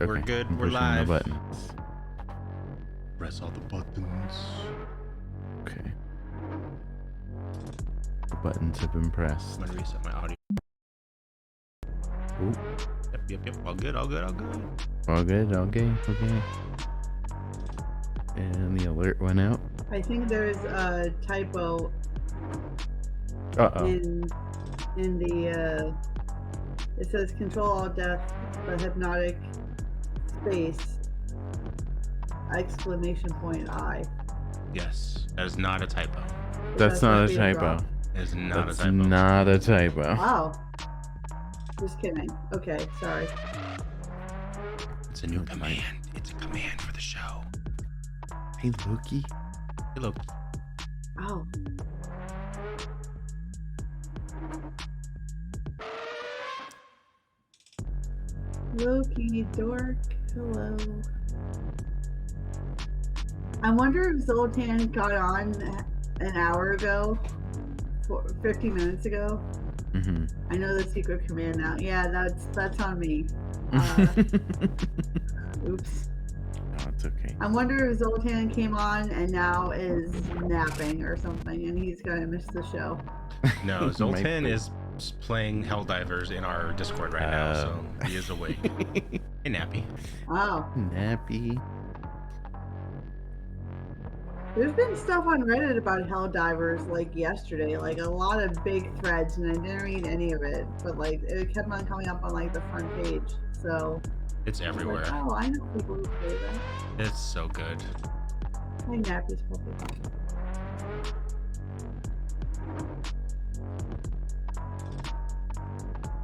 We're good. I'm We're pushing live. the buttons. Press all the buttons. Okay. The buttons have been pressed. I'm gonna reset my audio. Ooh. Yep. All good. All good. Okay. And the alert went out. I think there's a typo in the it says ControlAltDeath, but Hypnotic space exclamation point I. Yes, that is not a typo. That's not a typo. That is not That's a typo. not a typo. Wow. Just kidding. Okay, sorry. It's a new command. It's a command for the show. Hey, Loki. Hey, look. Oh. Loki, dork, hello. I wonder if Zoltan got on an hour ago, 50 minutes ago. Mm-hmm. I know the secret command now. Yeah, that's on me. Oops. Oh, it's okay. I wonder if Zoltan came on and now is napping or something, and he's gonna miss the show. No, Zoltan is playing Helldivers in our Discord right now, so he is awake. Hey, Nappy. Oh. Nappy. There's been stuff on Reddit about Helldivers like yesterday, like a lot of big threads, and I didn't read any of it, but like it kept on coming up on like the front page. So It's everywhere. like, oh, I know people who play that. It's so good. My Nappy's puppy.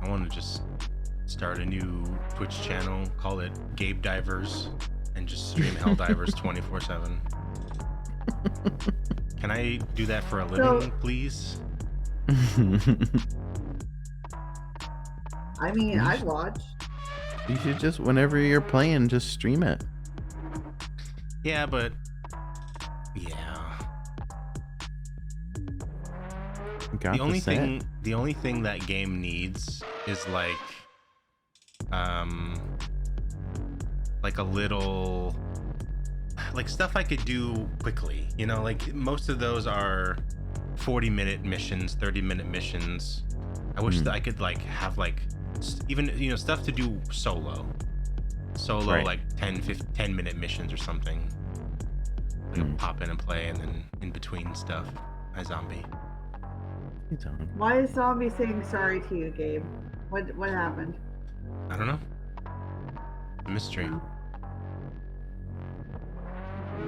I want to just start a new Twitch channel, call it Gabe Divers, and just stream Helldivers 24/7. Can I do that for a living, please? I mean, I'd watch. You should just, whenever you're playing, just stream it. Yeah, but yeah. The only thing that game needs is like a little like stuff I could do quickly, you know, like most of those are 40-minute missions, 30-minute missions. I wish that I could like have like even, you know, stuff to do solo right. Like 10-minute missions or something. Like pop in and play, and then in between stuff I zombie. Why is Zombie saying sorry to you, Gabe? What happened? I don't know. A mystery. Oh.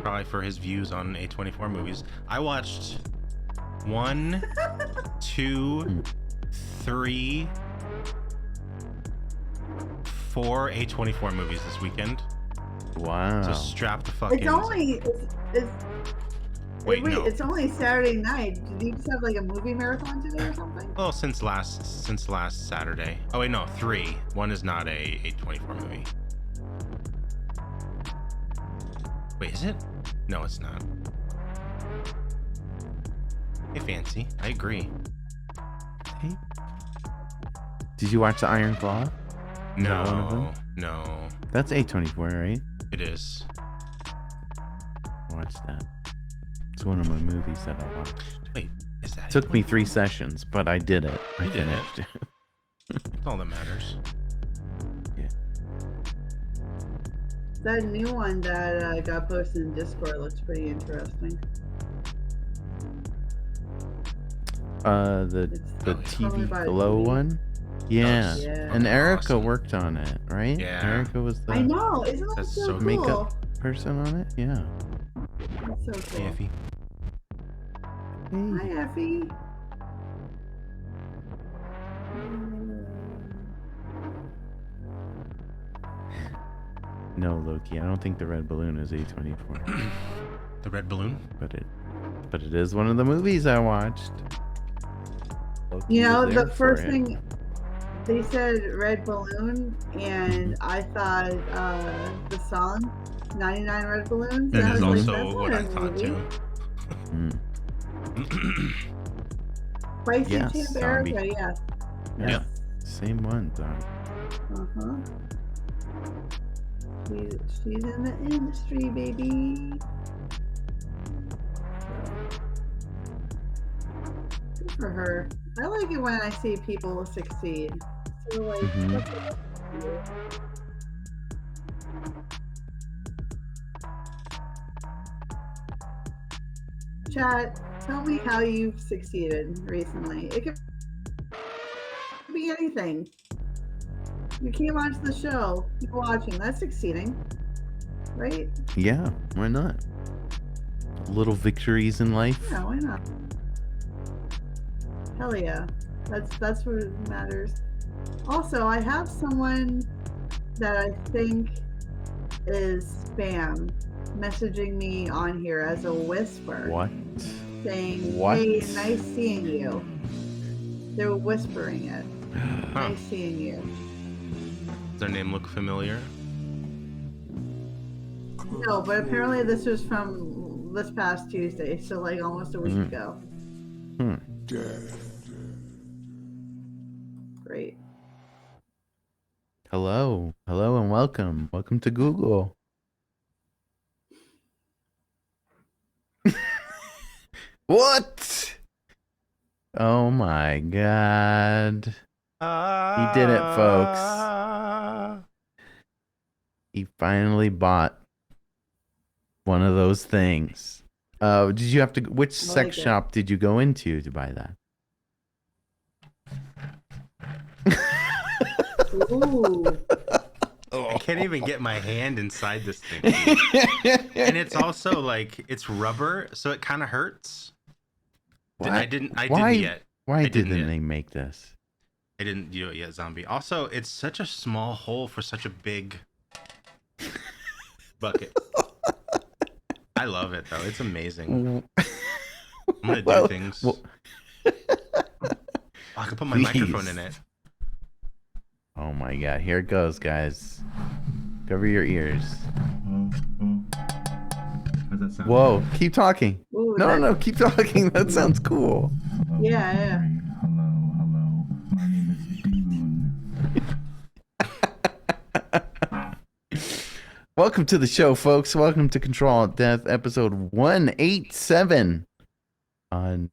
Probably for his views on A24 movies. I watched 1, 2, 3, 4 A24 movies this weekend. Wow. So strap the fuck in. Wait, no. It's only Saturday night. Did you just have like a movie marathon today or something? Well, since last Saturday. Oh wait, no, 3. 1 is not a A24 movie. Wait, is it? No, it's not. Hey, Fancy. I agree. Hey. Did you watch the Iron Claw? No. That's A24, right? It is. Watch that. It's one of my movies that I watched. Wait, is that? Took me 3 sessions, but I did it. I finished it. That's all that matters. Yeah. That new one that got posted in Discord looks pretty interesting. The TV Glow one? Yeah. And Erica worked on it, right? Yeah. Erica was the I know, isn't that so cool? Makeup person on it? Yeah. That's so cool. Hey, Effie. Hi, Effie. No, Loki, I don't think the red balloon is A24. The red balloon? But it is one of the movies I watched. Loki, you know, the first thing they said red balloon, and I thought the song 99 Red Balloons. That is also what I thought too. Spicy Champ Erica, yes. Yeah. Same one, Don. She's in the industry, baby. Good for her. I like it when I see people succeed. So like, chat, tell me how you've succeeded recently. It could be anything. You came onto the show, you're watching. That's succeeding, right? Yeah, why not? Little victories in life. Yeah, why not? Hell yeah. That's what matters. Also, I have someone that I think is spam messaging me on here as a whisper. What? Saying, What? hey, nice seeing you. They're whispering it. Huh. Nice seeing you. Does their name look familiar? No, but apparently this was from this past Tuesday, so like almost a week ago. Great. Hello and welcome to Google. What? Oh my god. He did it, folks. He finally bought one of those things. Did you have to, which sex shop did you go into to buy that? Ooh. I can't even get my hand inside this thing. And it's also like, it's rubber, so it kind of hurts. I didn't yet. Why didn't they make this? I didn't do it yet, zombie. Also, it's such a small hole for such a big bucket. I love it though. It's amazing. I'm gonna do things. I can put my microphone in it. Oh my god, here it goes, guys. Cover your ears. How's that sound? Whoa, keep talking. Ooh, No, keep talking. That sounds cool. Yeah. Hello. My name is Demon. Welcome to the show, folks. Welcome to ControlAltDeath, episode 187. On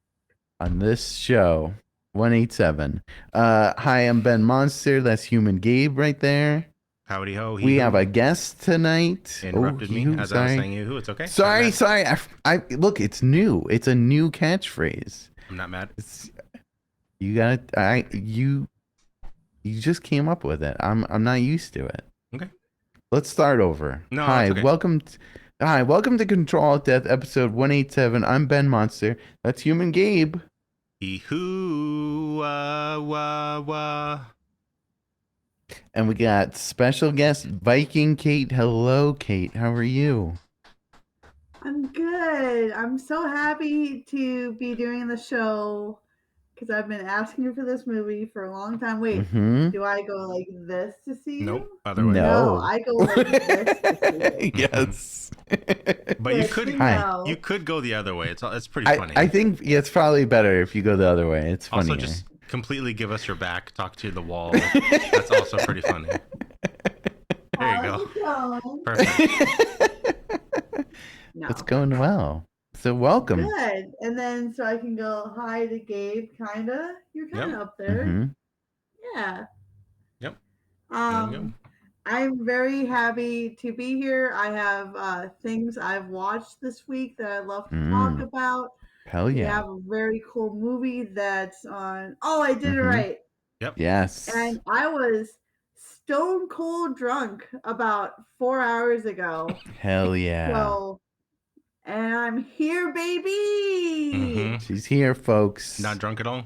this show, 187. Hi, I'm Ben Monster. That's Human Gabe right there. Howdy ho. We have a guest tonight. Interrupted me as I was saying you. It's okay. Sorry. I look. It's new. It's a new catchphrase. I'm not mad. You just came up with it. I'm not used to it. Okay. Let's start over. No. Hi, okay. welcome to ControlAltDeath, episode 187. I'm Ben Monster. That's Human Gabe. And we got special guest Viking Kate. Hello, Kate. How are you? I'm good. I'm so happy to be doing the show because I've been asking you for this movie for a long time. Wait, do I go like this to see you? Nope. Other way. No, I go like this to see you. Yes. But you could go the other way. It's pretty funny. I think it's probably better if you go the other way. It's funnier. Also, just completely give us your back. Talk to the wall. That's also pretty funny. There you go. Perfect. No. It's going well. So welcome. Good. And then so I can go hi to Gabe, kinda. You're kinda up there. Mm-hmm. Yeah. Yep. I'm very happy to be here. I have things I've watched this week that I'd love to talk about. Hell yeah. We have a very cool movie that's on. Oh, I did it right. Yep. Yes. And I was stone cold drunk about 4 hours ago. Hell yeah. So, and I'm here, baby. Mm-hmm. She's here, folks. Not drunk at all?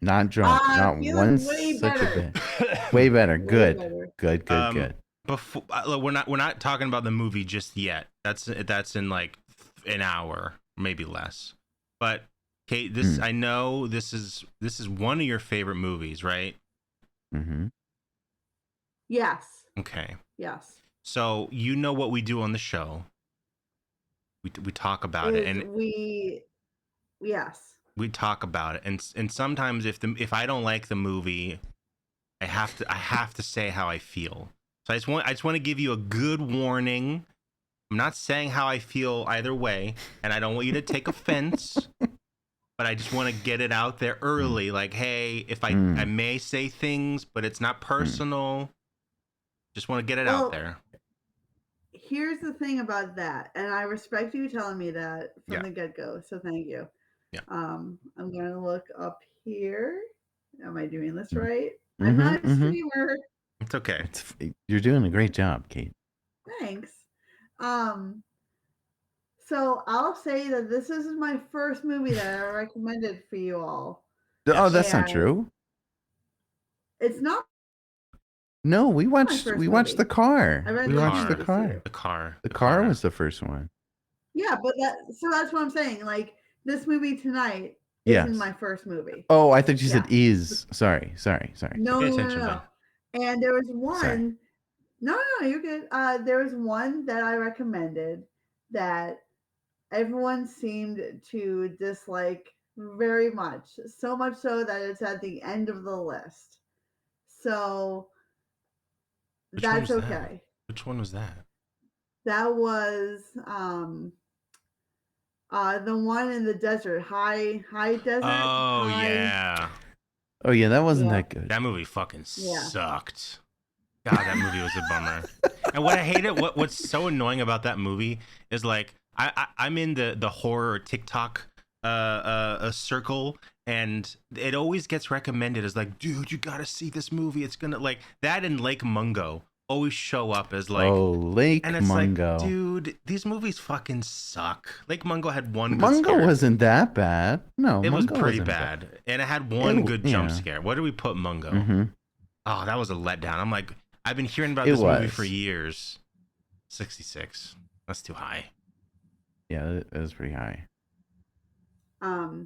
Not drunk. Not one such a bit. Way better. Good. Good. Before we're not talking about the movie just yet. That's in like an hour, maybe less. But Kate, I know this is one of your favorite movies, right? Mm-hmm. Yes. Okay. Yes. So you know what we do on the show. We talk about it, and we talk about it, and sometimes if I don't like the movie, I have to say how I feel. So I just want to give you a good warning. I'm not saying how I feel either way, and I don't want you to take offense. But I just want to get it out there early. Like, hey, if I may say things, but it's not personal. Just want to get it out there. Here's the thing about that, and I respect you telling me that from the get-go, so thank you. Yeah. I'm going to look up here. Am I doing this right? I'm not a streamer. It's okay. You're doing a great job, Kate. Thanks. So I'll say that this is my first movie that I recommended for you all. Oh, that's not true. It's not. No, we watched The Car. We watched The Car. The Car was the first one. Yeah, but that's what I'm saying. Like, this movie tonight isn't my first movie. Oh, I thought you said is. Sorry. No. And there was one. Sorry. No, you're good. There was one that I recommended that everyone seemed to dislike very much. So much so that it's at the end of the list. So that's okay. Which one was that? That was the one in the desert, high desert. Oh yeah. Oh yeah, that wasn't that good. That movie fucking sucked. God, that movie was a bummer. And what I hated, what's so annoying about that movie is like I'm in the horror TikTok circle, and it always gets recommended as like, dude, you gotta see this movie. It's gonna like that and Lake Mungo always show up as like Lake Mungo. Like, dude, these movies fucking suck. Lake Mungo had one good Mungo scare. Wasn't that bad. No, it Mungo was pretty bad. And it had one good jump scare. What did we put Mungo? Oh, that was a letdown. I'm like, I've been hearing about this movie for years. 66. That's too high. Yeah, it was pretty high.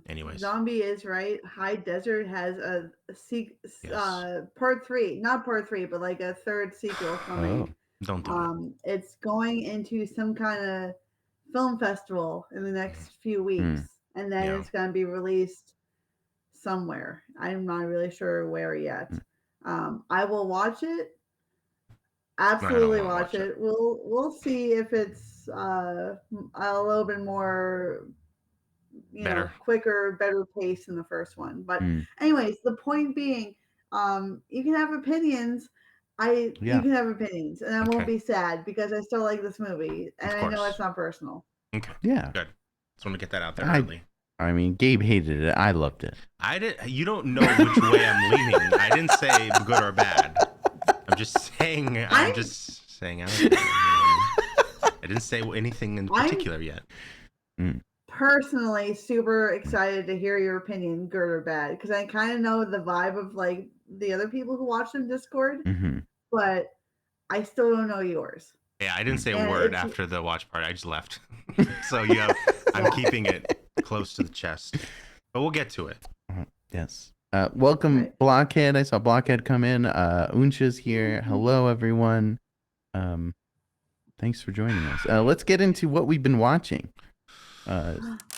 Anyways, Zombie is right. High Desert has part 3, not part 3, but like a third sequel coming. Don't do it. It's going into some kind of film festival in the next few weeks, and then it's going to be released somewhere. I'm not really sure where yet. I will watch it. Absolutely watch it. We'll see if it's a little bit more, quicker, better pace than the first one. But anyways, the point being, you can have opinions. You can have opinions, and I won't be sad because I still like this movie, and I know it's not personal. Okay. Yeah. Good. Just want to get that out there early. I mean, Gabe hated it. I loved it. I did. You don't know which way I'm leaning. I didn't say good or bad. I'm just saying. I didn't say anything in particular yet. Personally, super excited to hear your opinion, good or bad, because I kind of know the vibe of like the other people who watch in Discord, but I still don't know yours. Yeah, I didn't say a word after the watch party. I just left. So I'm keeping it close to the chest, but we'll get to it. Yes. Welcome, Blockhead. I saw Blockhead come in. Unsha's here. Hello, everyone. Thanks for joining us. Let's get into what we've been watching.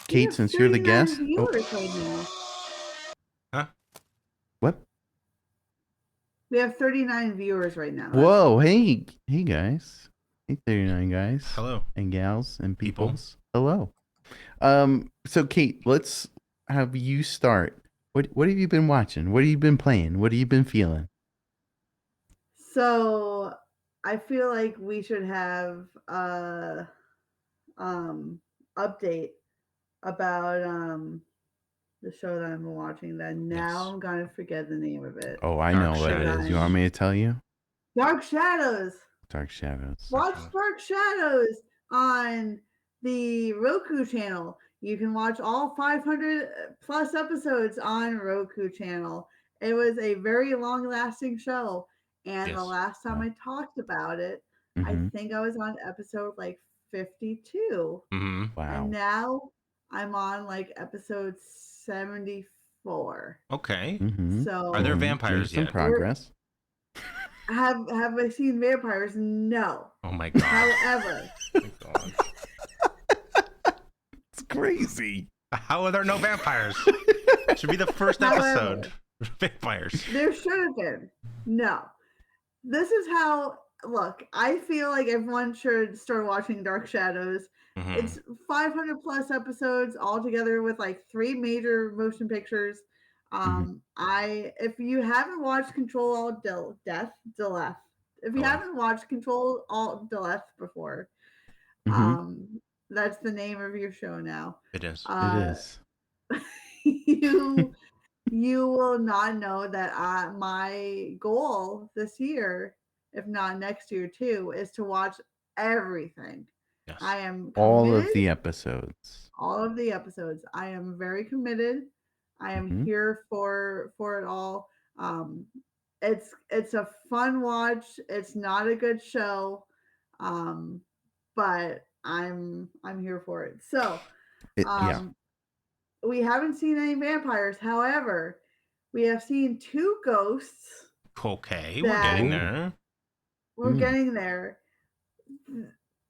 Kate, since you're the guest. Huh? What? We have 39 viewers right now. Whoa, hey guys. Hey 39 guys. Hello. And gals and peoples. Hello. So Kate, let's have you start. What have you been watching? What have you been playing? What have you been feeling? So I feel like we should have update about the show that I'm watching that now I'm gonna forget the name of it. Oh, I know what it is. You want me to tell you? Dark Shadows. Dark Shadows. Watch Dark Shadows on the Roku channel. You can watch all 500 plus episodes on Roku channel. It was a very long lasting show. And the last time I talked about it, I think I was on episode like 52. Wow. And now I'm on like episode 74. Okay. So are there vampires yet? Some progress. Have I seen vampires? No. Oh my god. However. Oh my god. It's crazy. How are there no vampires? Should be the first episode. Vampires. There should have been. No. This is how look, I feel like everyone should start watching Dark Shadows. Mhm. It's 500 plus episodes all together with like 3 major motion pictures. If you haven't watched Death, if you haven't watched Control Alt Death before, Mm-hmm. that's the name of your show now. It is. It is. You you will not know that my goal this year, if not next year too, is to watch everything. Yes. I am All committed. of the episodes. All of the episodes. I am very committed. I am here for it all. It's a fun watch. It's not a good show, but I'm here for it. So, Yeah. we haven't seen any vampires. However, we have seen 2 ghosts. Okay, we're getting there. We're getting there.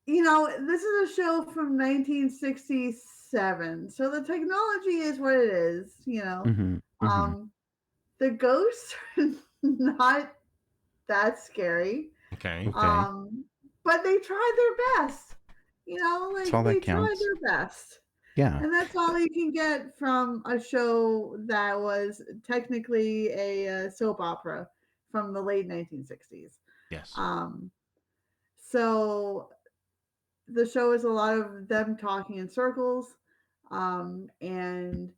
You know, this is a show from 1967, so the technology is what it is. You know, the ghosts are not that scary. Okay. But they tried their best. You know, like that's all they that counts. tried their best. Yeah. And that's all you can get from a show that was technically a soap opera from the late 1960s. Yes. So the show is a lot of them talking in circles, and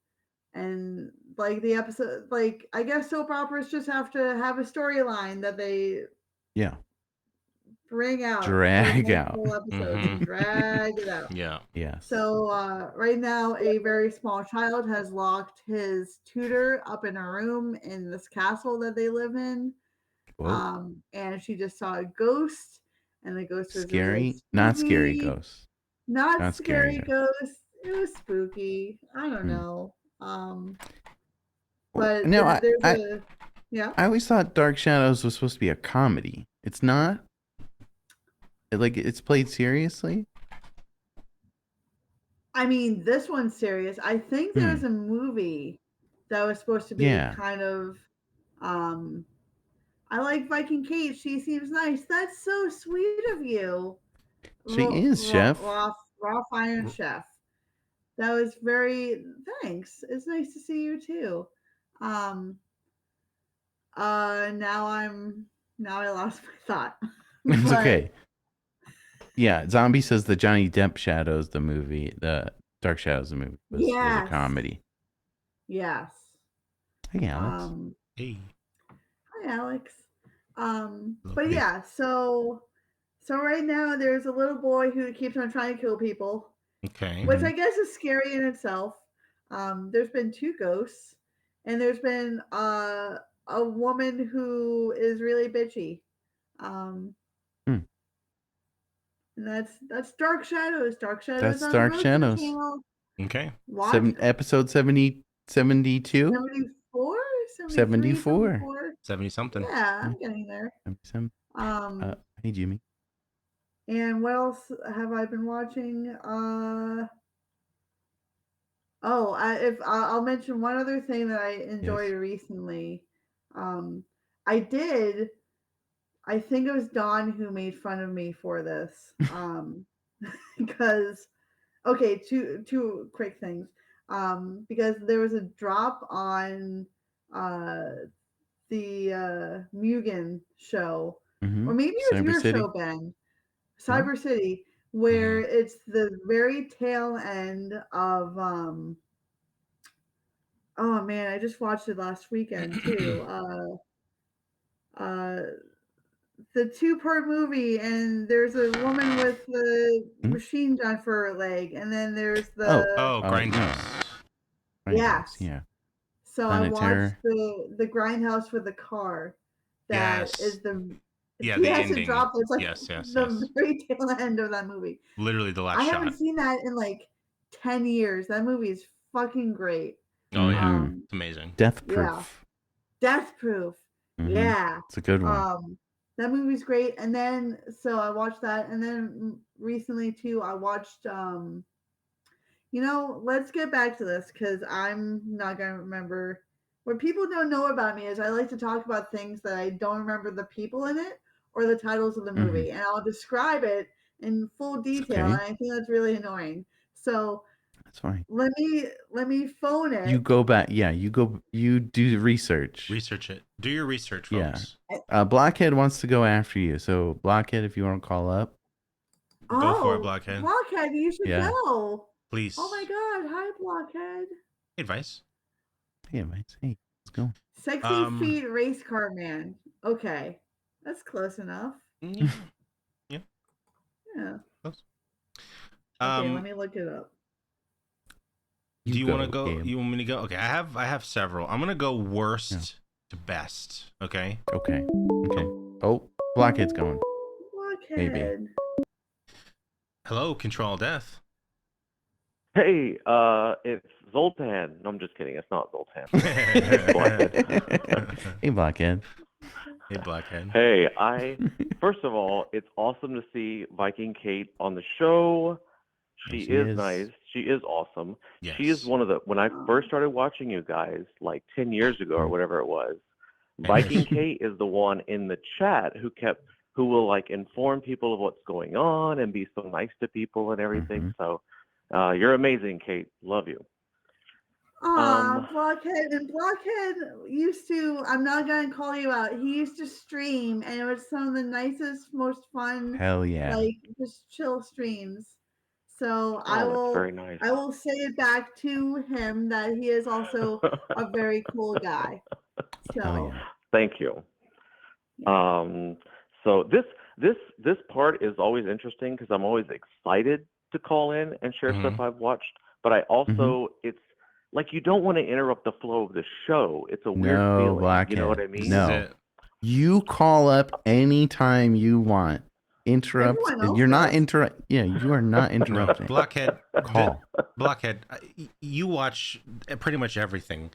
like the episode, like I guess soap operas just have to have a storyline that they bring out, drag out episodes and drag it out. Yeah. Yes. So right now, a very small child has locked his tutor up in a room in this castle that they live in. And she just saw a ghost, and the ghost was scary, really not scary ghost, not scary ghost. It was spooky. I don't know. But no, I always thought Dark Shadows was supposed to be a comedy. It's not. It's played seriously. I mean, this one's serious. I think there's a movie that was supposed to be kind of. I like Viking Kate. She seems nice. That's so sweet of you. She is chef. Raw Iron Chef. That was very thanks. It's nice to see you too. Now I lost my thought. It's okay. Yeah, Zombie says the Johnny Depp Shadows, the movie, the Dark Shadows, the movie was a comedy. Yes. Hey, Alex. Hey. Hi, Alex. But yeah, so right now there's a little boy who keeps on trying to kill people. Okay. Which I guess is scary in itself. There's been 2 ghosts, and there's been a woman who is really bitchy. And that's Dark Shadows. Dark Shadows. That's on Dark the Shadows. Channel. Okay. Episode 72? 74? 74. 70 something. Yeah, I'm getting there. 77. Hey, Jimmy. And what else have I been watching? I'll mention one other thing that I enjoyed recently. I think it was Dawn who made fun of me for this. Because two quick things. Because there was a drop on the Mugen show, or maybe it was Cyber your City? show, Ben. Cyber City, where it's the very tail end of oh man, I just watched it last weekend too. The 2-part movie, and there's a woman with the machine gun for her leg, and then there's the Grindhouse. Yes. Yeah. So I watched the Grindhouse with the car. That is the the ending. Drop. It's like the very tail end of that movie. Literally the last I shot. haven't seen that in like 10 years. That movie is fucking great. Oh yeah, it's amazing. Death Proof. Yeah. Death Proof. Yeah, it's a good one. That movie's great. And then so I watched that, and then recently too I watched let's get back to this because I'm not gonna remember. What people don't know about me is I like to talk about things that I don't remember the people in it, or the titles of the movie, and I'll describe it in full detail, and I think that's really annoying. So that's fine. let me phone it. You go back. Yeah, you do the research. Research it. Do your research, folks. Yeah. Blockhead wants to go after you. So Blockhead, if you want to call up. Go for it, Blockhead. Blockhead, you should go. Please. Oh my God. Hi, Blockhead. Hey, Advice. Hey, Advice. Hey, let's go. Sexy feet race car man. Okay. That's close enough. Yeah. Yeah. Close. Okay, let me look it up. Do you want to go? You want me to go? Okay, I have several. I'm gonna go worst to best. Okay. Okay. Oh, Blockhead's going. Blockhead. Maybe. Hello, ControlAltDeath. Hey, it's Zoltan. No, I'm just kidding. It's not Zoltan. Hey, Blockhead. Hey, Blockhead. Hey, first of all, it's awesome to see Viking Kate on the show. She is nice. She is awesome. Yes. She is one of the, when I first started watching you guys, like 10 years ago or whatever it was, Viking Kate is the one in the chat who will like inform people of what's going on and be so nice to people and everything. So you're amazing, Kate. Love you. Blockhead. And Blockhead used to, I'm not going to call you out, he used to stream, and it was some of the nicest, most fun, hell yeah, like just chill streams. So that's very nice. I will say it back to him that he is also a very cool guy. So thank you. So this part is always interesting because I'm always excited to call in and share stuff I've watched, but I also it's like you don't want to interrupt the flow of the show. It's a weird feeling. Blockhead. You know what I mean? No. You call up anytime you want. Interrupt. You're not interrupt. Yeah, you are not interrupting. Blockhead. Call. Blockhead. You watch pretty much everything.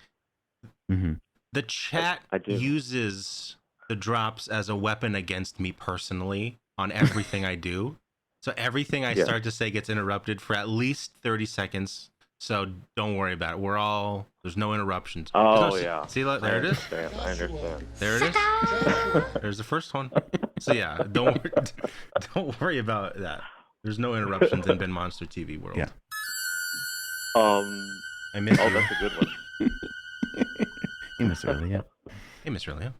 The chat uses the drops as a weapon against me personally on everything I do. So everything I start to say gets interrupted for at least 30 seconds. So don't worry about it. There's no interruptions. Oh, yeah. See, look, there it is. I understand. There it is. There's the first one. So yeah, don't worry about that. There's no interruptions in Ben Monster TV world. Yeah. I miss you. That's a good one. Hey, Miss Aurelia. Hey, Miss Aurelia.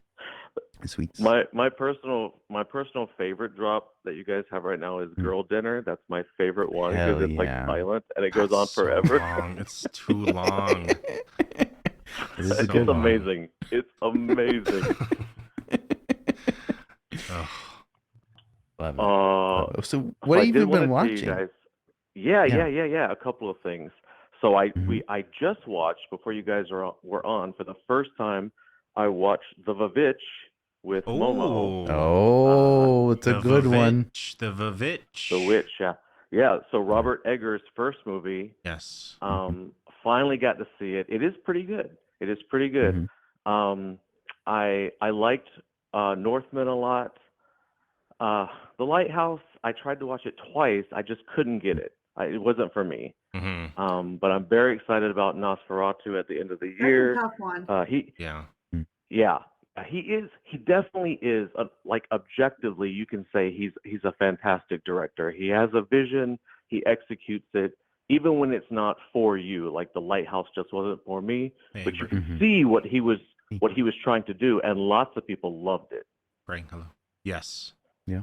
Sweet. My personal favorite drop that you guys have right now is Girl Dinner. That's my favorite one because it's like silent and it goes on forever. Long. It's too long. It's amazing. It's amazing. Love it. So what have you been watching? Yeah. A couple of things. So I just watched before you guys were on for the first time. I watched The Vavitch with Momo. Oh, it's a good one. The Vavitch. The Witch, yeah. So Robert Eggers' first movie. Yes. Finally got to see it. It is pretty good. I liked Northman a lot. The Lighthouse, I tried to watch it twice. I just couldn't get it. It wasn't for me. But I'm very excited about Nosferatu at the end of the year. That's a tough one. He definitely is. Like objectively, you can say he's a fantastic director. He has a vision. He executes it, even when it's not for you. Like The Lighthouse just wasn't for me, but you can see what he was trying to do, and lots of people loved it. Frank, hello. Yes. Yeah.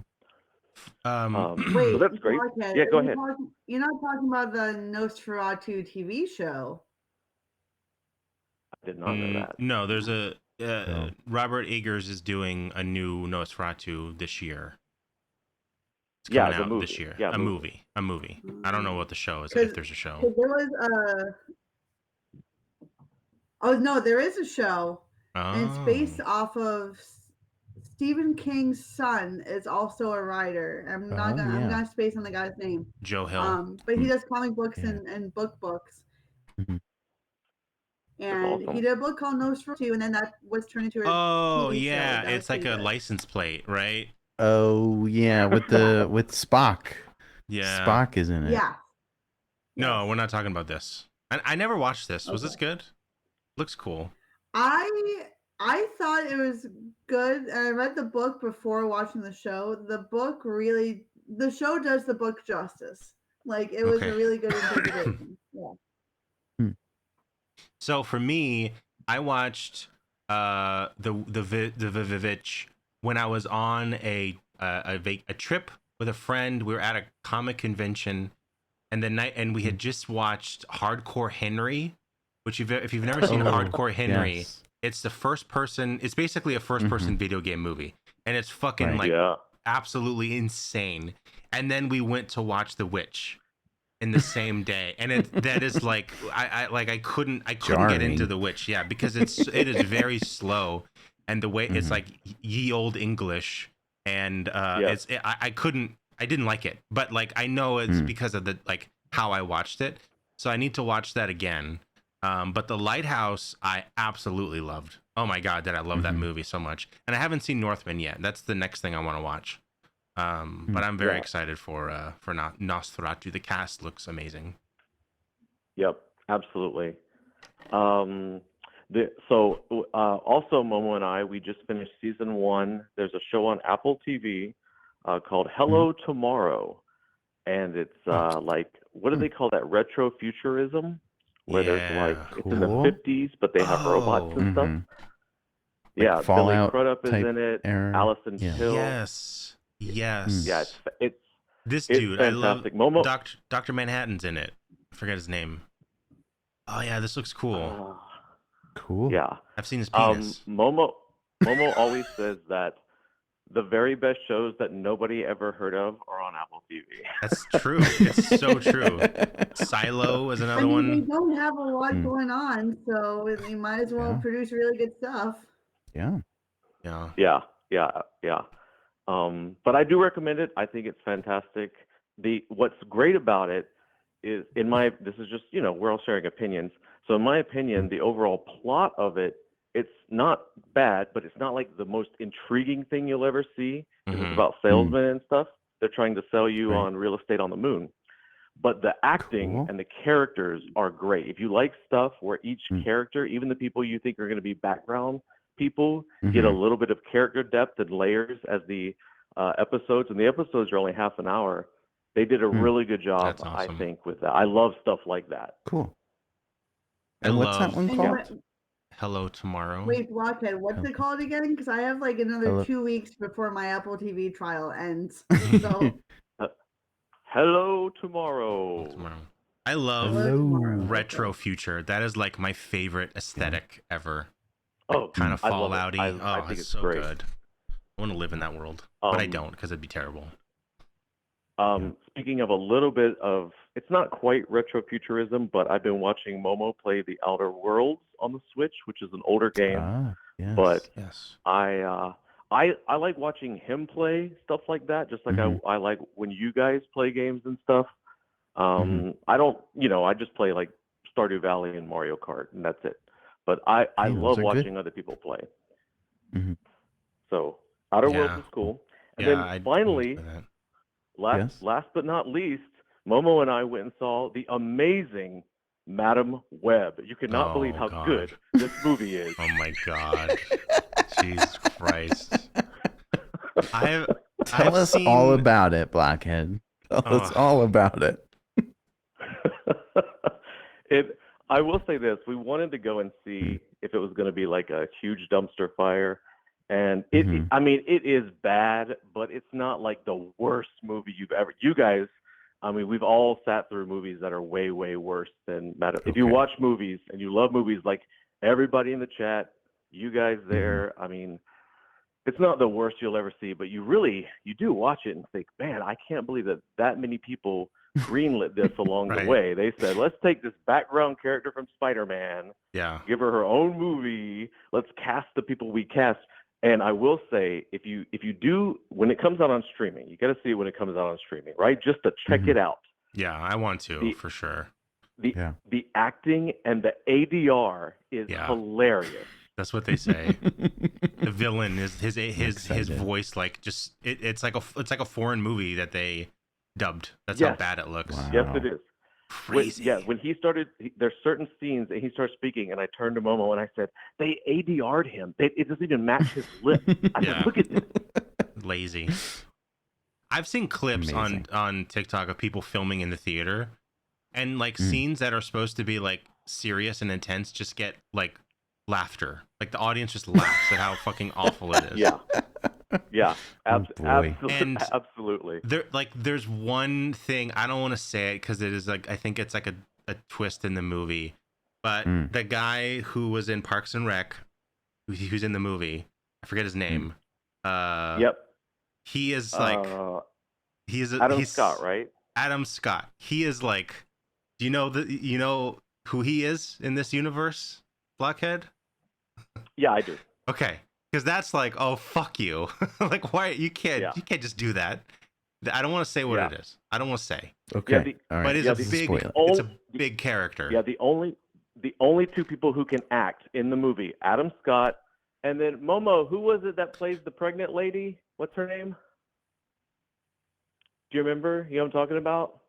Wait, so that's great. Blockhead, Yeah, go ahead. You're not talking about the Nosferatu TV show. I did not know that. No, there's a Robert Eggers is doing a new Nosferatu this year. It's coming out this year. A movie. I don't know what the show is, if there's a show. There was there is a show, and it's based off of Stephen King's son is also a writer. I'm gonna space on the guy's name. Joe Hill. But he does comic books and books. And awesome. He did a book called Nosferatu, and then that was turned into a TV show. It's like a license plate, right? Oh yeah, with Spock. Yeah, Spock is in it. Yeah. No, we're not talking about this. I never watched this. Was this good? Looks cool. I I thought it was good, and I read the book before watching the show. The show does the book justice. Like, it was Okay. a really good interpretation. Yeah. So for me, I watched the Vivitch when I was on a trip with a friend. We were at a comic convention, and we had just watched Hardcore Henry, which if you've never seen Hardcore Henry, yes. it's the first person. It's basically a first person video game movie, and it's fucking like absolutely insane. And then we went to watch The Witch in the same day, and that is like I couldn't get into The Witch, because it is very slow, and the way it's like ye old English, and I didn't like it, but like I know it's because of the like how I watched it, so I need to watch that again. But The Lighthouse I absolutely loved. Oh my god, did I love that movie so much. And I haven't seen Northman yet. That's the next thing I want to watch. But I'm very excited for Nosferatu. The cast looks amazing. Yep, absolutely. Also, Momo and I, we just finished season 1. There's a show on Apple TV called Hello Tomorrow, and it's like, what do they call that? Retrofuturism, where there's like it's in the 50s, but they have robots and stuff. Like Fallout Billy Crudup is in it. era. Allison Hill. Yes. Yeah, it's this it's dude. fantastic. I love Momo. Dr. Manhattan's in it. I forget his name. Oh yeah, this looks cool. Cool. Yeah, I've seen his penis. Momo always says that the very best shows that nobody ever heard of are on Apple TV. That's true. It's so true. Silo is another one. They don't have a lot going on, so they might as well produce really good stuff. Yeah. But I do recommend it. I think it's fantastic. What's great about it is, this is just, we're all sharing opinions. So in my opinion, the overall plot of it, it's not bad, but it's not like the most intriguing thing you'll ever see. It's about salesmen and stuff. They're trying to sell you on real estate on the moon. But the acting and the characters are great. If you like stuff where each character, even the people you think are going to be background people, get a little bit of character depth and layers as the episodes, and the episodes are only half an hour. They did a really good job, That's awesome. I think, with that. I love stuff like that. Cool. And what's that one called? Hello Tomorrow. Wait, Blockhead, what's it called again? Because I have like another 2 weeks before my Apple TV trial ends. So Hello Tomorrow. I love retro future. That is like my favorite aesthetic ever. Oh, kind of Fallout-y. I think it's so great. good. I want to live in that world, but I don't, because it'd be terrible. Speaking of a little bit of, it's not quite retrofuturism, but I've been watching Momo play The Outer Worlds on the Switch, which is an older game. But I like watching him play stuff like that, just like I like when you guys play games and stuff. I don't, I just play like Stardew Valley and Mario Kart, and that's it. But I love watching other people play. So Outer Worlds is cool. And then finally, last but not least, Momo and I went and saw the amazing Madam Web. You cannot believe how good this movie is. Oh my god. Jesus Christ. Tell us all about it, Blackhead. Tell us all about it. I will say this. We wanted to go and see if it was going to be like a huge dumpster fire. And it is bad, but it's not like the worst movie you guys, we've all sat through movies that are way, way worse than Madam. If you watch movies and you love movies, like everybody in the chat, you guys there, it's not the worst you'll ever see, but you do watch it and think, man, I can't believe that many people greenlit this along the way. They said, let's take this background character from Spider-Man, give her own movie, let's cast the people we cast. And I will say, if you do, when it comes out on streaming, you got to see it when it comes out on streaming, right? Just to check it out. Yeah, I want to, for sure. The acting and the ADR is hilarious. That's what they say. The villain is his voice, like just it's like a foreign movie that they dubbed. That's how bad it looks. Wow. Yes, it is. Crazy. When he started, there's certain scenes and he starts speaking, and I turned to Momo and I said, "They ADR'd him. It doesn't even match his lip." I said, "Look at this." Lazy. I've seen clips on TikTok of people filming in the theater, and like scenes that are supposed to be like serious and intense just get like laughter. Like the audience just laughs at how fucking awful it is. Yeah, And absolutely. There's one thing, I don't want to say it because it is like, I think it's like a twist in the movie, but the guy who was in Parks and Rec, who's in the movie, I forget his name. He is like, he's Scott, right? Adam Scott. He is like, do you know who he is in this universe, Blockhead? Yeah, I do. Okay, because that's like, oh fuck you. Like, why you can't just do that. I don't want to say what it is. I don't want to say. Okay, all right. But it's a big character. Yeah, the only two people who can act in the movie, Adam Scott, and then Momo. Who was it that plays the pregnant lady? What's her name? Do you remember? You know what I'm talking about?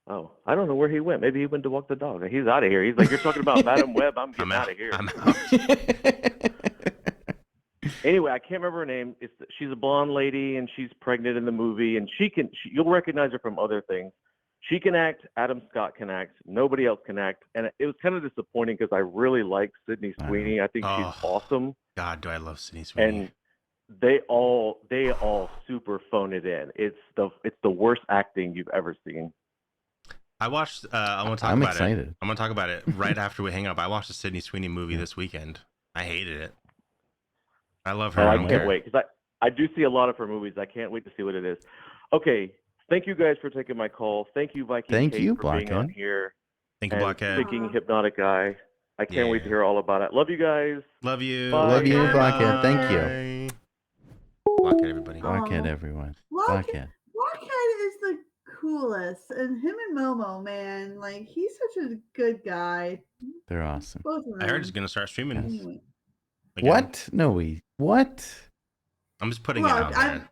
Oh, I don't know where he went. Maybe he went to walk the dog. He's out of here. He's like, "You're talking about Madam Web. I'm getting out of here." I'm out. Anyway, I can't remember her name. She's a blonde lady, and she's pregnant in the movie, and you'll recognize her from other things. She can act. Adam Scott can act. Nobody else can act, and it was kind of disappointing because I really like Sydney Sweeney. I think she's awesome. God, do I love Sydney Sweeney? And they all super phone it in. It's the worst acting you've ever seen. I watched. I want to talk I'm about excited. it. I'm gonna talk about it right after we hang up. I watched the Sydney Sweeney movie this weekend. I hated it. I love her. I can't wait because I do see a lot of her movies. I can't wait to see what it is. Okay, thank you guys for taking my call. Thank you, Viking. Thank Kate, you, for being on Blockhead. here. Thank you, Blockhead. Picking Hypnotic Guy. I can't wait to hear all about it. Love you guys. Love you. Bye. Love you, Blockhead. Thank you. Blockhead, everybody. Blockhead, everyone. Blockhead. Blockhead is the coolest, and him and Momo, man, like he's such a good guy. They're awesome. Both of them. I heard he's gonna start streaming. Anyway. What? No, what? I'm just putting it out there.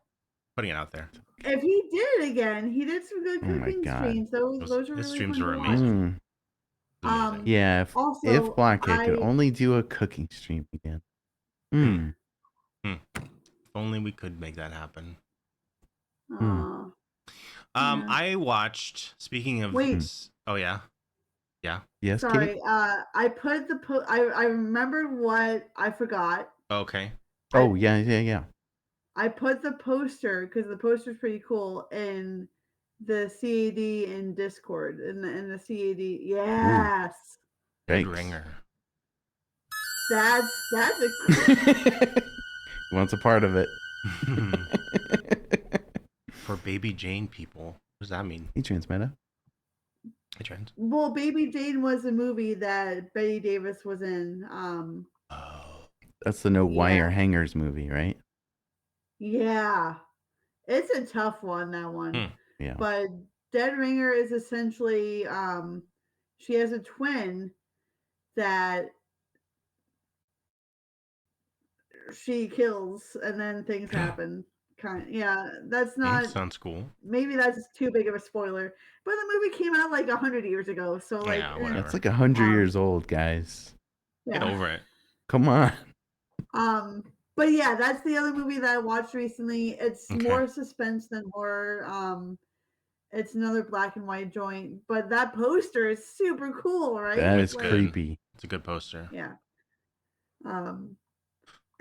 Putting it out there. If he did it again, he did some good cooking streams. Those are his really streams fun were to amazing. watch. Yeah, also, if Blockhead could only do a cooking stream again. If only we could make that happen. Yeah. I watched. Speaking of, oh yeah. Yes. Sorry, Kitty? I put the I remembered what I forgot. Okay. Oh yeah. I put the poster because the poster's pretty cool in the CAD in Discord in the CAD. Yes. Dead Ringer. That's a He wants a part of it. For Baby Jane people. What does that mean? He transmeta. Hey, Trent. Well, Baby Jane was a movie that Betty Davis was in. That's the No Wire Hangers movie, right? Yeah. It's a tough one, that one. Yeah. But Dead Ringer is essentially she has a twin that she kills and then things happen. That's not sounds cool. Maybe that's too big of a spoiler. But the movie came out like 100 years ago, so like it's like 100 years old, guys. Get over it. Come on. But yeah, that's the other movie that I watched recently. It's more suspense than horror. It's another black and white joint, but that poster is super cool, right? That is creepy. It's a good poster. Yeah.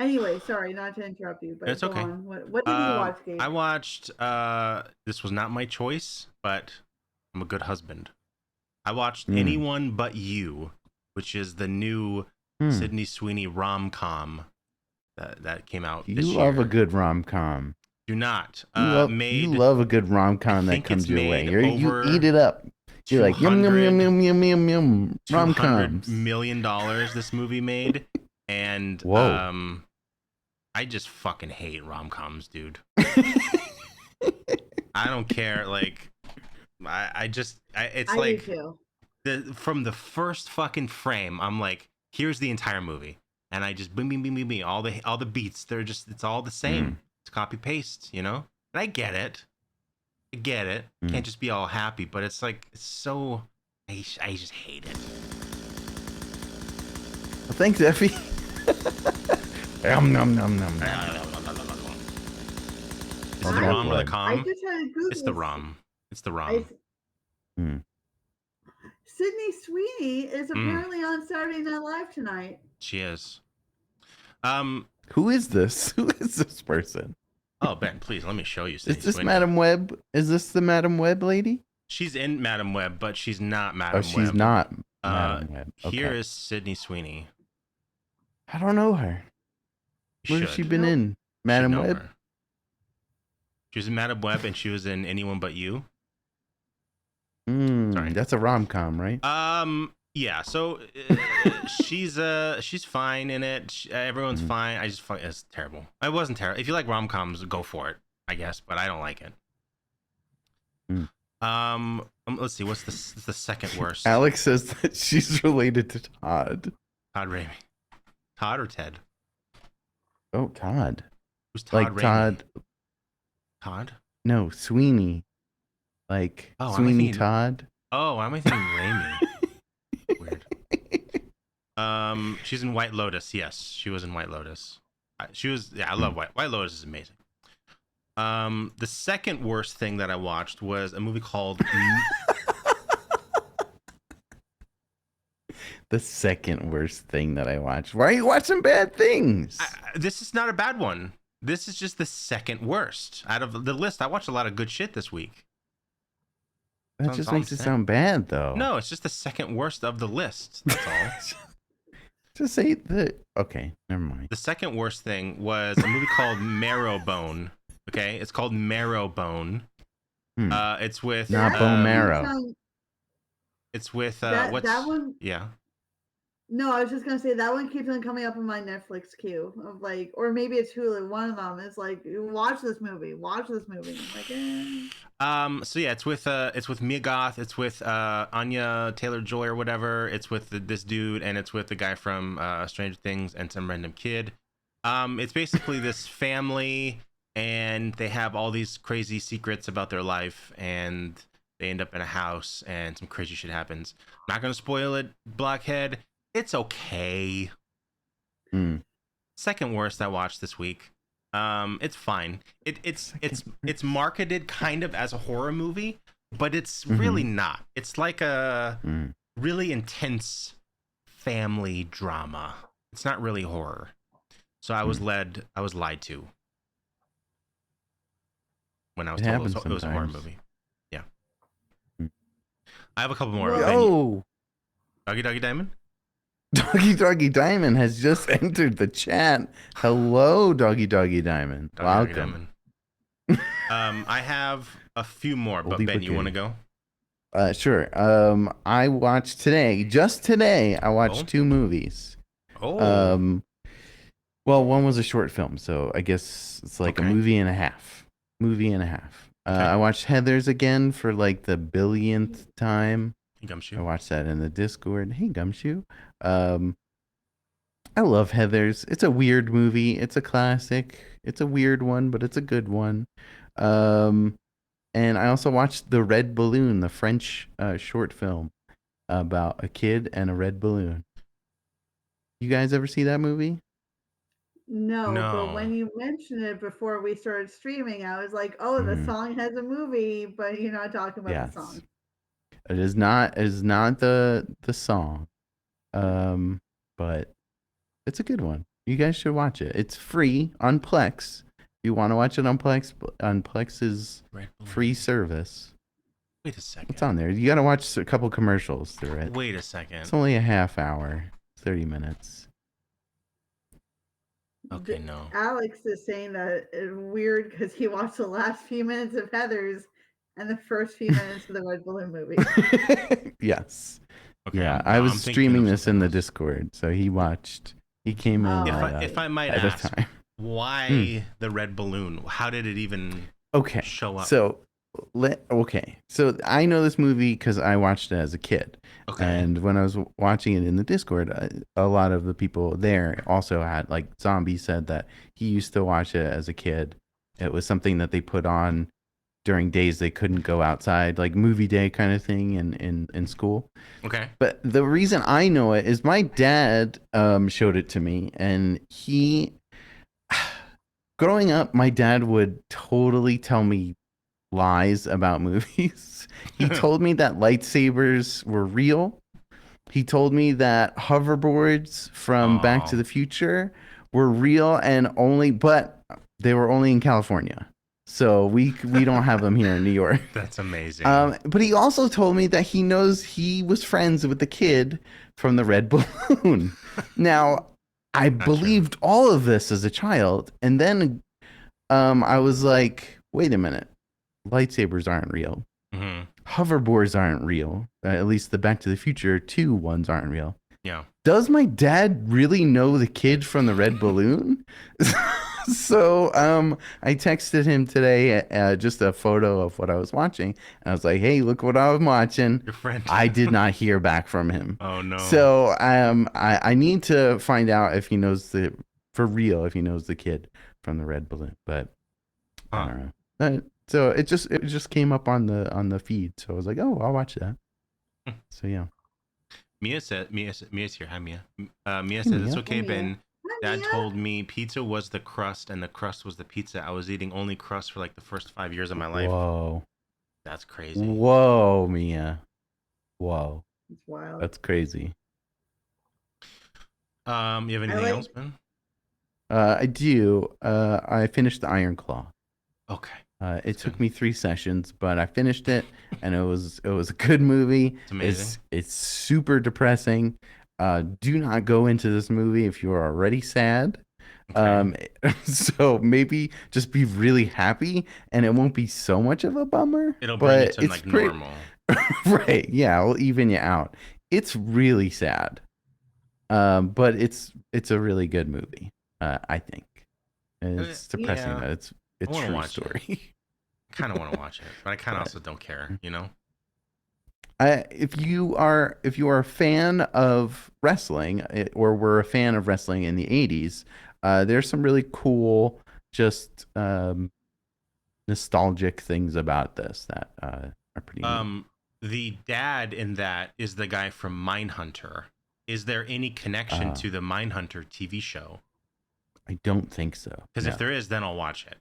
Anyway, sorry, not to interrupt you, but it's okay. On. What did you watch, Gabe? I watched. This was not my choice, but I'm a good husband. I watched Anyone But You, which is the new Sydney Sweeney rom-com that came out this year. You love a good rom-com. Do not. You love a good rom-com that comes your way. You eat it up. You're like, yum, yum, yum, yum, yum, yum, yum. Rom-coms. $200 million this movie made. And I just fucking hate rom-coms, dude. I don't care. Like, it's like from the first fucking frame, I'm like, here's the entire movie, and I just bing, all the beats. It's all the same. It's copy paste, you know. And I get it, I get it. Can't just be all happy, but it's like it's so. I just hate it. Well, thanks, Effie. Nom nom nom nom. Is it the ROM or the I com? just had to Google. It's the ROM. It's the ROM. Sydney Sweeney is apparently on Saturday Night Live tonight. She is. Who is this? Who is this person? Oh, Ben, please let me show you. Is this Sweeney. Madam Web? Is this the Madam Web lady? She's in Madam Web, but she's not Madam Web. Oh, she's not Madam Web. Okay. Here is Sydney Sweeney. I don't know her. Where has she been in? Madam Web? Her. She was in Madam Web, and she was in Anyone But You. Sorry, that's a rom-com, right? Yeah. So she's fine in it. Everyone's fine. I just find it's terrible. It wasn't terrible. If you like rom-coms, go for it, I guess. But I don't like it. Let's see. What's the second worst? Alex says that she's related to Todd. Todd Raimi. Todd or Ted? Oh, Todd. Who's Todd like Raimi? Todd. Todd? No, Sweeney. Like Sweeney Todd. Oh, am I thinking Raimi? Weird. She's in White Lotus. Yes, she was in White Lotus. She was. Yeah, I love White Lotus. Is amazing. The second worst thing that I watched was a movie called. The second worst thing that I watched. Why are you watching bad things? This is not a bad one. This is just the second worst out of the list. I watched a lot of good shit this week. That just makes it sound bad, though. No, it's just the second worst of the list. That's all. Just say the. Okay, never mind. The second worst thing was a movie called Marrowbone. Okay, it's called Marrowbone. It's with not bone marrow. It's with that one. Yeah. No, I was just gonna say that one keeps on coming up in my Netflix queue of like, or maybe it's Hulu. One of them is like, watch this movie. Watch this movie. I'm like, eh. So yeah, it's with Mia Goth. It's with Anya Taylor-Joy or whatever. It's with this dude, and it's with the guy from Stranger Things and some random kid. It's basically this family, and they have all these crazy secrets about their life, and they end up in a house, and some crazy shit happens. I'm not gonna spoil it, Blockhead. It's okay. Second worst I watched this week. It's fine. It's marketed kind of as a horror movie, but it's really not. It's like a really intense family drama. It's not really horror. So I was lied to when I was told it was a horror movie. Yeah. I have a couple more. Oh, Doggy Diamond? Doggy Diamond has just entered the chat. Hello, Doggy Diamond. Welcome. I have a few more, but Ben, you want to go? Sure. I watched just today, I watched two movies. Oh. Well, one was a short film, so I guess it's like a movie and a half. I watched Heathers again for like the billionth time. Hey, Gumshoe. I watched that in the Discord. Hey, Gumshoe. I love Heathers. It's a weird movie. It's a classic. It's a weird one, but it's a good one. And I also watched The Red Balloon, the French short film about a kid and a red balloon. You guys ever see that movie? No, but when you mentioned it before we started streaming, I was like, oh, the song has a movie, but you're not talking about the song. It is not the song. But it's a good one. You guys should watch it. It's free on Plex. If you want to watch it on Plex's free service. Wait a second. It's on there. You got to watch a couple commercials through it. Wait a second. It's only a half hour, 30 minutes. Okay, no. Alex is saying that it's weird because he watched the last few minutes of Heathers and the first few minutes of the Red Balloon movie. Yes. Okay, yeah, I was streaming this in the Discord, so he came in if I might at ask, a time. Why the Red Balloon? How did it even show up? So I know this movie because I watched it as a kid. Okay. And when I was watching it in the Discord, a lot of the people there also had, like, Zombie said that he used to watch it as a kid. It was something that they put on during days they couldn't go outside, like movie day kind of thing in school. Okay. But the reason I know it is my dad showed it to me, and growing up, my dad would totally tell me lies about movies. He told me that lightsabers were real. He told me that hoverboards from Back to the Future were real but they were only in California. So we don't have them here in New York. That's amazing. But he also told me that he knows he was friends with the kid from the Red Balloon. Now, I believed all of this as a child, and then I was like, wait a minute, lightsabers aren't real. Mm-hmm. Hoverboards aren't real. At least the Back to the Future 2 ones aren't real. Yeah. Does my dad really know the kid from the Red Balloon? So I texted him today just a photo of what I was watching. And I was like, hey, look what I was watching. Your friend. I did not hear back from him. Oh, no. So I need to find out if he knows for real, if he knows the kid from the Red Balloon. But I don't know. So it just came up on the feed. So I was like, oh, I'll watch that. So yeah. Mia's here. Hi, Mia. Mia says, it's okay, Ben. Dad told me pizza was the crust and the crust was the pizza. I was eating only crust for like the first 5 years of my life. Whoa. That's crazy. Whoa, Mia. Whoa. It's wild. That's crazy. You have anything else, Ben? I do. I finished the Iron Claw. Okay. It took me 3 sessions, but I finished it, and it was a good movie. It's amazing. It's super depressing. Do not go into this movie if you are already sad. Okay. So maybe just be really happy, and it won't be so much of a bummer. It'll bring you to like normal. Right? Yeah, it'll even you out. It's really sad, but it's a really good movie. I think it's depressing. Yeah. It's true story. I kind of want to watch it, but I kind of also don't care. You know. If you are a fan of wrestling, or were a fan of wrestling in the 80s, there's some really cool, just nostalgic things about this that are pretty neat. The dad in that is the guy from Mindhunter. Is there any connection to the Mindhunter TV show? I don't think so. Because if there is, then I'll watch it.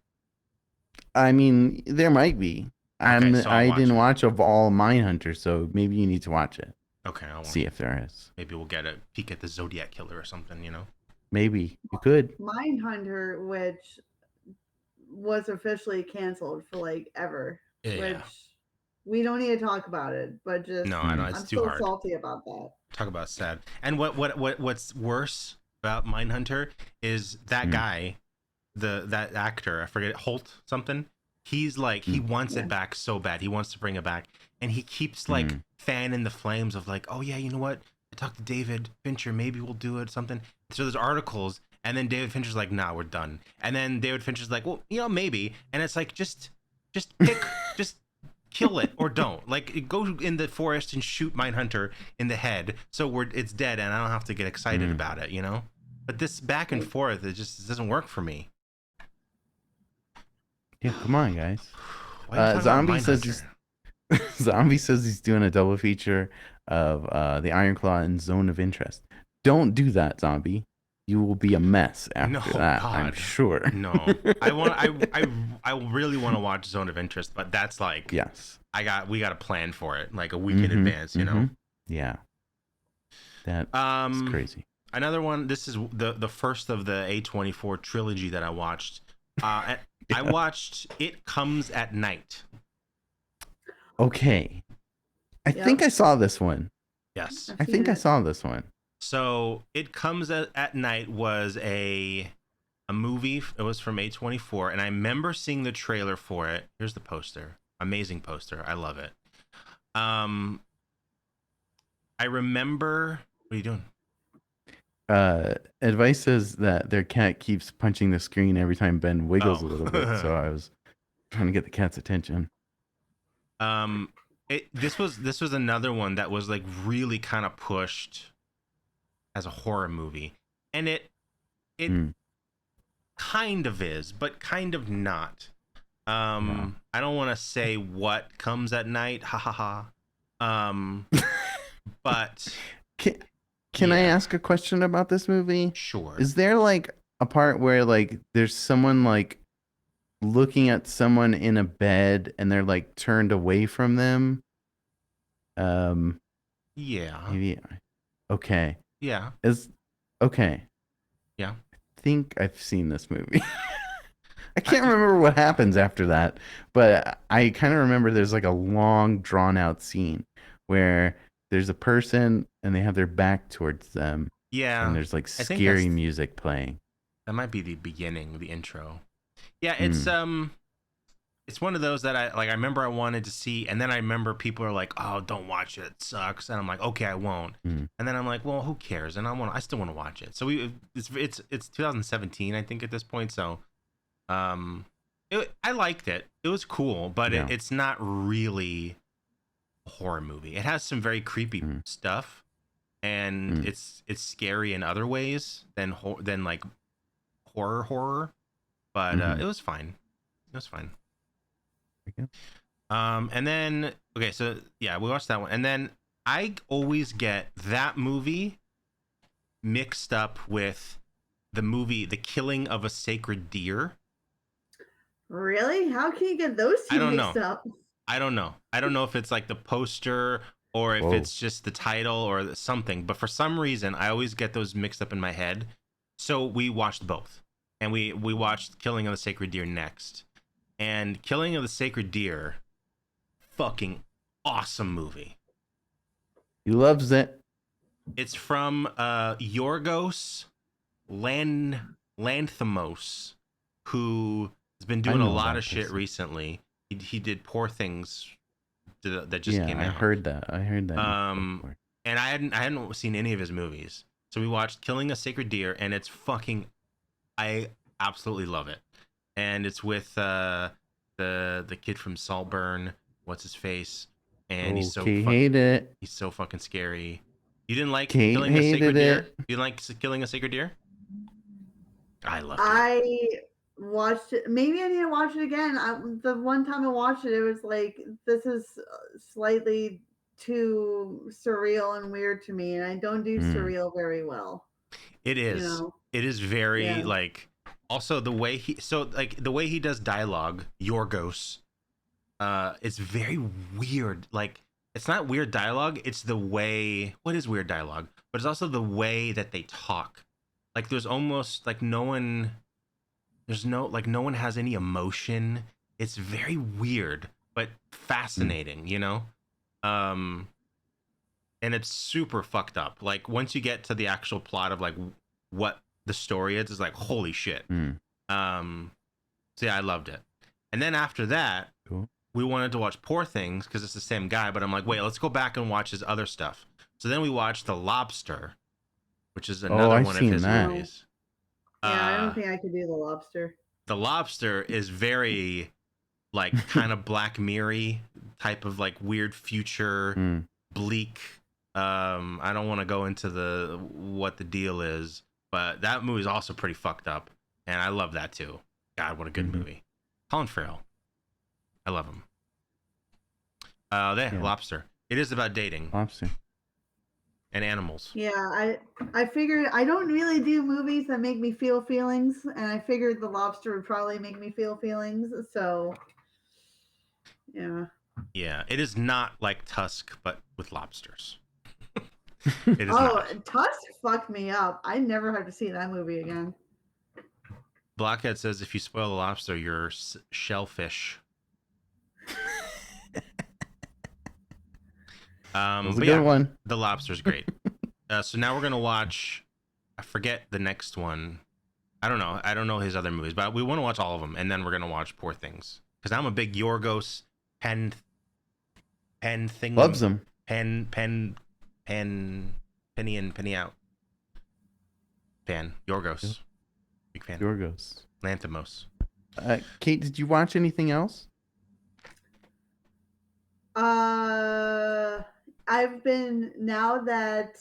I mean, there might be. I didn't watch of all Mindhunter, so maybe you need to watch it. Okay, I'll see if there is. Maybe we'll get a peek at the Zodiac Killer or something, you know? Maybe. You could. Mindhunter, which was officially canceled for like ever. Yeah. Which we don't need to talk about it, but just no, I know it's I'm too still hard. salty about that. Talk about sad. And what's worse about Mindhunter is that guy, that actor, I forget, Holt something. He's like, he wants it back so bad. He wants to bring it back. And he keeps like fanning the flames of like, oh yeah, you know what? I talked to David Fincher. Maybe we'll do it, something. So there's articles. And then David Fincher's like, nah, we're done. And then David Fincher's like, well, you know, maybe. And it's like, just pick, just kill it or don't. Like, go in the forest and shoot Mindhunter in the head. So it's dead and I don't have to get excited about it, you know? But this back and forth, it doesn't work for me. Yeah, come on, guys. Zombie says he's doing a double feature of the Iron Claw and Zone of Interest. Don't do that, Zombie. You will be a mess after that. God. I'm sure. No, I really want to watch Zone of Interest, but that's like, yes, we got to plan for it like a week in advance, you know? Yeah, that's crazy. Another one. This is the first of the A24 trilogy that I watched. I watched It Comes at Night. Okay. I think I saw this one. Yes. I think I saw this one. So It Comes at Night was a movie. It was from A24. And I remember seeing the trailer for it. Here's the poster. Amazing poster. I love it. I remember... What are you doing? Advice says that their cat keeps punching the screen every time Ben wiggles a little bit, so I was trying to get the cat's attention. This was another one that was like really kind of pushed as a horror movie, and it kind of is, but kind of not. I don't want to say what comes at night. Ha ha ha. But can I ask a question about this movie? Sure. Is there like a part where like there's someone like looking at someone in a bed and they're like turned away from them? Yeah. Maybe. Okay. Yeah. Okay. Yeah. I think I've seen this movie. I can't remember what happens after that, but I kind of remember there's like a long drawn out scene where there's a person and they have their back towards them. Yeah. And there's like scary music playing. That might be the beginning, the intro. Yeah, it's one of those that I remember I wanted to see, and then I remember people are like, "Oh, don't watch it. It sucks." And I'm like, "Okay, I won't." And then I'm like, "Well, who cares?" And I still want to watch it. So it's 2017, I think, at this point. So I liked it. It was cool, but it's not really a horror movie. It has some very creepy stuff, and it's scary in other ways than like horror. But it was fine. It was fine. And then okay, so yeah, we watched that one, and then I always get that movie mixed up with the movie The Killing of a Sacred Deer. Really? How can you get those two mixed up? I don't know. I don't know if it's like the poster or if it's just the title or something, but for some reason I always get those mixed up in my head. So we watched both, and we watched Killing of the Sacred Deer next. And Killing of the Sacred Deer, fucking awesome movie. He loves it. It's from Yorgos Lanthimos, who has been doing a lot of shit recently. He did Poor Things that just came out. I heard that. And I hadn't seen any of his movies. So we watched Killing a Sacred Deer, and it's fucking, I absolutely love it. And it's with the kid from Saltburn, what's his face, and he's so fucking scary. You didn't like Killing a Sacred Deer? You like Killing a Sacred Deer? I loved it. I watched it. Maybe I need to watch it again. The one time I watched it, it was like, this is slightly too surreal and weird to me, and I don't do surreal very well. It is. You know? It is very like. Also, the way he does dialogue, Yorgos, it's very weird. Like, it's not weird dialogue. It's the way. What is weird dialogue? But it's also the way that they talk. Like, there's almost like no one has any emotion. It's very weird, but fascinating, you know? And it's super fucked up. Like, once you get to the actual plot of like what the story is, it's like, holy shit. So yeah, I loved it. And then after that, we wanted to watch Poor Things because it's the same guy, but I'm like, wait, let's go back and watch his other stuff. So then we watched The Lobster, which is another one of his movies. Yeah, I don't think I could do The Lobster. The Lobster is very like kind of Black Mirror-y type of like weird future, bleak. I don't want to go into what the deal is, but that movie is also pretty fucked up, and I love that too. God, what a good movie. Colin Farrell, I love him. Lobster. It is about dating. Lobster. And animals. Yeah, I figured I don't really do movies that make me feel feelings, and I figured The Lobster would probably make me feel feelings. So, yeah. Yeah, it is not like Tusk, but with lobsters. It is not. Tusk fucked me up. I never have to see that movie again. Blockhead says if you spoil The Lobster, you're shellfish. That's a good one. The Lobster's great. So now we're gonna watch. I forget the next one. I don't know. I don't know his other movies, but we want to watch all of them, and then we're gonna watch Poor Things because I'm a big Yorgos Pen thing. Loves them. Penny in, penny out. Yorgos. Big fan. Yorgos. Lanthimos. Kate, did you watch anything else? I've been now that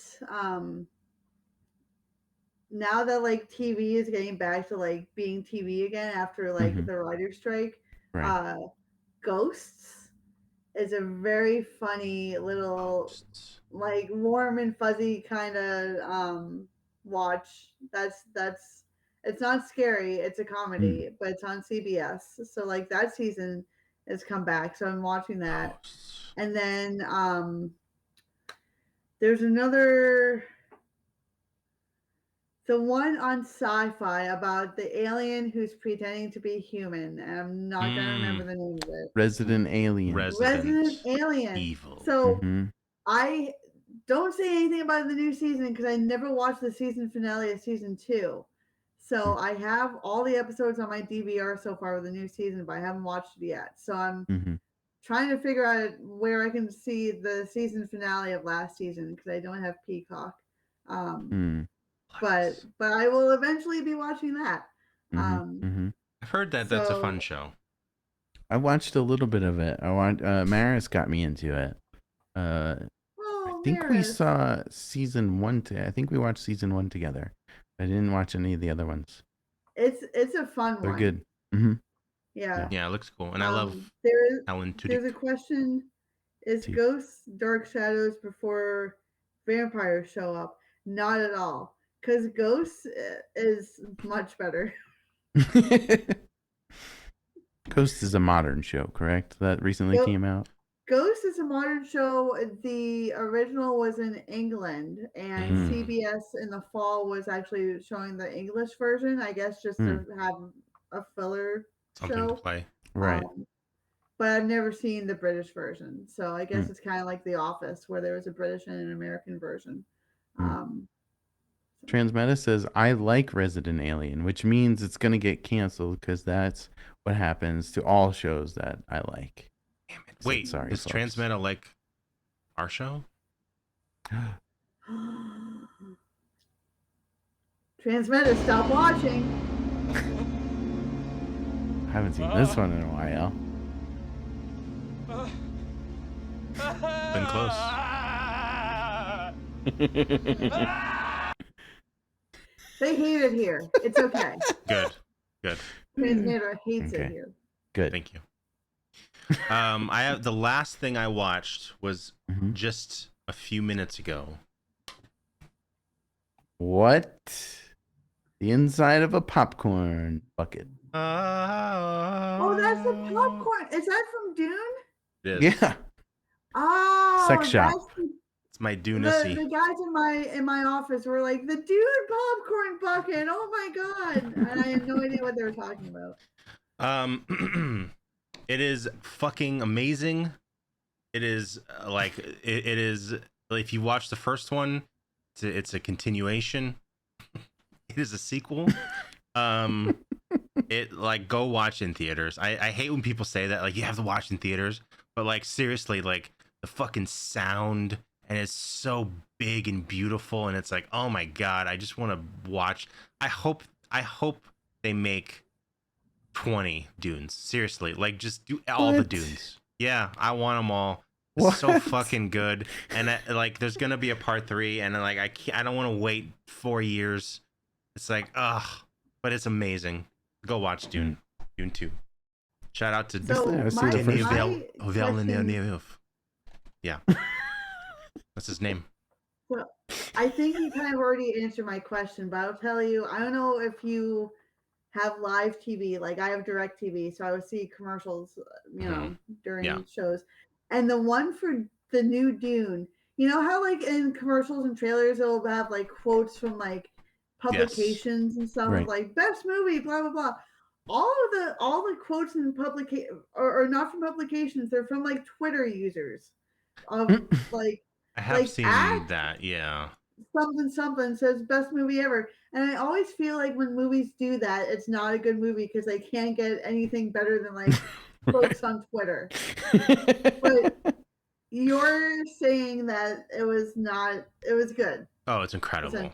like TV is getting back to like being TV again after like the writer's strike. Right. Ghosts is a very funny little, Ghosts. like warm and fuzzy kind of watch. That's it's not scary. It's a comedy, but it's on CBS. So like that season has come back. So I'm watching that. Ghosts. And then there's another, the one on Sci-Fi about the alien who's pretending to be human, and I'm not gonna remember the name of it. Resident Alien. Resident Alien. Evil. So Mm-hmm. I don't say anything about the new season because I never watched the season finale of season 2. So I have all the episodes on my DVR so far with the new season, but I haven't watched it yet. So I'm trying to figure out where I can see the season finale of last season because I don't have Peacock. But I will eventually be watching that. I've heard that that's a fun show. I watched a little bit of it. Maris got me into it. I think we saw season 1. I think we watched season 1 together. I didn't watch any of the other ones. It's a fun They're one. good. Yeah. Yeah, it looks cool, and I love Alan Tudyk. There's a question: is ghosts dark shadows before vampires show up? Not at all, because Ghosts is much better. Ghost is a modern show, correct? That recently came out. Ghost is a modern show. The original was in England, and CBS in the fall was actually showing the English version. I guess just to have a filler something show. to play. Right. But I've never seen the British version, so I guess it's kind of like The Office, where there was a British and an American version. Transmeta says, I like Resident Alien, which means it's going to get canceled because that's what happens to all shows that I like. Damn it. Wait, sorry, does Transmeta like our show? Transmeta, stop watching. I haven't seen this one in a while. Been close. They hate it here. It's okay. Good. Transmeta hates it here. Good. Thank you. I have the last thing I watched was just a few minutes ago. What? The inside of a popcorn bucket. Oh, that's the popcorn. Is that from Dune? It is. Yeah. Oh, Sex shop. It's my Dune-assy. The guys in my office were like, the Dune popcorn bucket. Oh my god! And I had no idea what they were talking about. It is fucking amazing. It is it is. If you watch the first one, it's a continuation. It is a sequel. It go watch in theaters. I hate when people say that, like, you have to watch in theaters, but like seriously, like the fucking sound, and it's so big and beautiful, and it's like, oh my god, I just want to watch. I hope they make 20 Dunes. Seriously, like just do all the Dunes. Yeah, I want them all. It's so fucking good. And there's gonna be a part 3, and like I don't want to wait 4 years. It's like, ugh, but it's amazing. Go watch Dune 2. Shout out to Denis Villeneuve. Yeah, that's his name. Well, I think you kind of already answered my question, but I'll tell you, I don't know if you have live TV. Like I have direct TV, so I would see commercials, during shows. And the one for the new Dune, you know how like in commercials and trailers it'll have like quotes from like publications and stuff, like best movie, blah blah blah. All the quotes in or not from publications, they're from like Twitter users of like I have seen that, yeah. Something says best movie ever, and I always feel like when movies do that, it's not a good movie because they can't get anything better than like quotes on Twitter. But you're saying that it was good. Oh, it's incredible.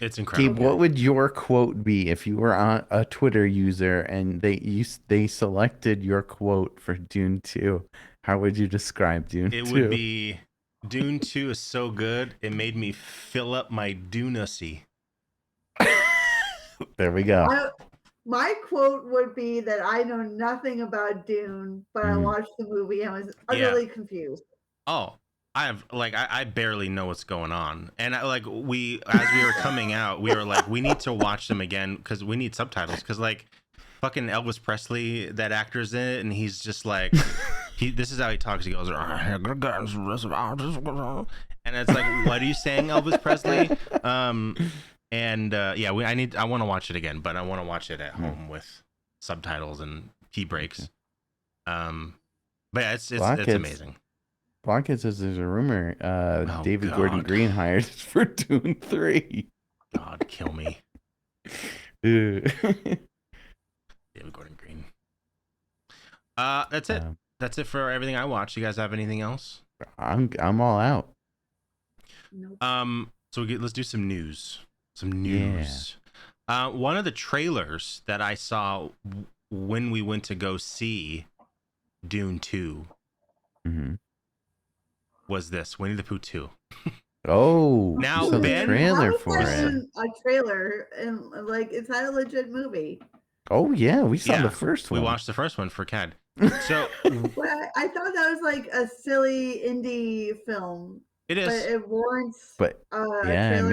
It's incredible. Gabe, what would your quote be if you were on a Twitter user and they selected your quote for Dune 2? How would you describe Dune 2? It would be, Dune 2 is so good, it made me fill up my Dune-assy. There we go. My quote would be that I know nothing about Dune, but I watched the movie and was utterly confused. Oh, I barely know what's going on. And as we were coming out, we were like, we need to watch them again because we need subtitles. Because like fucking Elvis Presley, that actor's in it, and he's just like, this is how he talks. He goes, and it's like, what are you saying, Elvis Presley? I want to watch it again, but I want to watch it at home with subtitles and key breaks. But yeah, it's amazing. Blockhead says there's a rumor David Gordon Green hired for Dune 3. God, kill me. David Gordon Green. That's it. That's it for everything I watched. You guys have anything else? I'm all out. Nope. So let's do some news. One of the trailers that I saw when we went to go see Dune 2 was this Winnie the Pooh 2. Oh, now so Ben, the trailer for it. A trailer and like, is that a legit movie? Oh yeah, we saw the first one. We watched the first one for CAD. So I thought that was like a silly indie film. It is, but it warrants. But yeah,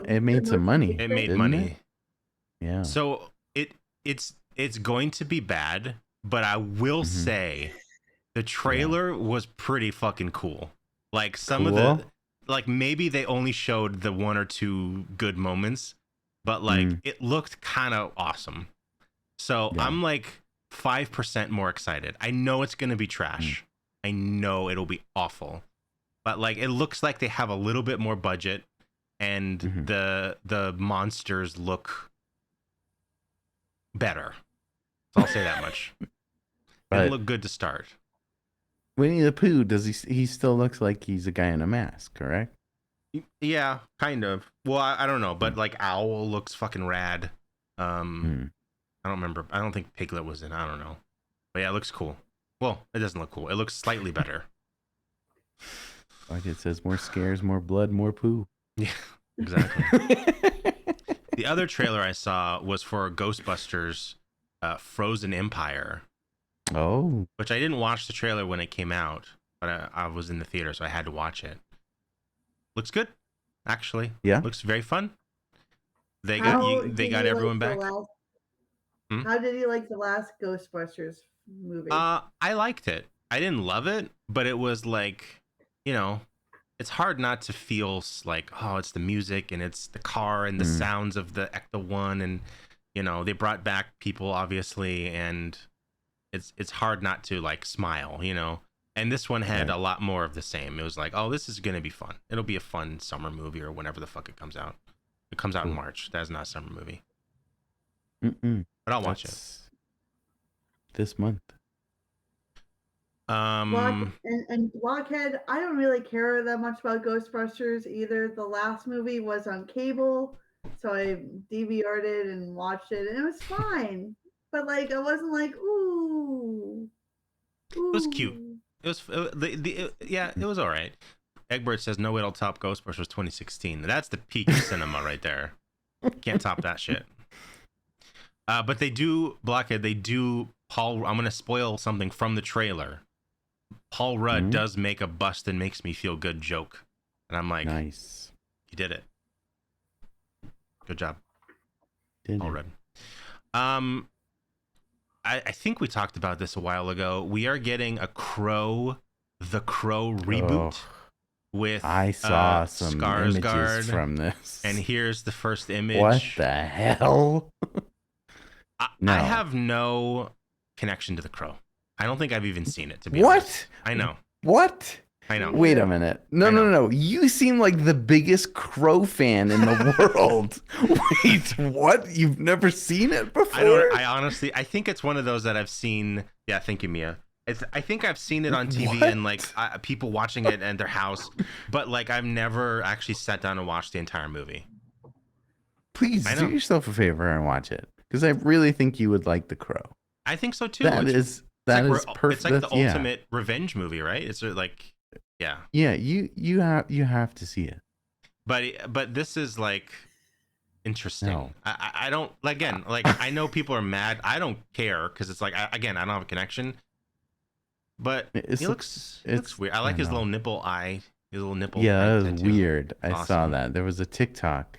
it made some money. It made money. Yeah. So it's going to be bad, but I will say the trailer was pretty fucking cool. Like some of the, like maybe they only showed the one or two good moments, but like it looked kind of awesome. So I'm like 5% more excited. I know it's going to be trash. I know it'll be awful, but like it looks like they have a little bit more budget, and the monsters look better. So I'll say that much. It'll look good to start. Winnie the Pooh, he still looks like he's a guy in a mask, correct? Yeah, kind of. Well, I don't know, but like Owl looks fucking rad. I don't remember. I don't think Piglet was in. I don't know. But yeah, it looks cool. Well, it doesn't look cool. It looks slightly better. Like it says, more scares, more blood, more poo. Yeah, exactly. The other trailer I saw was for Ghostbusters Frozen Empire. Oh. Which I didn't watch the trailer when it came out, but I was in the theater, so I had to watch it. Looks good, actually. Yeah. Looks very fun. They got everyone back. How did you like the last Ghostbusters movie? I liked it. I didn't love it, but it was like, it's hard not to feel like, oh, it's the music and it's the car and the sounds of the Ecto one, and they brought back people obviously, and it's hard not to like smile, And this one had a lot more of the same. It was like, oh, this is gonna be fun. It'll be a fun summer movie or whenever the fuck it comes out. It comes out in March. That's not a summer movie. But I'll watch it this month. And Blockhead, I don't really care that much about Ghostbusters either. The last movie was on cable, so I DVR'd it and watched it, and it was fine. But like, I wasn't like, ooh. It was cute. It was it was all right. Egbert says no way it'll top Ghostbusters 2016. That's the peak of cinema right there. Can't top that shit. But they do, Blockhead, Paul, I'm going to spoil something from the trailer. Paul Rudd does make a bust and makes me feel good joke. And I'm like, nice. You did it. Good job. Paul Rudd. I think we talked about this a while ago. We are getting a The Crow reboot with I saw some Skarsgård images from this. And here's the first image. What the hell? I have no connection to The Crow. I don't think I've even seen it, to be honest. I know. What? I know. Wait a minute. No. You seem like the biggest Crow fan in the world. Wait, what? You've never seen it before? I think it's one of those that I've seen. Yeah, thank you, Mia. I think I've seen it on TV and like people watching it at their house, but like I've never actually sat down and watched the entire movie. Please do yourself a favor and watch it, because I really think you would like The Crow. I think so too. That is perfect. It's like the ultimate revenge movie, right? It's like, yeah. Yeah, you have to see it. But this is like, interesting. No. I don't, again, like, I know people are mad. I don't care because it's like, again, I don't have a connection. But he looks weird. I like his little nipple eye. His little nipple. Yeah, eye that was tattoo. weird. I saw that. There was a TikTok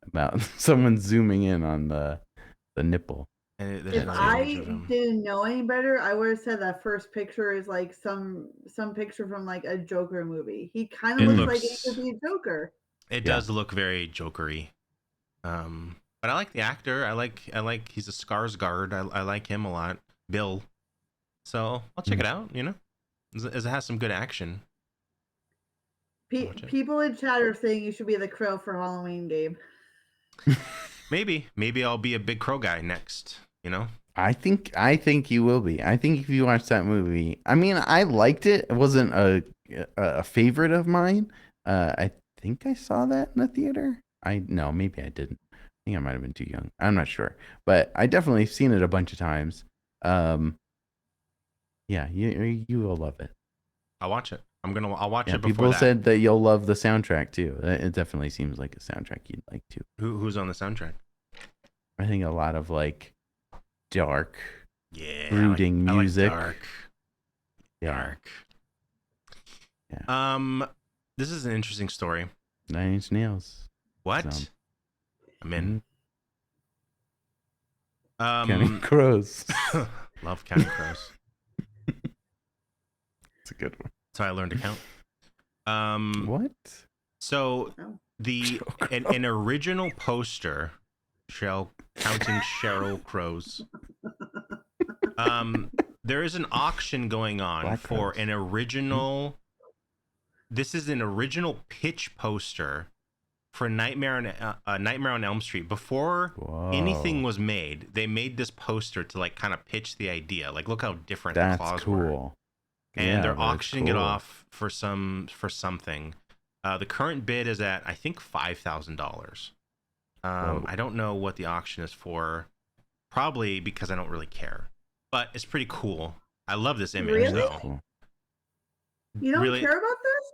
about someone zooming in on the nipple. And If I didn't know any better, I would have said that first picture is like some picture from like a Joker movie. He kind of looks like he could be a Joker. It does look very Jokery. But I like the actor. I like he's a Skarsgård. I like him a lot. Bill. So I'll check it out, you know, as it has some good action. People in chat are saying you should be the Crow for Halloween, Gabe. Maybe I'll be a big Crow guy next, you know? I think you will be. I think if you watch that movie, I mean, I liked it. It wasn't a favorite of mine. I think I saw that in the theater. No, maybe I didn't. I think I might have been too young. I'm not sure, but I definitely seen it a bunch of times. Yeah, you will love it. I'll watch it. I'll watch it before people that. said that you'll love the soundtrack too. It definitely seems like a soundtrack you'd like too. Who's on the soundtrack? I think a lot of like dark, brooding music. I like dark. Yeah. This is an interesting story. 9 Inch Nails. What? So, I'm in. Counting Crows. Love Counting Crows. It's a good one. That's how I learned to count. What? So an original poster, counting Sheryl Crows. There is an auction going on Black for Crows. an original. This is an original pitch poster for Nightmare on Elm Street. Before anything was made, they made this poster to like kind of pitch the idea. Like, look how different the claws were. And they're auctioning it off for something. The current bid is at, I think, $5,000. I don't know what the auction is for. Probably because I don't really care. But it's pretty cool. I love this image, though. Cool. You don't care about this?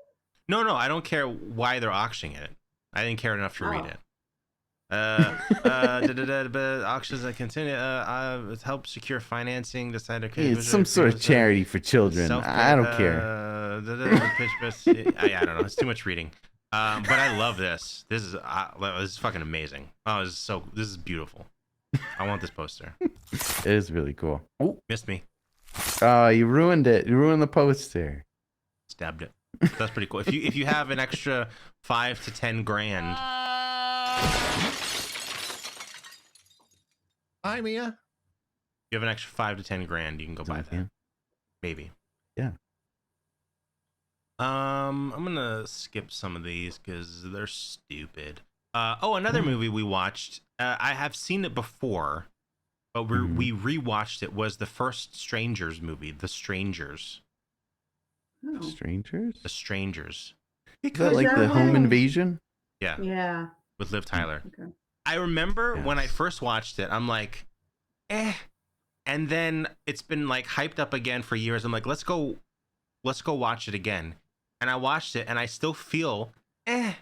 No, I don't care why they're auctioning it. I didn't care enough to read it. Auctions that continue help secure financing. It's some sort of charity for children. I don't care. I don't know. It's too much reading. But I love this. This is fucking amazing. Oh, this is beautiful. I want this poster. It is really cool. Oh, missed me. Oh, you ruined it. You ruined the poster. Stabbed it. That's pretty cool. If you have an extra 5 to 10 grand. Hi, Mia. You have an extra 5 to 10 grand, you can go buy that. Maybe. Yeah. I'm gonna skip some of these because they're stupid. Another movie we watched. I have seen it before, but we rewatched it. Was the first Strangers movie, The Strangers? Oh. Strangers? The Strangers. Is that like the home invasion? Yeah. Yeah. With Liv Tyler. Okay. I remember when I first watched it, I'm like, and then it's been like hyped up again for years. I'm like, let's go watch it again. And I watched it and I still feel because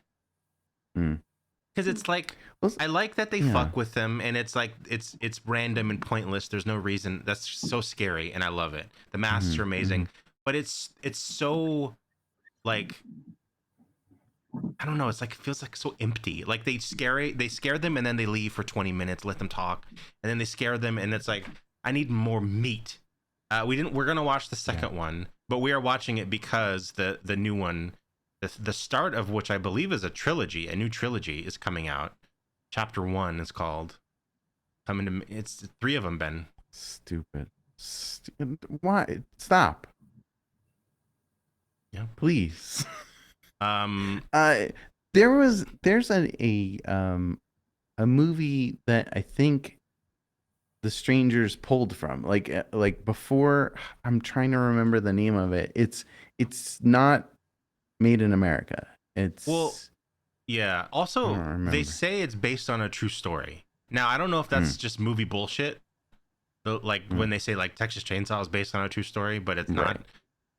it's like, I like that they fuck with them, and it's like it's random and pointless. There's no reason. That's so scary, and I love it. The masks are amazing, but it's so like, I don't know. It's like, it feels like so empty. Like they scare them and then they leave for 20 minutes, let them talk, and then they scare them, and it's like, I need more meat. We're gonna watch the second one, but we are watching it because the new one, the start of which I believe is a new trilogy is coming out. Chapter 1 is called. It's 3 of them, Ben. Stupid. Why? Stop. Yeah. Please. There's a movie that I think the Strangers pulled from, like before. I'm trying to remember the name of it. It's not made in America. Yeah. Also, they say it's based on a true story. Now, I don't know if that's just movie bullshit. Like when they say like Texas Chainsaw is based on a true story, but it's not.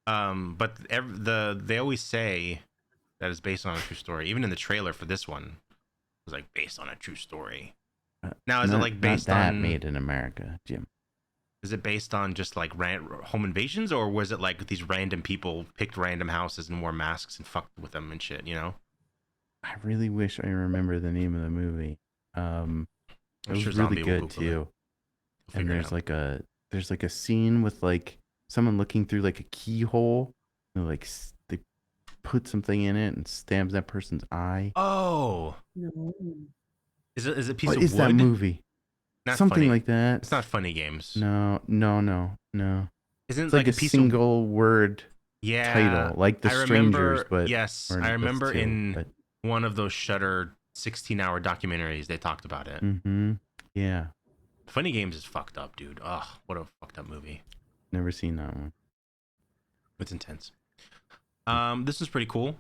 But they always say that it's based on a true story, even in the trailer for this one. was like based on a true story. Now, is it like based not that on Made in America, Jim? Is it based on just like home invasions, or was it like these random people picked random houses and wore masks and fucked with them and shit? You know. I really wish I remember the name of the movie. It was sure really Zombie will good Google too. And Figure it out. there's like a scene with like someone looking through like a keyhole, and like they put something in it and stabs that person's eye. Oh, No. is it a piece What of is wood? that movie? Not Something funny. like that. It's not Funny Games. No. Isn't It's like like a a piece single word yeah title, like The I Strangers, remember, but yes, or I those remember two, in but one of those Shudder 16-hour documentaries they talked about it. yeah, Funny Games is fucked up, dude. Ugh, what a fucked up movie. never seen that one. It's intense. This is pretty cool.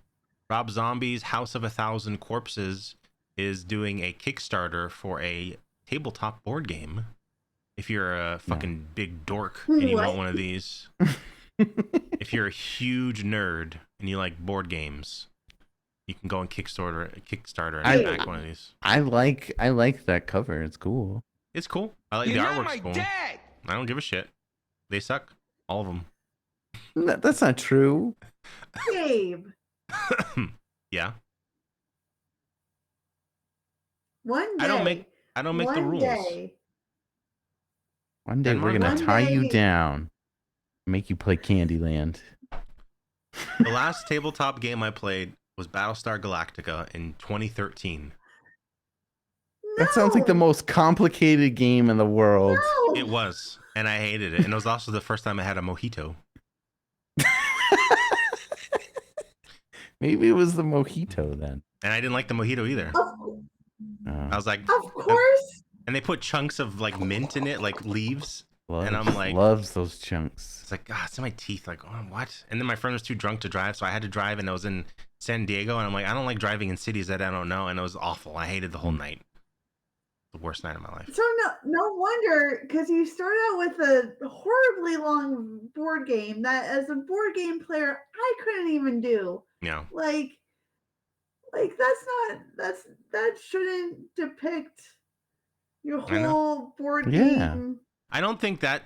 Rob Zombie's House of a Thousand Corpses is doing a Kickstarter for a tabletop board game. If you're a fucking big dork and you want one of these, if you're a huge nerd and you like board games, you can go on Kickstarter and back one of these. I like that cover. It's cool. It's cool. I like the artwork's cool. Dad. I don't give a shit. They suck. All of them. That's not true. Gabe. Yeah. One day. I don't make the rules. One day we're gonna tie you down, make you play Candyland. The last tabletop game I played was Battlestar Galactica in 2013. That sounds like the most complicated game in the world. No. It was, and I hated it. And it was also the first time I had a mojito. Maybe it was the mojito then. And I didn't like the mojito either. I was like, of course. And they put chunks of like mint in it, like leaves. And I'm like, loves those chunks. It's like, it's in my teeth. Like, oh, what? And then my friend was too drunk to drive, so I had to drive, and I was in San Diego, and I'm like, I don't like driving in cities that I don't know, and it was awful. I hated the whole night. The worst night of my life. So no wonder, because you started out with a horribly long board game that, as a board game player, I couldn't even do. Yeah. Like that shouldn't depict your whole board game. I don't think that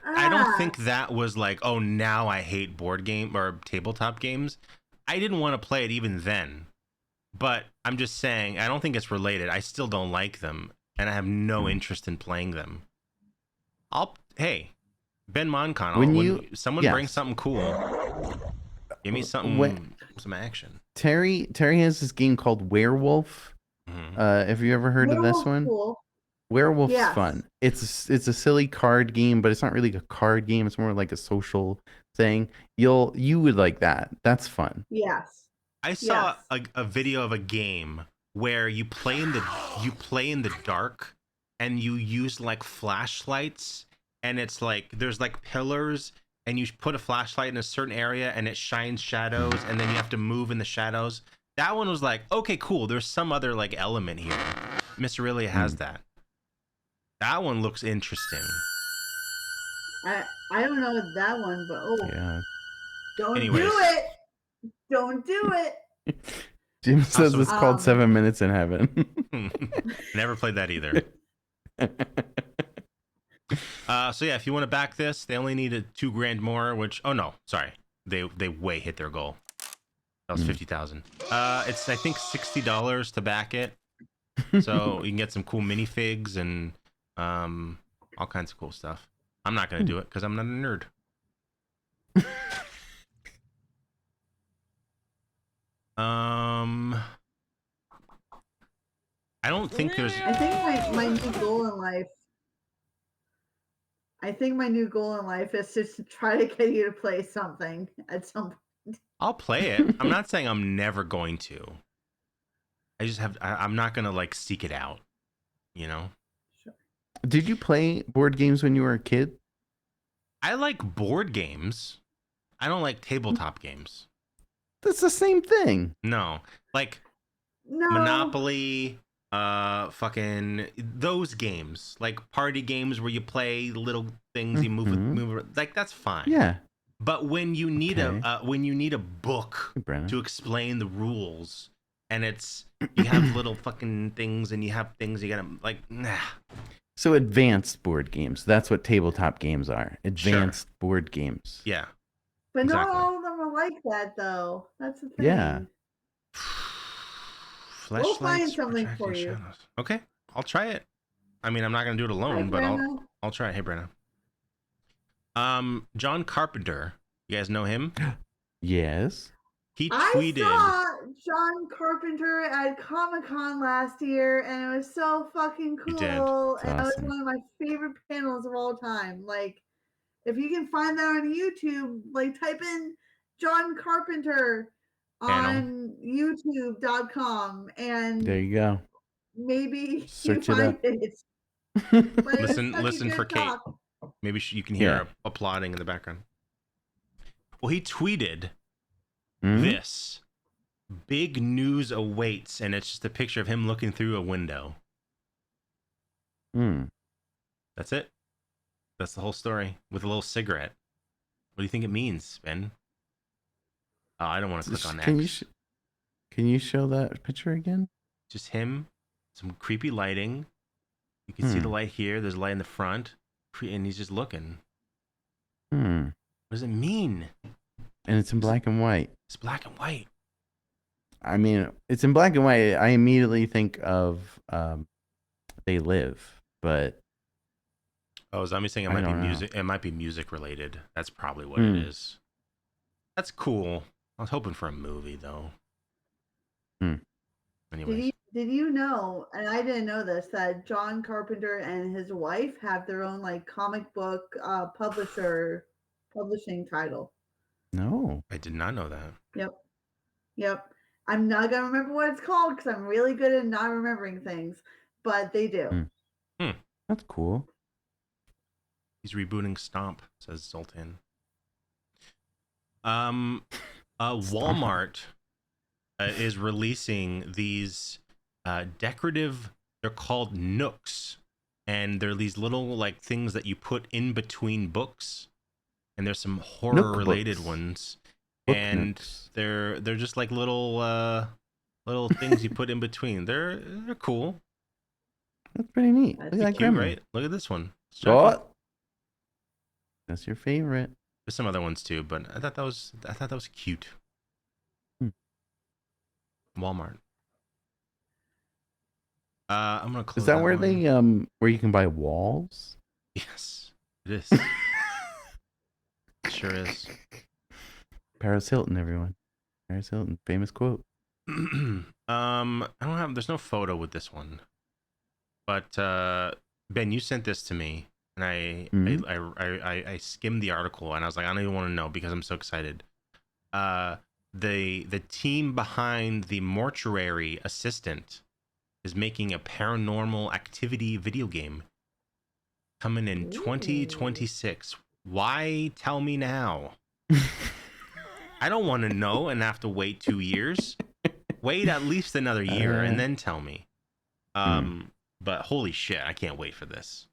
was like, oh, now I hate board game or tabletop games. I didn't want to play it even then. But I'm just saying, I don't think it's related. I still don't like them, and I have no interest in playing them. Hey, Ben Moncon, when someone brings something cool, give me something, some action. Terry has this game called Werewolf. Have you ever heard of this one? Cool. Werewolf's fun. It's a silly card game, but it's not really a card game. It's more like a social thing. You would like that. That's fun. Yes. I saw a video of a game where you play in the dark, and you use like flashlights, and it's like there's like pillars, and you put a flashlight in a certain area, and it shines shadows, and then you have to move in the shadows. That one was like, okay, cool. There's some other like element here. Mr. Really has that. That one looks interesting. I don't know that one, but don't do it. Don't do it. Jim says it's called 7 Minutes in Heaven. Never played that either. So yeah, if you want to back this, they only needed $2,000 more, which they way hit their goal. That was 50,000. It's I think $60 to back it. So you can get some cool minifigs and all kinds of cool stuff. I'm not gonna do it because I'm not a nerd. I don't think there's. I think my new goal in life. I think my new goal in life is just to try to get you to play something at some point. I'll play it. I'm not saying I'm never going to. I just have. I'm not gonna like seek it out. You know. Sure. Did you play board games when you were a kid? I like board games. I don't like tabletop games. That's the same thing. No, like Monopoly, fucking those games, like party games where you play little things, you move, like that's fine. Yeah. But when you need a book to explain the rules, and you have little fucking things, and you have things you gotta like. Nah. So advanced board games. That's what tabletop games are. Advanced board games. Yeah. But Exactly. not all of them are like that, though. That's the thing. Yeah. We'll find Flashlights, something for protracting you. shadows. Okay, I'll try it. I mean, I'm not gonna do it alone, Hi, but Brenna. I'll try it. Hey, Brenna. John Carpenter. You guys know him? Yes. He I tweeted. saw John Carpenter at Comic-Con last year, and it was so fucking cool. You did. That's and it was awesome. one of my favorite panels of all time. Like, if you can find that on YouTube, like type in John Carpenter on YouTube.com, and There you go. maybe Search you it find up. it. But it was Listen such a for good Kate. talk. Maybe you can hear Yeah. her applauding in the background. Well, he tweeted Mhm. this: "Big news awaits," and it's just a picture of him looking through a window. Hmm. That's it. That's the whole story with a little cigarette. What do you think it means, Ben? Oh, I don't want to click on X. Can you show that picture again? Just him, some creepy lighting. You can see the light here. There's a light in the front, and he's just looking. Hmm. What does it mean? And it's in black and white. It's black and white. I mean, it's in black and white. I immediately think of They Live, but Oh, is that saying it I might be don't know. music? It might be music related. That's probably what it is. That's cool. I was hoping for a movie though. Anyways, Did you know, and I didn't know this, that John Carpenter and his wife have their own like comic book publishing title? No. I did not know that. Yep. I'm not gonna remember what it's called because I'm really good at not remembering things, but they do. That's cool. He's rebooting Stomp, says Zoltan. Walmart is releasing these decorative. They're called nooks, and they're these little like things that you put in between books. And there's some horror-related books. ones, Book and nooks. they're just like little things you put in between. They're cool. That's pretty neat. That's Look at that Cute, gremlin. right? Look at this one. It's chocolate. What? That's your favorite. There's some other ones too, but I thought that was cute. Walmart. I'm gonna close. Is that where one. they where you can buy walls? Yes, it is. It sure is. Paris Hilton, everyone. Paris Hilton, famous quote. I don't have. There's no photo with this one, but Ben, you sent this to me, and I skimmed the article, and I was like, I don't even want to know because I'm so excited. The team behind the Mortuary Assistant is making a paranormal activity video game coming in 2026. Why tell me now? I don't want to know and have to wait 2 years. Wait at least another year and then tell me. But holy shit, I can't wait for this.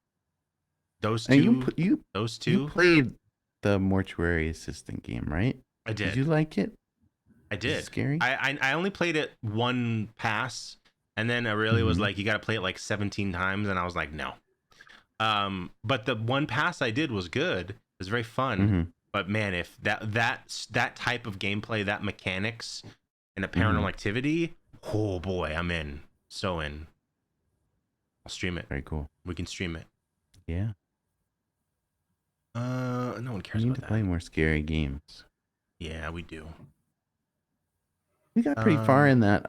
Those two. Those two. You played the Mortuary Assistant game, right? I did. Did you like it? I did. Was it scary? I only played it one pass, and then I really was like, you got to play it like 17 times, and I was like, no. But the one pass I did was good. It was very fun. But man, if that type of gameplay, that mechanics, and a paranormal activity, oh boy, I'm in. So in. I'll stream it. Very cool. We can stream it. Yeah. No one cares We need about to that. play more scary games. Yeah, we do. We got pretty far in that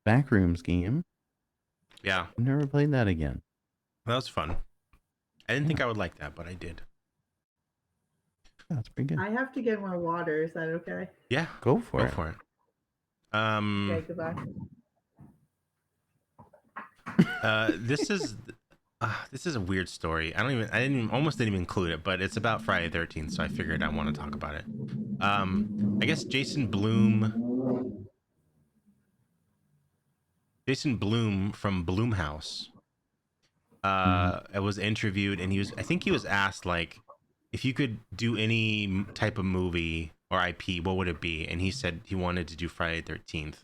Backrooms game. Yeah, I've never played that again. that was fun. I didn't think I would like that, but I did. Yeah, that's pretty good. I have to get more water. Is that okay? Yeah, Go for go it. for it. Okay, goodbye. This is a weird story. I almost didn't even include it, but it's about Friday the 13th, so I figured I want to talk about it. I guess Jason Blum from Blumhouse was interviewed, and I think he was asked like, if you could do any type of movie or IP, what would it be? And he said he wanted to do Friday the 13th.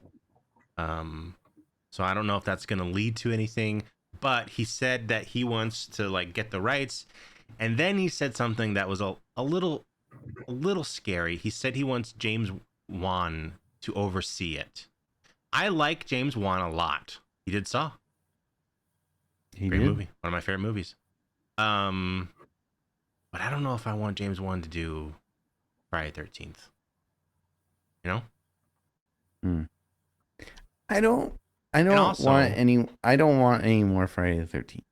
So I don't know if that's going to lead to anything, but he said that he wants to like get the rights. And then he said something that was a little scary. He said he wants James Wan to oversee it. I like James Wan a lot. He did Saw. Great movie. One of my favorite movies. But I don't know if I want James Wan to do Friday 13th. You know? I don't want any more Friday the 13th.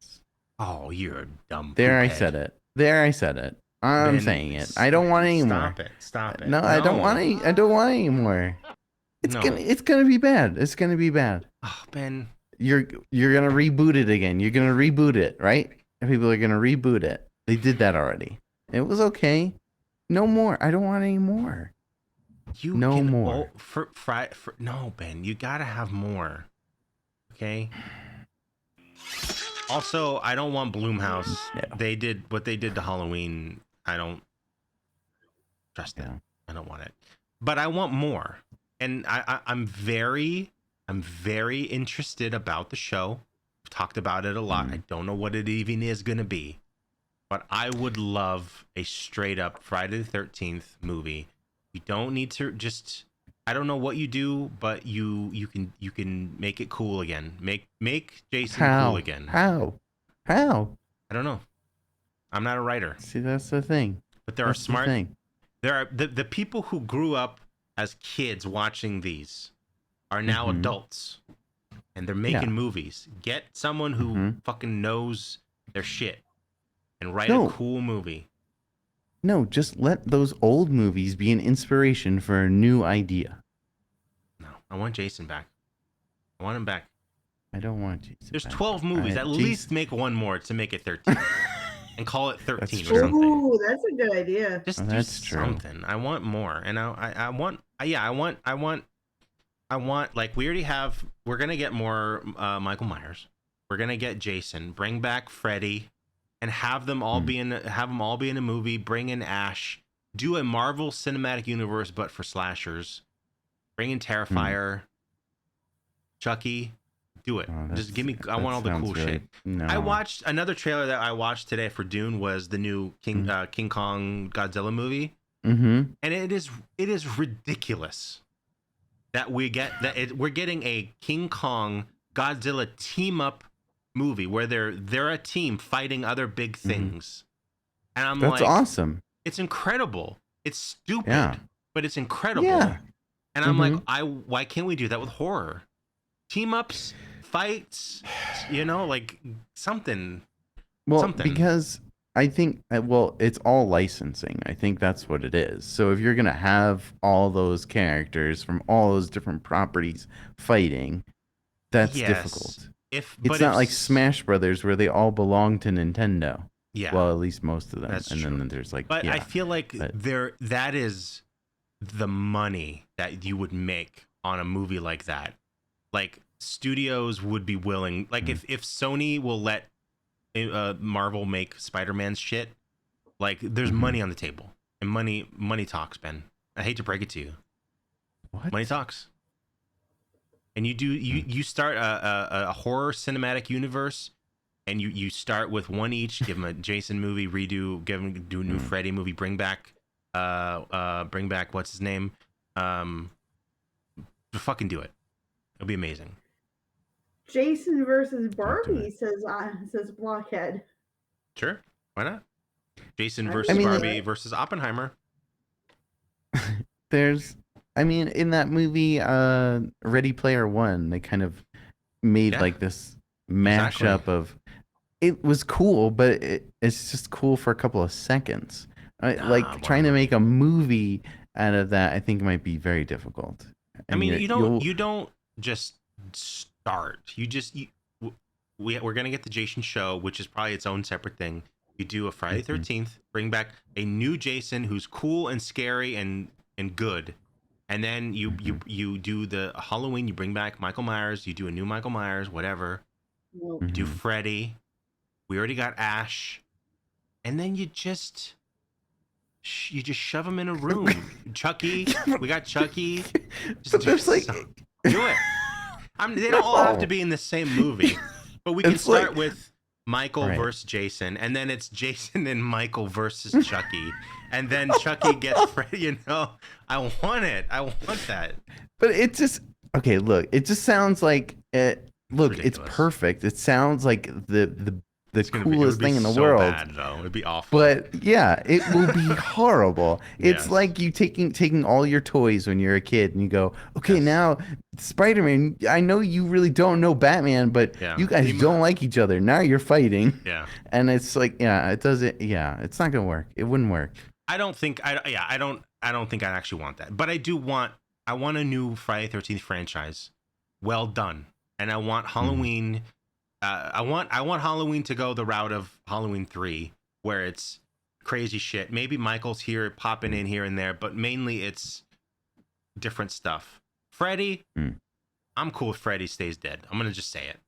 Oh, you're a dumb There I poophead. said it. I'm saying it. I don't want any more. Stop it. No, I don't want any more. It's gonna be bad. It's gonna be bad. Oh, Ben. You're gonna reboot it again. You're gonna reboot it, right? People are gonna reboot it. They did that already. It was okay. No more. I don't want any more. No more. No, Ben. You gotta have more. Okay. Also, I don't want Blumhouse. Yeah. They did what they did to Halloween. I don't trust it. I don't want it. But I want more. And I'm very interested about the show. I've talked about it a lot. I don't know what it even is going to be. But I would love a straight up Friday the 13th movie. You don't need to just, I don't know what you do, but you can make it cool again. Make Jason cool again. How? I don't know. I'm not a writer. See, that's the thing. But there are smart. There are the people who grew up as kids watching these are now adults, and they're making movies. Get someone who fucking knows their shit and write a cool movie. No, just let those old movies be an inspiration for a new idea. No, I want Jason back. I want him back. I don't want Jason. There's back. 12 movies. At least make one more to make it 13. And call it 13 or something. Ooh, that's a good idea. Just do something. I want more. And I want like, we already have, we're going to get more Michael Myers. We're going to get Jason, bring back Freddy, and have them all be in a movie, bring in Ash, do a Marvel Cinematic Universe, but for slashers. Bring in Terrifier, Chucky. Do it. Just give me. I want all the cool shit. No. I watched another trailer that I watched today for Dune was the new King Kong Godzilla movie, and it is ridiculous that we're getting a King Kong Godzilla team up movie where they're a team fighting other big things, and I'm that's awesome. It's incredible. It's stupid, but it's incredible. Yeah. And I'm like, why can't we do that with horror? Team ups. Fights, like something. Well, because I think, it's all licensing. I think that's what it is. So if you're going to have all those characters from all those different properties fighting, that's difficult. It's not like Smash Brothers where they all belong to Nintendo. Yeah. Well, at least most of them. That's and true. Then there's like, but I feel like that is the money that you would make on a movie like that. Like, studios would be willing, like if Sony will let Marvel make Spider-Man's shit, like there's money on the table, and money talks, Ben. I hate to break it to you. What? Money talks. And you start a horror cinematic universe, and you start with one each. Give them a Jason movie, do a new Freddy movie, bring back what's his name, fucking do it. It'll be amazing. Jason versus Barbie, says Blockhead. Sure, why not? Jason versus Barbie versus Oppenheimer. In that movie, Ready Player One, they kind of made like this mashup of. It was cool, but it's just cool for a couple of seconds. Trying to make a movie out of that, I think might be very difficult. You don't just start. We're gonna get the Jason show, which is probably its own separate thing. You do a Friday 13th, bring back a new Jason who's cool and scary and good, and then you do the Halloween. You bring back Michael Myers. You do a new Michael Myers, whatever. You do Freddy. We already got Ash, and then you just shove him in a room. Chucky. We got Chucky. But there's do it. They don't all have to be in the same movie, but we can It's start like- with Michael Right. versus Jason, and then it's Jason and Michael versus Chucky, and then Chucky gets Freddy. You know, I want it. I want that. But it just okay. Look, it just sounds like it. Look, it's ridiculous. perfect. It sounds like the It coolest would be thing in the so world. bad, though. It'd be awful. But yeah, it will be horrible. It's Yes. like you taking all your toys when you're a kid and you go, okay, Yes. now Spider-Man. I know you really don't know Batman, but Yeah. you guys don't like each other. Now you're fighting, Yeah. and it's like, yeah, it doesn't. Yeah, it's not gonna work. It wouldn't work. I don't think. I don't think I actually want that. But I do want. I want a new Friday 13th franchise, well done, and I want Halloween. I want Halloween to go the route of Halloween 3, where it's crazy shit. Maybe Michael's here popping in here and there, but mainly it's different stuff. Freddy, I'm cool if Freddy stays dead. I'm gonna just say it.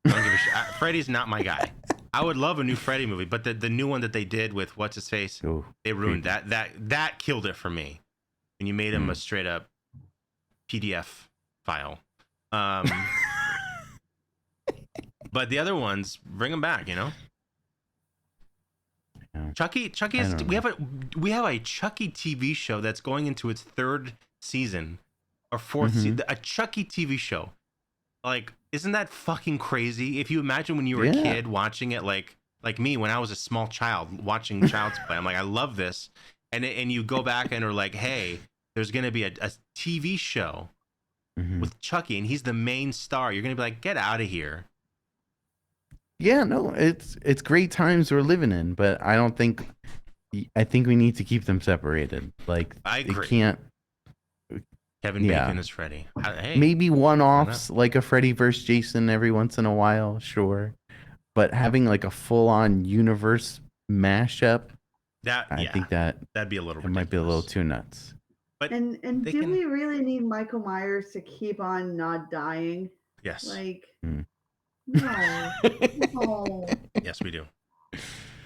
I don't give a shit. Freddy's not my guy. I would love a new Freddy movie, but the new one that they did with what's his face, Ooh, they ruined that. That killed it for me. And you made him a straight up PDF file. But the other ones, bring them back, you know. Yeah. Chucky is. We have a Chucky TV show that's going into its 3rd season or 4th season. A Chucky TV show, like, isn't that fucking crazy? If you imagine when you were a kid watching it, like me when I was a small child watching Child's Play, I'm like, I love this, and you go back and are like, hey, there's gonna be a TV show with Chucky, and he's the main star. You're gonna be like, get out of here. Yeah, no, it's great times we're living in, but I think we need to keep them separated. Like, I agree. It can't. Kevin Bacon is Freddy. Hey, maybe one-offs like a Freddy vs. Jason every once in a while, sure, but having like a full-on universe mashup, I think that'd be a little. It might be a little too nuts. But and do we really need Michael Myers to keep on not dying? Yes. Like, no. No. Yes, we do.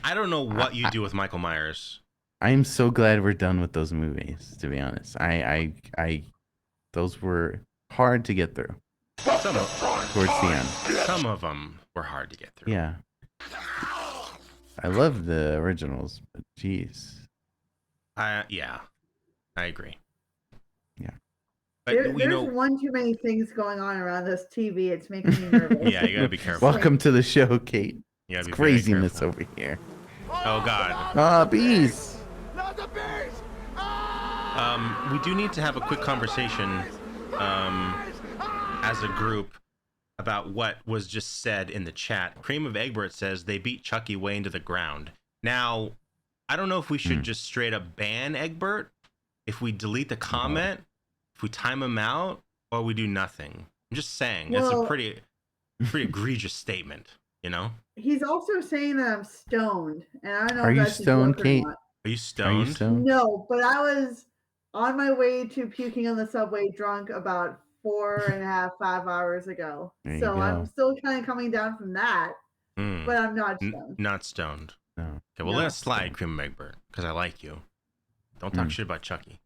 I don't know what you do with Michael Myers. I'm so glad we're done with those movies, to be honest. I those were hard to get through. Towards the end. Some of them were hard to get through. Yeah. I love the originals, but jeez. Yeah, I agree. Yeah. But, there's one too many things going on around this TV. It's making me nervous. Yeah, you gotta be careful. Welcome to the show, Kate. You gotta It's be very craziness careful. over here. Oh God. Bees. We do need to have a quick conversation as a group about what was just said in the chat. Cream of Egbert says they beat Chucky way into the ground. Now, I don't know if we should just straight up ban Egbert, if we delete the comment, if we time him out, or we do nothing. I'm just saying, it's a pretty egregious statement, you know? He's also saying that I'm stoned, and I don't know Are if you that's a stoned, joke or Kate? not. Are you stoned? No, but I was on my way to puking on the subway drunk about 4.5, 5 hours ago. There you So go. I'm still kind of coming down from that, but I'm not stoned. Not stoned. No. Okay, well, let us slide, Cream of Egbert, because I like you. Don't talk shit about Chucky.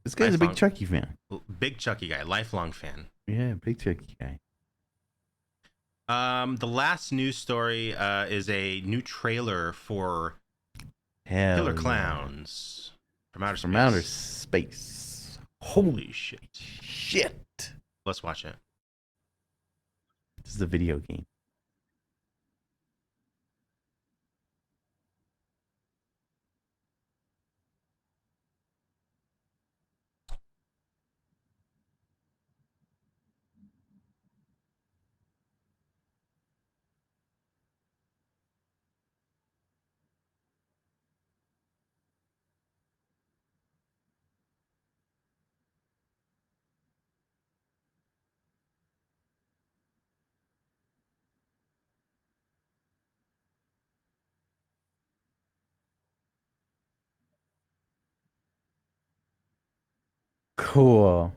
This guy's a big Chucky fan. Big Chucky guy, lifelong fan. Yeah, big Chucky guy. The last news story is a new trailer for Hell Killer yeah. Clowns from Outer Space. From outer space. Holy shit. Shit. Let's watch it. This is a video game. Cool.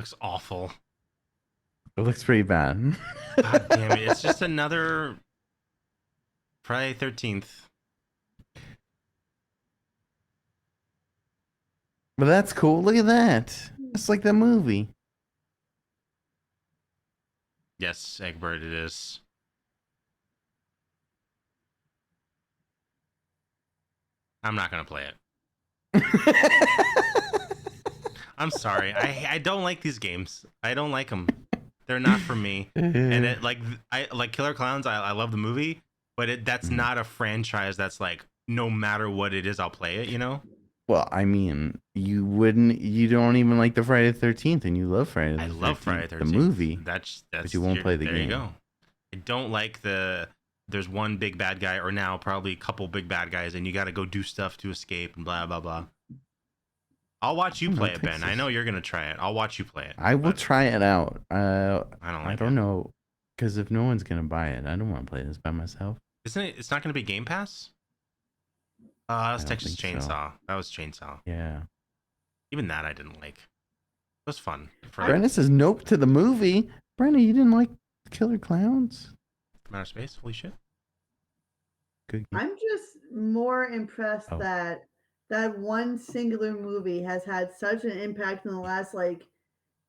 looks awful. It looks pretty bad. God damn it! It's just another Friday 13th. But that's cool. Look at that. It's like the movie. Yes, Egbert, it is. I'm not gonna play it. I'm sorry. I don't like these games. I don't like them. They're not for me. And it I like Killer Clowns. I love the movie, but that's not a franchise that's like no matter what it is, I'll play it. You know. Well, I mean, you don't even like the Friday the 13th, and you love Friday the 13th. I love Friday the 13th. The movie. That's but you won't play the game. There you go. I don't like there's one big bad guy, or now probably a couple big bad guys, and you got to go do stuff to escape and blah, blah, blah. I'll watch you play it, Ben. I know you're going to try it. I'll watch you play it. I will try it out. I don't like I don't know, because if no one's going to buy it, I don't want to play this by myself. Isn't it? It's not going to be Game Pass? That was Texas Chainsaw. So. That was Chainsaw. Yeah. Even that I didn't like. It was fun. Brenna says nope to the movie. Brenna, you didn't like Killer Clowns? From Outer Space? Holy shit. Good. I'm just more impressed that one singular movie has had such an impact in the last like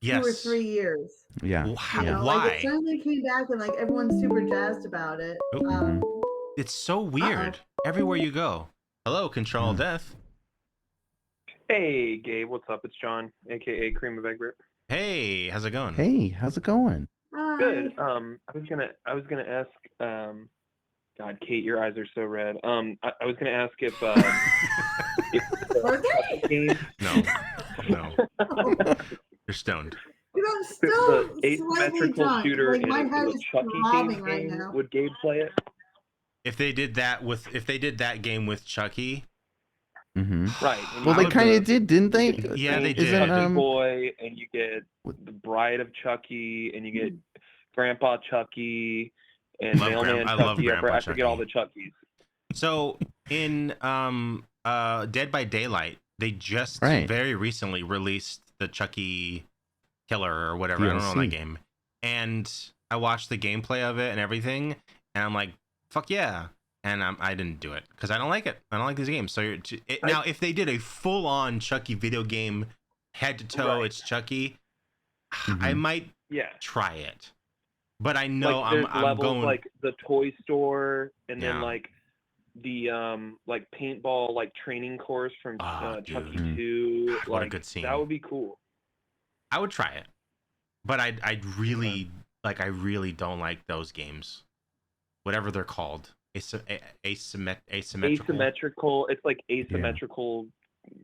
2 or 3 years. Yeah. You know, Why? Like, it suddenly came back and like everyone's super jazzed about it. It's so weird. Everywhere you go. Hello, ControlAltDeath. Hey, Gabe, what's up? It's John, aka Cream of Egbert. Hey, how's it going? Hey, how's it going? Good. I was gonna ask. God, Kate, your eyes are so red. I was gonna ask if game. No. You're stoned. I'm still the slightly asymmetrical drunk. shooter Like, my in head the is Chucky throbbing right game, now. would Gabe play it? If they did that game with Chucky. Mm-hmm. Right. Well, they kind of did, didn't they? Yeah, they did. Chucky Boy, and you get the Bride of Chucky, and you get Grandpa Chucky, and Mailman Chucky. I forget all the Chuckies. So in Dead by Daylight, they just very recently released the Chucky Killer or whatever. I don't know that game. And I watched the gameplay of it and everything, and I'm like, fuck yeah. And I didn't do it because I don't like it. I don't like these games. So now, if they did a full-on Chucky video game, head to toe, it's Chucky, I might try it. But I know like, I'm going like the toy store, and then like the like paintball like training course from Chucky 2. God, what a good scene. That would be cool. I would try it, but I really don't like those games, whatever they're called. Asymmetrical. It's like asymmetrical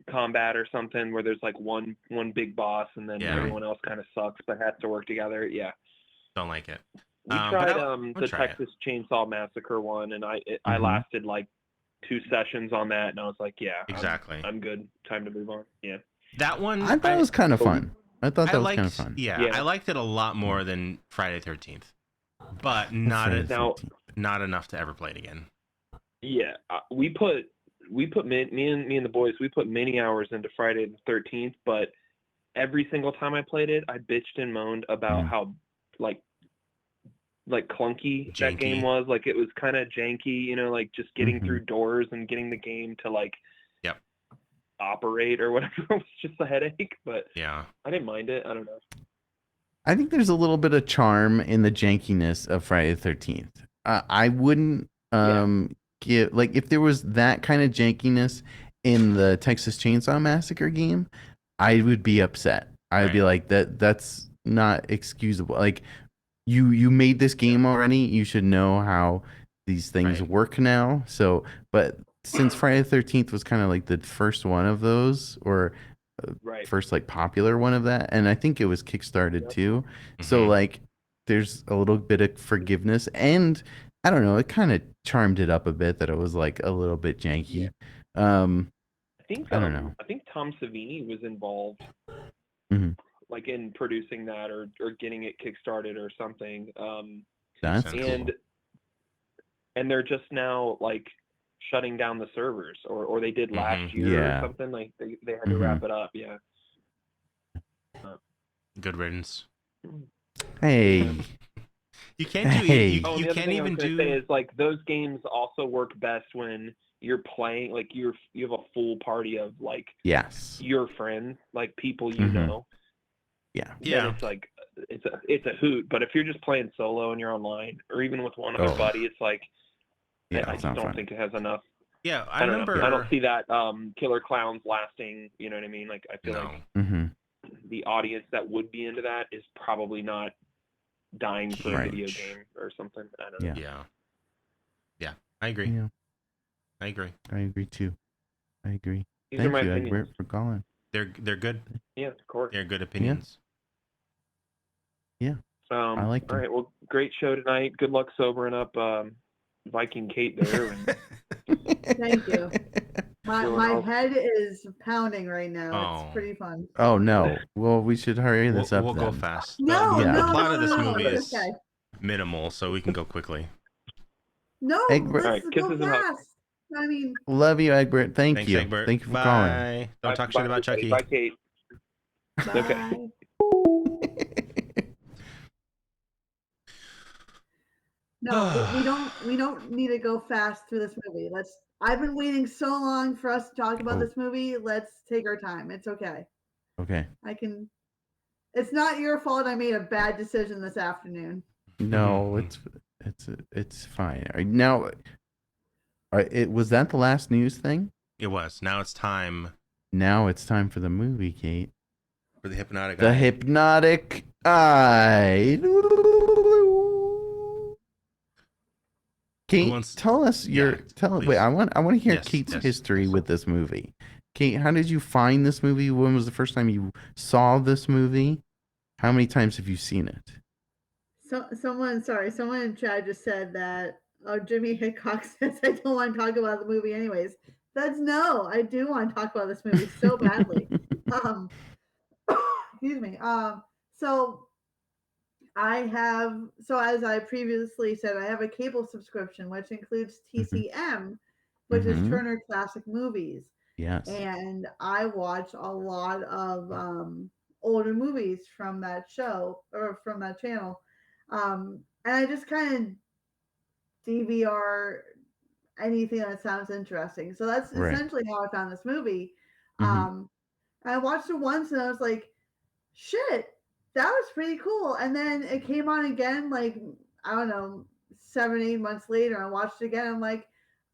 combat or something where there's like one big boss and then everyone else kind of sucks but has to work together. Yeah. Don't like it. We tried the Texas Chainsaw Massacre one, and I lasted like 2 sessions on that, and I was like, yeah, exactly. I'm good. Time to move on. Yeah. That one I thought it was kind of fun. I thought that was kind of fun. Yeah, I liked it a lot more than Friday 13th, but not enough to ever play it again. Yeah, we put me and the boys, we put many hours into Friday the 13th, but every single time I played it, I bitched and moaned about how like clunky that game was. Like it was kind of janky, you know, like just getting through doors and getting the game to like operate or whatever was just a headache. But I didn't mind it. I don't know. I think there's a little bit of charm in the jankiness of Friday the 13th. I wouldn't give, like, if there was that kind of jankiness in the Texas Chainsaw Massacre game, I would be upset. I would be like, that's not excusable. Like, you made this game already. You should know how these things work now. So, but since Friday the 13th was kind of like the first one of those, or first like popular one of that, and I think it was kickstarted too. So like, there's a little bit of forgiveness, and I don't know, it kind of charmed it up a bit that it was like a little bit janky. I don't know. I think Tom Savini was involved, like in producing that or getting it kickstarted or something. That's cool. And they're just now like shutting down the servers, or they did last year or something. Like they had to wrap it up. Yeah. Good riddance. Hey. You can't do you can't even do. Say is like those games also work best when you're playing like you have a full party of like your friends, like people you know. Yeah. Then it's like it's a hoot. But if you're just playing solo and you're online, or even with one other buddy, it's like I just don't think it has enough. Yeah, I don't know. I don't see that Killer Clowns lasting. You know what I mean? Like I feel like the audience that would be into that is probably not dying for a video game or something. I don't know. Yeah. I agree. Yeah. I agree. I agree too. I agree. These Thank are my you, opinions. Egbert, for calling. They're good. Yeah, of course. They're good opinions. Yeah. I like them. All right. Well, great show tonight. Good luck sobering up Viking Kate there. And Thank you. My head is pounding right now. It's pretty fun. Oh no. Well, we should hurry this up. We'll then. go fast. The plot of this movie is okay. minimal, so we can go quickly. No, Egbert. let's go fast. I mean, love you, Egbert. Thanks, you. Egbert. Thank you for Bye. calling. Don't talk shit about Chucky. Bye, Kate. bye. Okay. No, we don't need to go fast through this movie. I've been waiting so long for us to talk about this movie. Let's take our time. It's okay. Okay. It's not your fault I made a bad decision this afternoon. No, it's fine. Now, was that the last news thing? It was. Now it's time. Now it's time for the movie, Kate. For the hypnotic eye. The hypnotic eye. Kate, tell us wait, I want to hear Kate's history with this movie. Kate, how did you find this movie? When was the first time you saw this movie? How many times have you seen it? Someone in chat just said that Jimmy Hickok says I don't want to talk about the movie anyways. I do want to talk about this movie so badly. Excuse me. As I previously said, I have a cable subscription which includes TCM, which is Turner Classic Movies. Yes. And I watch a lot of older movies from that show or from that channel. And I just kind of DVR anything that sounds interesting. So that's essentially how I found this movie. I watched it once and I was like, shit, that was pretty cool. And then it came on again, like, I don't know, 7-8 months later. I watched it again. I'm like,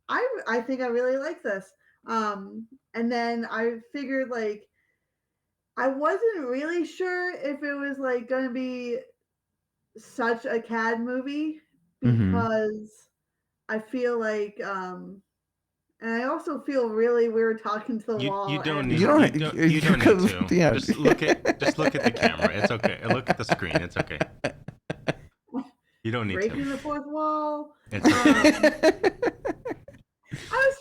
I think I really like this. And then I figured, like, I wasn't really sure if it was like going to be such a CAD movie because I feel like, and I also feel really weird talking to the wall. You don't need to. Yeah. Just look at the camera. It's okay. Look at the screen. It's okay. You don't need breaking to. the fourth wall. It's okay. I was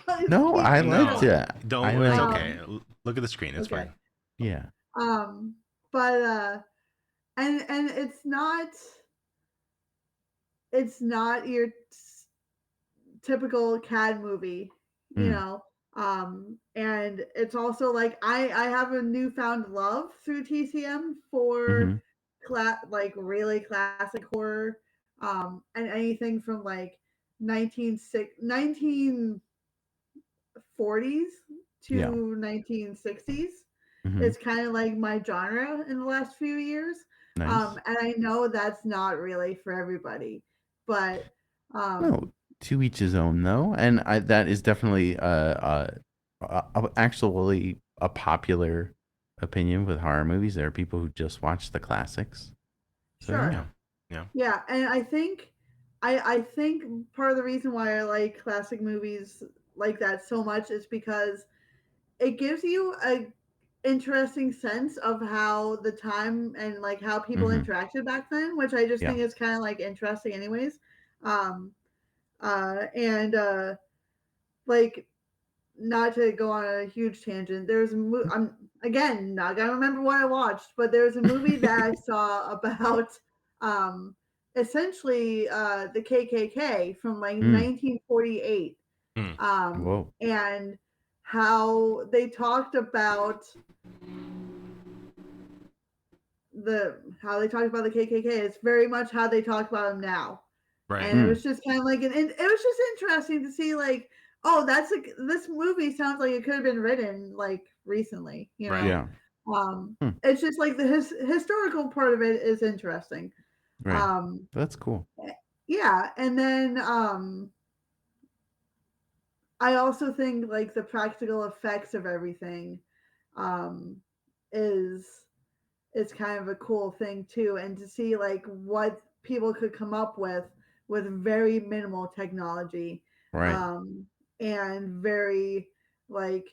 trying to. No, I liked it. Don't. It's okay. Look at the screen. It's fine. Yeah. But and it's not your typical CAD movie, you know. And it's also like I have a newfound love through TCM for like really classic horror, and anything from like 1940s to 1960s. It's kind of like my genre in the last few years. Nice. And I know that's not really for everybody, but no, to each his own though. And that is definitely actually a popular opinion with horror movies. There are people who just watch the classics. So, sure. Yeah. And I think part of the reason why I like classic movies like that so much is because it gives you a interesting sense of how the time and like how people interacted back then, which I just think is kind of like interesting anyways. Like, not to go on a huge tangent, there's I'm again not gonna remember what I watched, but there's a movie that I saw about essentially the KKK from like 1948. And how they talked about how they talked about the KKK. It's very much how they talk about them now. Right. And it was just kind of like it was just interesting to see like, oh, that's like this movie sounds like it could have been written like recently, you know. Right. Yeah. It's just like the historical part of it is interesting. Right. That's cool. Yeah, and then I also think like the practical effects of everything is kind of a cool thing too, and to see like what people could come up with very minimal technology, Right. and very like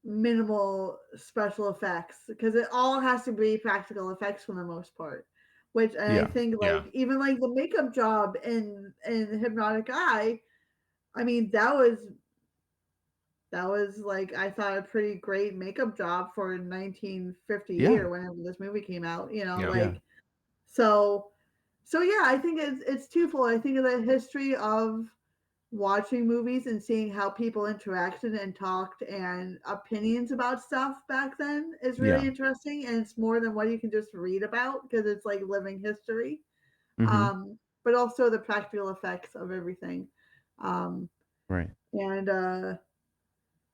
minimal special effects, because it all has to be practical effects for the most part. Which, and I think like even like the makeup job in Hypnotic Eye, I mean that was like, I thought, a pretty great makeup job for 1950 or whenever this movie came out, you know, like so yeah, I think it's twofold. I think of the history of watching movies and seeing how people interacted and talked and opinions about stuff back then is really interesting, and it's more than what you can just read about because it's like living history. But also the practical effects of everything. Right. And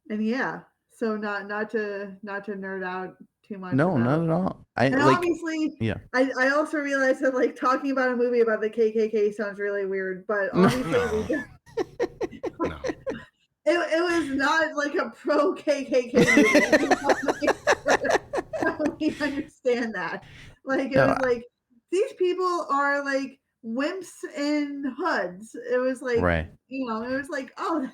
yeah, so not to nerd out too much. No, not at all. Obviously, I also realized that like talking about a movie about the KKK sounds really weird, but obviously it was not like a pro KKK movie. We understand that. Like it was like these people are like wimps in hoods. It was like you know, it was like, oh,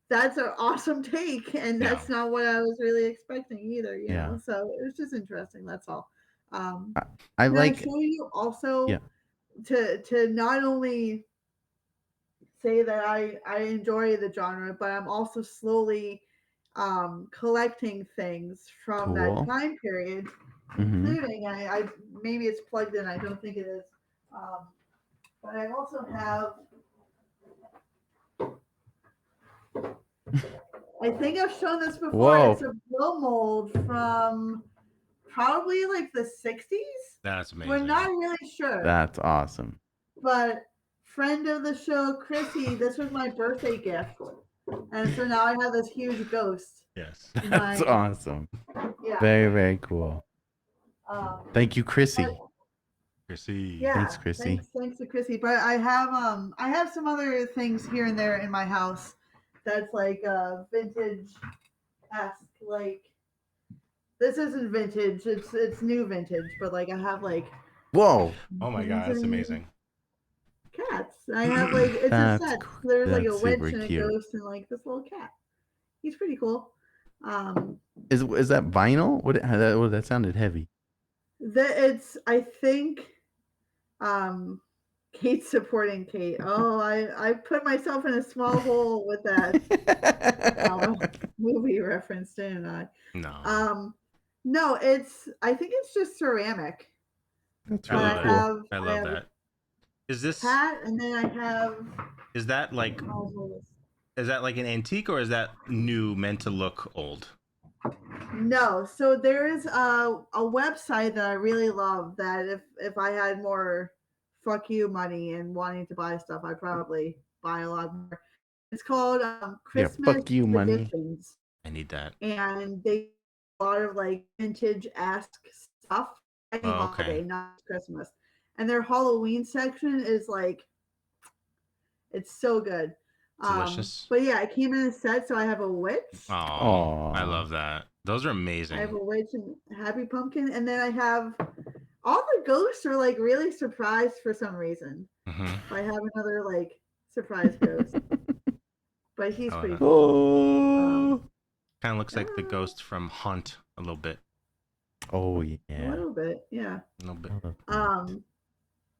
that's an awesome take, and that's not what I was really expecting either, you know. So it was just interesting. That's all. I like show you also to not only say that I enjoy the genre, but I'm also slowly collecting things from that time period, including I maybe it's plugged in. I don't think it is, but I also have. I think I've shown this before. Whoa. It's a blow mold from probably like the 60s. That's amazing. We're not really sure. That's awesome. But friend of the show, Chrissy, this was my birthday gift. And so now I have this huge ghost. Yes. That's awesome. Yeah. Very, very cool. Thank you, Chrissy. Chrissy. Yeah. Thanks, Chrissy. Thanks to Chrissy. But I have some other things here and there in my house that's like vintage-esque. Like this isn't vintage, it's new vintage, but like I have like whoa. Oh my god, that's amazing. Cats. I have like it's a set. There's like a witch and a ghost and like this little cat. He's pretty cool. Is that vinyl? That sounded heavy. It's I think Kate's supporting Kate. Oh, I put myself in a small hole with that movie reference, didn't I? No. No, I think it's just ceramic. That's really cool. I love that. Is this cat, and then I have. Is that like an antique, or is that new, meant to look old? No, so there is a website that I really love. That if I had more fuck you money and wanting to buy stuff, I'd probably buy a lot more. It's called Christmas fuck you money. Traditions. I need that. And they a lot of like vintage-esque stuff. Holiday, not Christmas. And their Halloween section is like, it's so good. Delicious. But yeah, it came in a set, so I have a witch. Oh, I love that. Those are amazing. I have a witch and Happy Pumpkin, and then I have all the ghosts are like really surprised for some reason. I have another like surprise ghost, but he's pretty cool. Kind of looks like the ghost from Haunt a little bit. Oh yeah, a little bit, yeah. A little bit.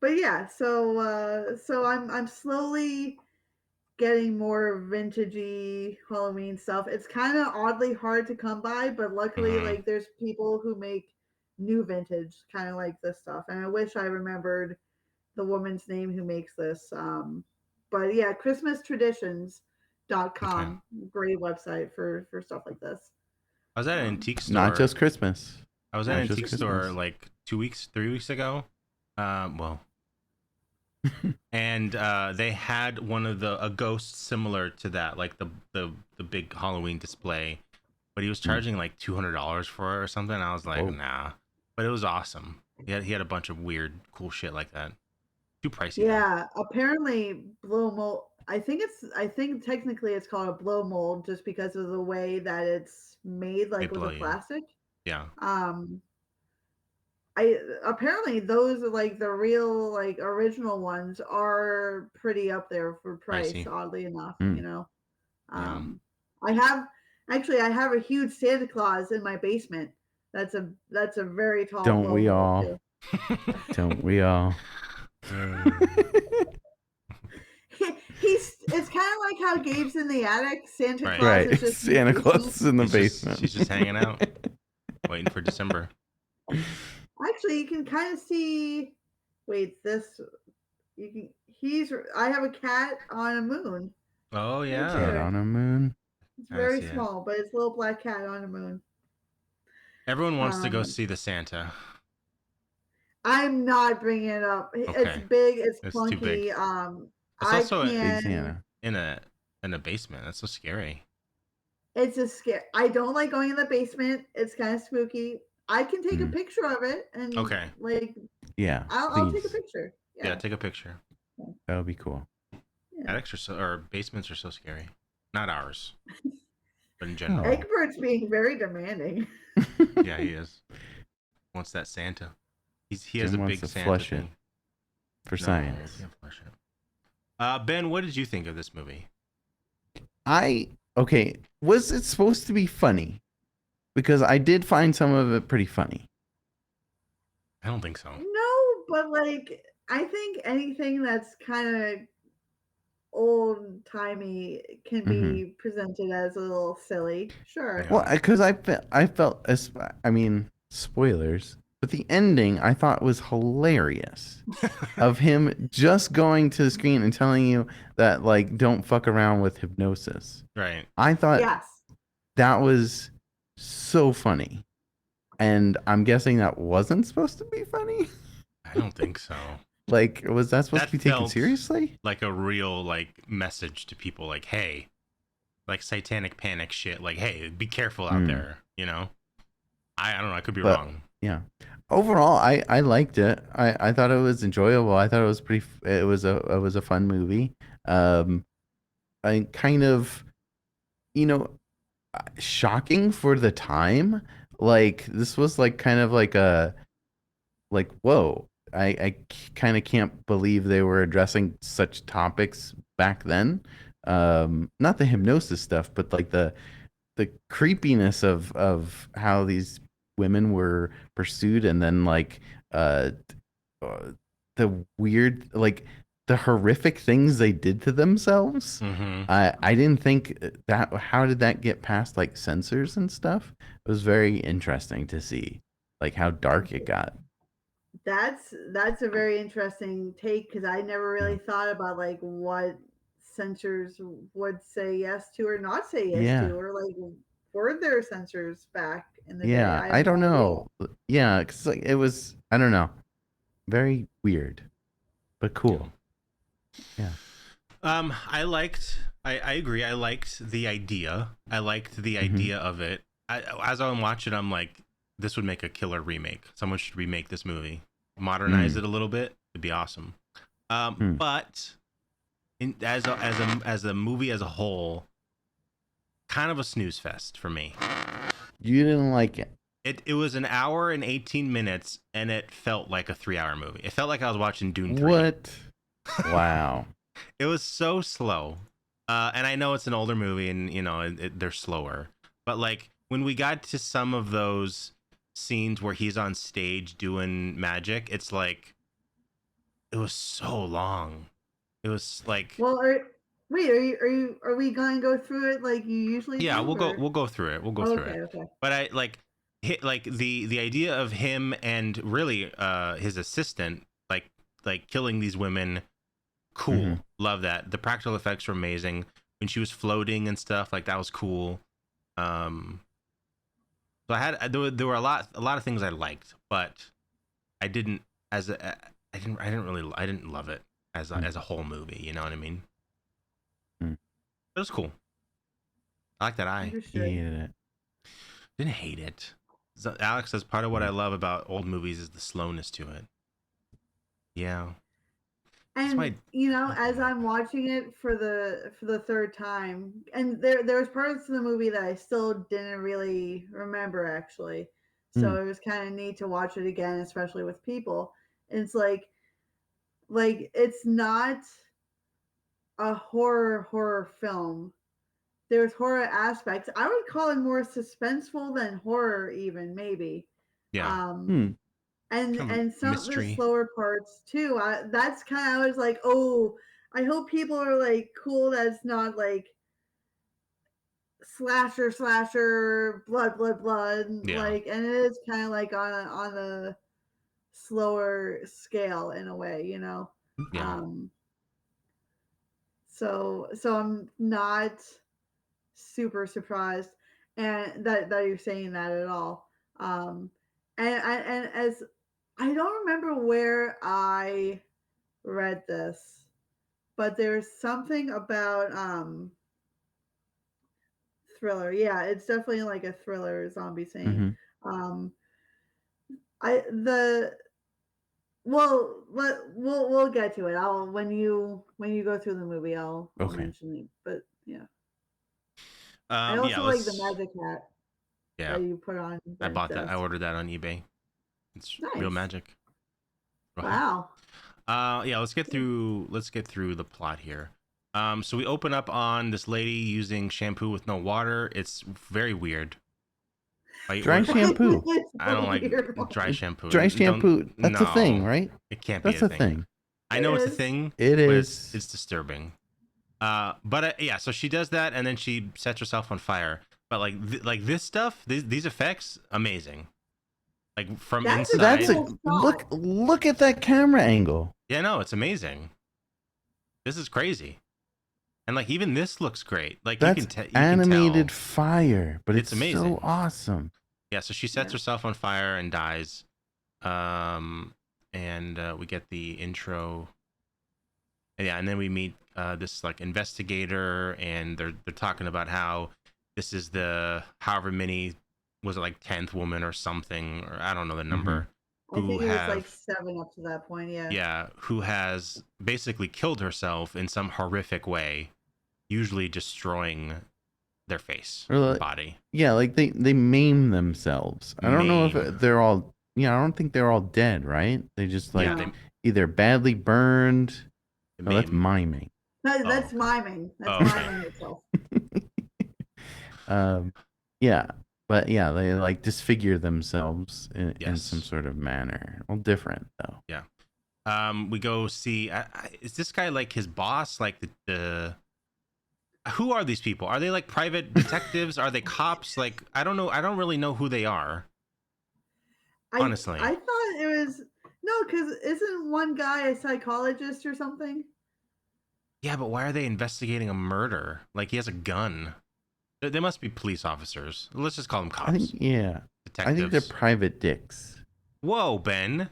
But yeah, so I'm slowly getting more vintagey Halloween stuff. It's kind of oddly hard to come by, but luckily like there's people who make new vintage kind of like this stuff, and I wish I remembered the woman's name who makes this. But yeah, ChristmasTraditions.com, great website for stuff like this. I was at an antique store. Not just Christmas. I was at an antique store like 3 weeks ago. Well, and they had one of a ghost similar to that, like the big Halloween display, but he was charging like $200 for it or something. I was like, nah, but it was awesome. He had a bunch of weird, cool shit like that. Too pricey. Yeah, apparently blow mold. I think technically it's called a blow mold just because of the way that it's made, like with the plastic. Yeah. I apparently those are like the real like original ones are pretty up there for price. Pricey. Oddly enough, you know. I have a huge Santa Claus in my basement. That's a very tall. Don't we all? Don't we all? It's kind of like how Gabe's in the attic. Santa Claus right. is just Santa Claus is in the basement. She's just hanging out, waiting for December. Actually, you can kind of see. Wait, I have a cat on a moon. Oh yeah, cat on a moon. It's very small, but it's a little black cat on a moon. Everyone wants to go see the Santa. I'm not bringing it up. Okay. It's big. It's clunky. Too big. It's also in a basement. That's so scary. It's a scare. I don't like going in the basement. It's kind of spooky. I can take a picture of it and like. Yeah. I'll take a picture. Yeah, take a picture. That would be cool. Yeah. Attics or basements are so scary. Not ours, but in general. Egbert's being very demanding. Yeah, he is. Wants that Santa. He has Jim a wants big to Santa flush thing. it for science. Flush it. Ben, what did you think of this movie? Was it supposed to be funny? Because I did find some of it pretty funny. I don't think so. No, but like I think anything that's kind of old timey can be presented as a little silly. Sure. Well, because I felt, I mean, spoilers, but the ending I thought was hilarious of him just going to the screen and telling you that like don't fuck around with hypnosis. Right. I thought that was so funny, and I'm guessing that wasn't supposed to be funny. I don't think so. Like, was that supposed to be taken seriously? Like a real like message to people, like, hey, like satanic panic shit. Like, hey, be careful out there. You know, I don't know. I could be wrong. Yeah. Overall, I liked it. I thought it was enjoyable. I thought it was it was a fun movie. I kind of, shocking for the time. Like this was like kind of like whoa. I kind of can't believe they were addressing such topics back then. Not the hypnosis stuff, but like the creepiness of how these women were pursued, and then like the weird, like the horrific things they did to themselves. I didn't think that. How did that get past like censors and stuff? It was very interesting to see like how dark it got. That's a very interesting take, because I never really thought about like what censors would say yes to or not say yes to, or like were there censors back in the day? I don't know. Yeah, because like it was, I don't know, very weird, but cool. Yeah. I agree. I liked the idea. I liked the idea of it. As I'm watching, I'm like, this would make a killer remake. Someone should remake this movie, modernize it a little bit. It'd be awesome. But as a movie as a whole, kind of a snooze fest for me. You didn't like it? It was an hour and 18 minutes, and it felt like a 3-hour movie. It felt like I was watching Dune 3. What? Wow. It was so slow. And I know it's an older movie, and they're slower. But like when we got to some of those scenes where he's on stage doing magic, it's like it was so long. It was like, well, are we going to go through it like you usually do? We'll go through it. We'll go through it. Okay. But I like the idea of him and really his assistant like killing these women. Cool. Love that. The practical effects were amazing when she was floating and stuff, like that was cool. So there were a lot of things I liked, but I didn't I didn't love it as a whole movie. You know what I mean? It was cool. I like that eye. Hated it. Didn't hate it. So Alex says part of what I love about old movies is the slowness to it. Yeah. And as I'm watching it for the third time, and there was parts of the movie that I still didn't really remember actually. So it was kind of neat to watch it again, especially with people. And it's like it's not a horror film. There's horror aspects. I would call it more suspenseful than horror, even maybe. Yeah. And some of the slower parts too. That's kind of, I was like, oh, I hope people are like cool. That's not like slasher, blood, Yeah. like, and it is kind of like on a slower scale in a way, Yeah. So I'm not super surprised and that you're saying that at all. And as I don't remember where I read this, but there's something about thriller. Yeah, it's definitely like a thriller zombie thing. I the we'll get to it. I'll when you go through the movie, I'll mention it. But yeah. I also like the magic hat. Yeah. That you put on. I bought that. I ordered that on eBay. It's real magic. Wow. Yeah, let's get through the plot here. So we open up on this lady using shampoo with no water. It's very weird. Dry shampoo. I don't like dry shampoo. Dry shampoo. That's a thing, right? It can't be a thing. I know it's a thing. It is. It's disturbing. But yeah, so she does that and then she sets herself on fire. But like this stuff, these effects, amazing. Like from inside. Look at that camera angle. Yeah, no, it's amazing. This is crazy. And like even this looks great. Like that's you can animated fire, but it's amazing. So awesome. Yeah, so she sets herself on fire and dies. And we get the intro. Yeah, and then we meet this like investigator, and they're talking about how this is the however many, was it like 10th woman or something, or I don't know the number. I think it was like 7 up to that point, yeah. Yeah, who has basically killed herself in some horrific way, usually destroying their face or body. Yeah, like they maim themselves. I don't know if they're all, I don't think they're all dead, right? They just like either badly burned. No, that's miming. That's miming. That's miming itself. Yeah. But yeah, they like disfigure themselves in some sort of manner. Well, different though. Yeah. We go see. Is this guy like his boss? Like the who are these people? Are they like private detectives? Are they cops? Like I don't know. I don't really know who they are. Honestly, I thought it was because isn't one guy a psychologist or something? Yeah, but why are they investigating a murder? Like he has a gun. They must be police officers. Let's just call them cops. Detectives. I think they're private dicks. Whoa, Ben.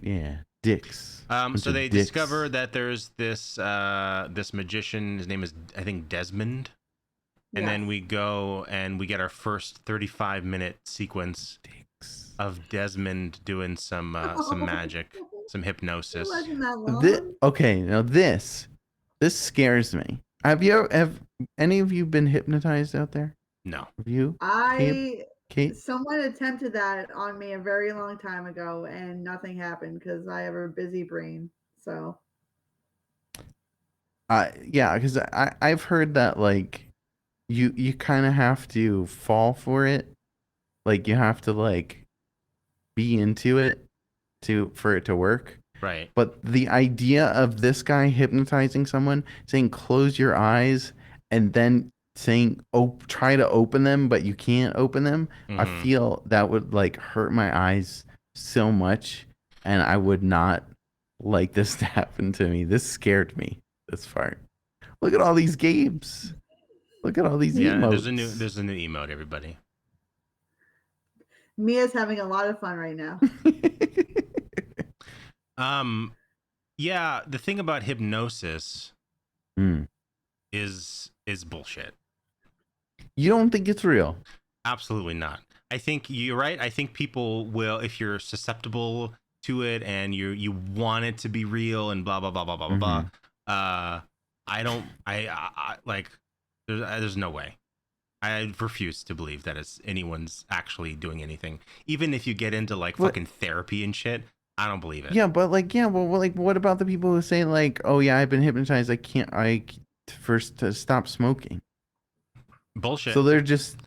Yeah, dicks. So they discover that there's this this magician. His name is, I think, Desmond. And then we go and we get our first 35-minute sequence of Desmond doing some magic, some hypnosis. Okay, now this scares me. Have any of you been hypnotized out there? No. Have you? Kate? Someone attempted that on me a very long time ago, and nothing happened because I have a busy brain. So. Yeah, because I've heard that like you kind of have to fall for it, like you have to like be into it for it to work. Right. But the idea of this guy hypnotizing someone, saying close your eyes, and then saying try to open them, but you can't open them, I feel that would like hurt my eyes so much, and I would not like this to happen to me. This scared me, this part. Look at all these games. Look at all these emotes. There's a new emote, everybody. Mia's having a lot of fun right now. Yeah, the thing about hypnosis is bullshit. You don't think it's real? Absolutely not. I think you're right. I think people will, if you're susceptible to it and you want it to be real and blah blah blah blah blah blah. I like. There's no way. I refuse to believe that it's anyone's actually doing anything. Even if you get into like fucking therapy and shit, I don't believe it. Yeah, but like, what about the people who say like, oh yeah, I've been hypnotized. I first to stop smoking. Bullshit. So they're just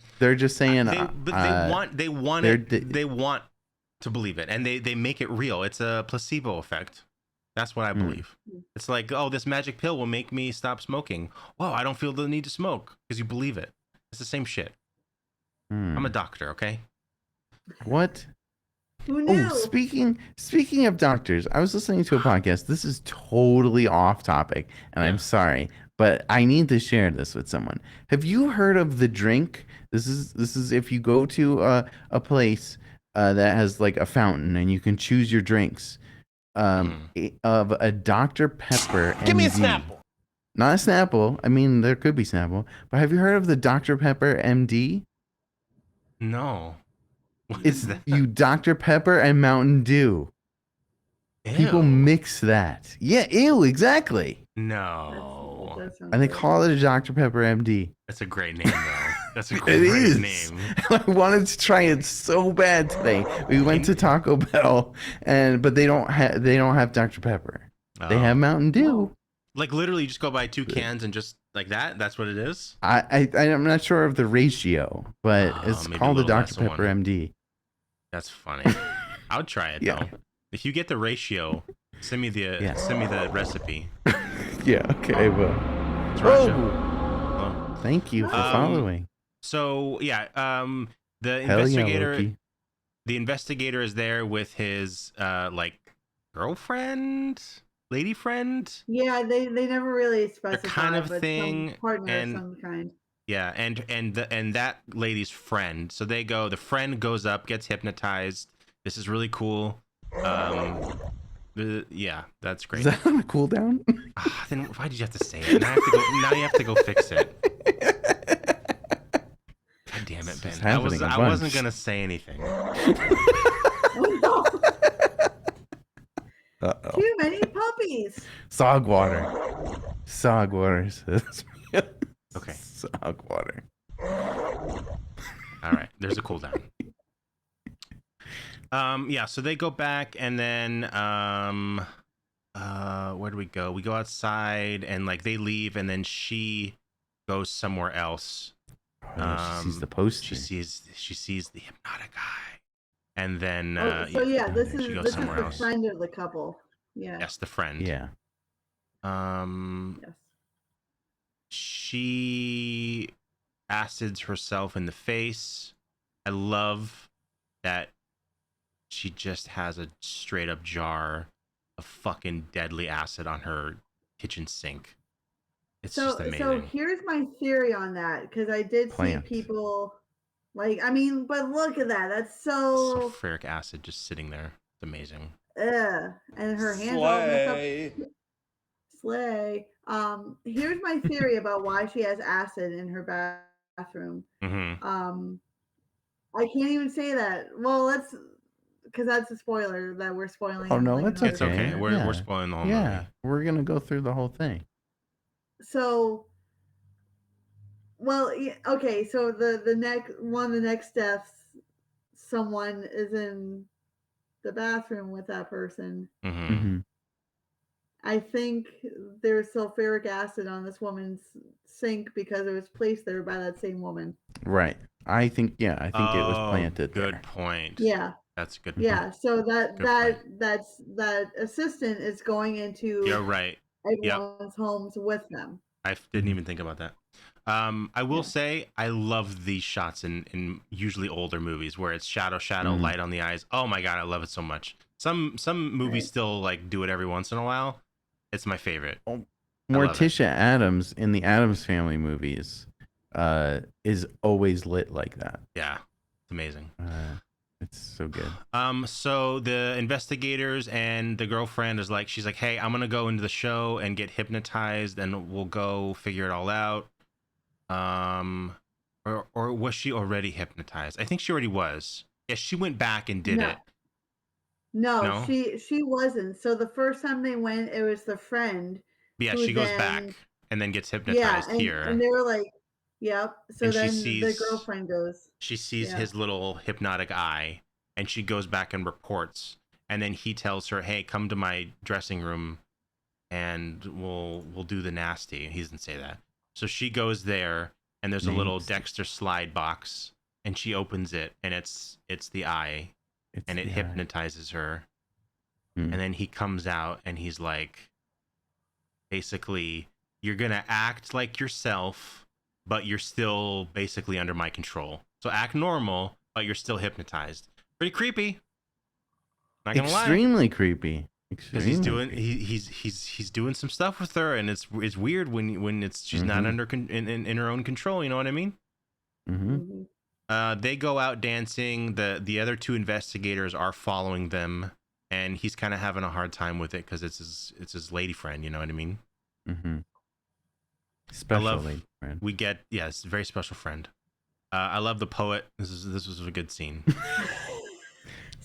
saying they want to believe it, and they make it real. It's a placebo effect. That's what I believe. It's like, oh, this magic pill will make me stop smoking. Whoa, I don't feel the need to smoke because you believe it. It's the same shit. I'm a doctor, okay? What? Who knew? Oh, speaking of doctors, I was listening to a podcast. This is totally off topic, and I'm sorry, but I need to share this with someone. Have you heard of the drink? This is if you go to a place that has like a fountain and you can choose your drinks. Of a Dr. Pepper. Give me a Snapple. Not a Snapple. I mean, there could be Snapple, but have you heard of the Dr. Pepper MD? No. It's you Dr. Pepper and Mountain Dew. Ew. People mix that. Yeah, ew, exactly. No. And they call it a Dr. Pepper MD. That's a great name, though. That's a great name. I wanted to try it so bad today. We went to Taco Bell, but they don't have Dr. Pepper. They have Mountain Dew. Like literally, you just go buy 2 cans and just like that. That's what it is. I'm not sure of the ratio, but it's called the Dr. Pepper MD. That's funny. I would try it though. If you get the ratio, send me the recipe. Yeah. Okay. Well. Oh. Thank you for following. So yeah, the investigator is there with his like girlfriend, lady friend. Yeah, they never really specify, kind of but thing, some partner and of some kind. Yeah, and that lady's friend. So they go. The friend goes up, gets hypnotized. This is really cool. Yeah, that's great. Is that on a cooldown? Then why did you have to say it? Now you have to go fix it. God damn it, Ben. I wasn't gonna say anything. Uh-oh. Too many puppies. Sog water says. Okay. Sog water. All right. There's a cooldown. Yeah. So they go back, and then where do we go? We go outside, and like they leave, and then she goes somewhere else. She sees the poster. She sees the hypnotic eye, and then this is the else. friend of the couple. Yeah. Yes, the friend. Yeah. Yes. She acids herself in the face. I love that she just has a straight up jar of fucking deadly acid on her kitchen sink. It's just amazing. So here's my theory on that, because I did see people but look at that. That's so sulfuric acid just sitting there. It's amazing. And her hands all messed up. Slay. Here's my theory about why she has acid in her bathroom. Mm-hmm. I can't even say that. Well, because that's a spoiler that we're spoiling. Oh no, it's okay. It's okay. We're spoiling the whole movie. Yeah, we're gonna go through the whole thing. So, okay. So the next deaths, someone is in the bathroom with that person. Mm-hmm. Mm-hmm. I think there's sulfuric acid on this woman's sink because it was placed there by that same woman. Right. I think it was planted there. Good point. Yeah. That's a good point. Yeah. So that assistant is going into everyone's homes with them. I didn't even think about that. I will say I love these shots in usually older movies where it's shadow, light on the eyes. Oh my god, I love it so much. Some movies still like do it every once in a while. It's my favorite. Morticia Addams in the Addams Family movies is always lit like that. Yeah, it's amazing. It's so good. So the investigators and the girlfriend is like, she's like, hey, I'm gonna go into the show and get hypnotized, and we'll go figure it all out. Or was she already hypnotized? I think she already was. Yeah, she went back and did it. No, she wasn't. So the first time they went, it was the friend. Yeah, she goes back and then gets hypnotized here. And they were like, yep. So and then the girlfriend goes. She sees his little hypnotic eye, and she goes back and reports. And then he tells her, hey, come to my dressing room and we'll do the nasty. He doesn't say that. So she goes there, and there's a little Dexter slide box, and she opens it, and it's the eye, and it hypnotizes her. And then he comes out, and he's like, basically, you're gonna act like yourself, but you're still basically under my control. So act normal, but you're still hypnotized. Pretty creepy. Not gonna lie. Extremely creepy. Because he's doing some stuff with her, and it's weird when she's not under in her own control. You know what I mean? They go out dancing. The other two investigators are following them, and he's kind of having a hard time with it because it's his lady friend. You know what I mean? Special lady friend. We get it's a very special friend. I love the poet. This was a good scene.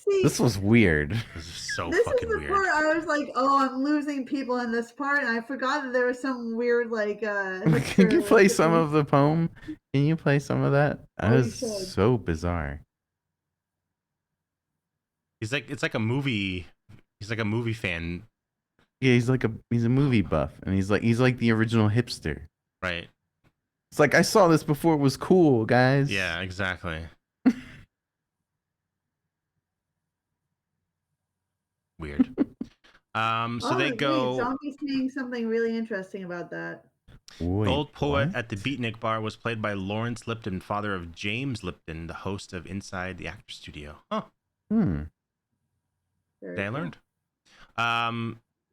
See, this was weird. This is so fucking weird. Part I was like, oh, I'm losing people in this part, and I forgot that there was some weird like. Can you play some of the poem? Can you play some of that? That was so bizarre. It's like a movie. He's like a movie fan. Yeah, he's a movie buff, and he's like the original hipster. Right. It's like, I saw this before it was cool, guys. Yeah, exactly. Weird. So they go. Zombie's saying something really interesting about that. Wait, the old poet what? at the Beatnik Bar was played by Lawrence Lipton, father of James Lipton, the host of Inside the Actor Studio. Oh. They learned.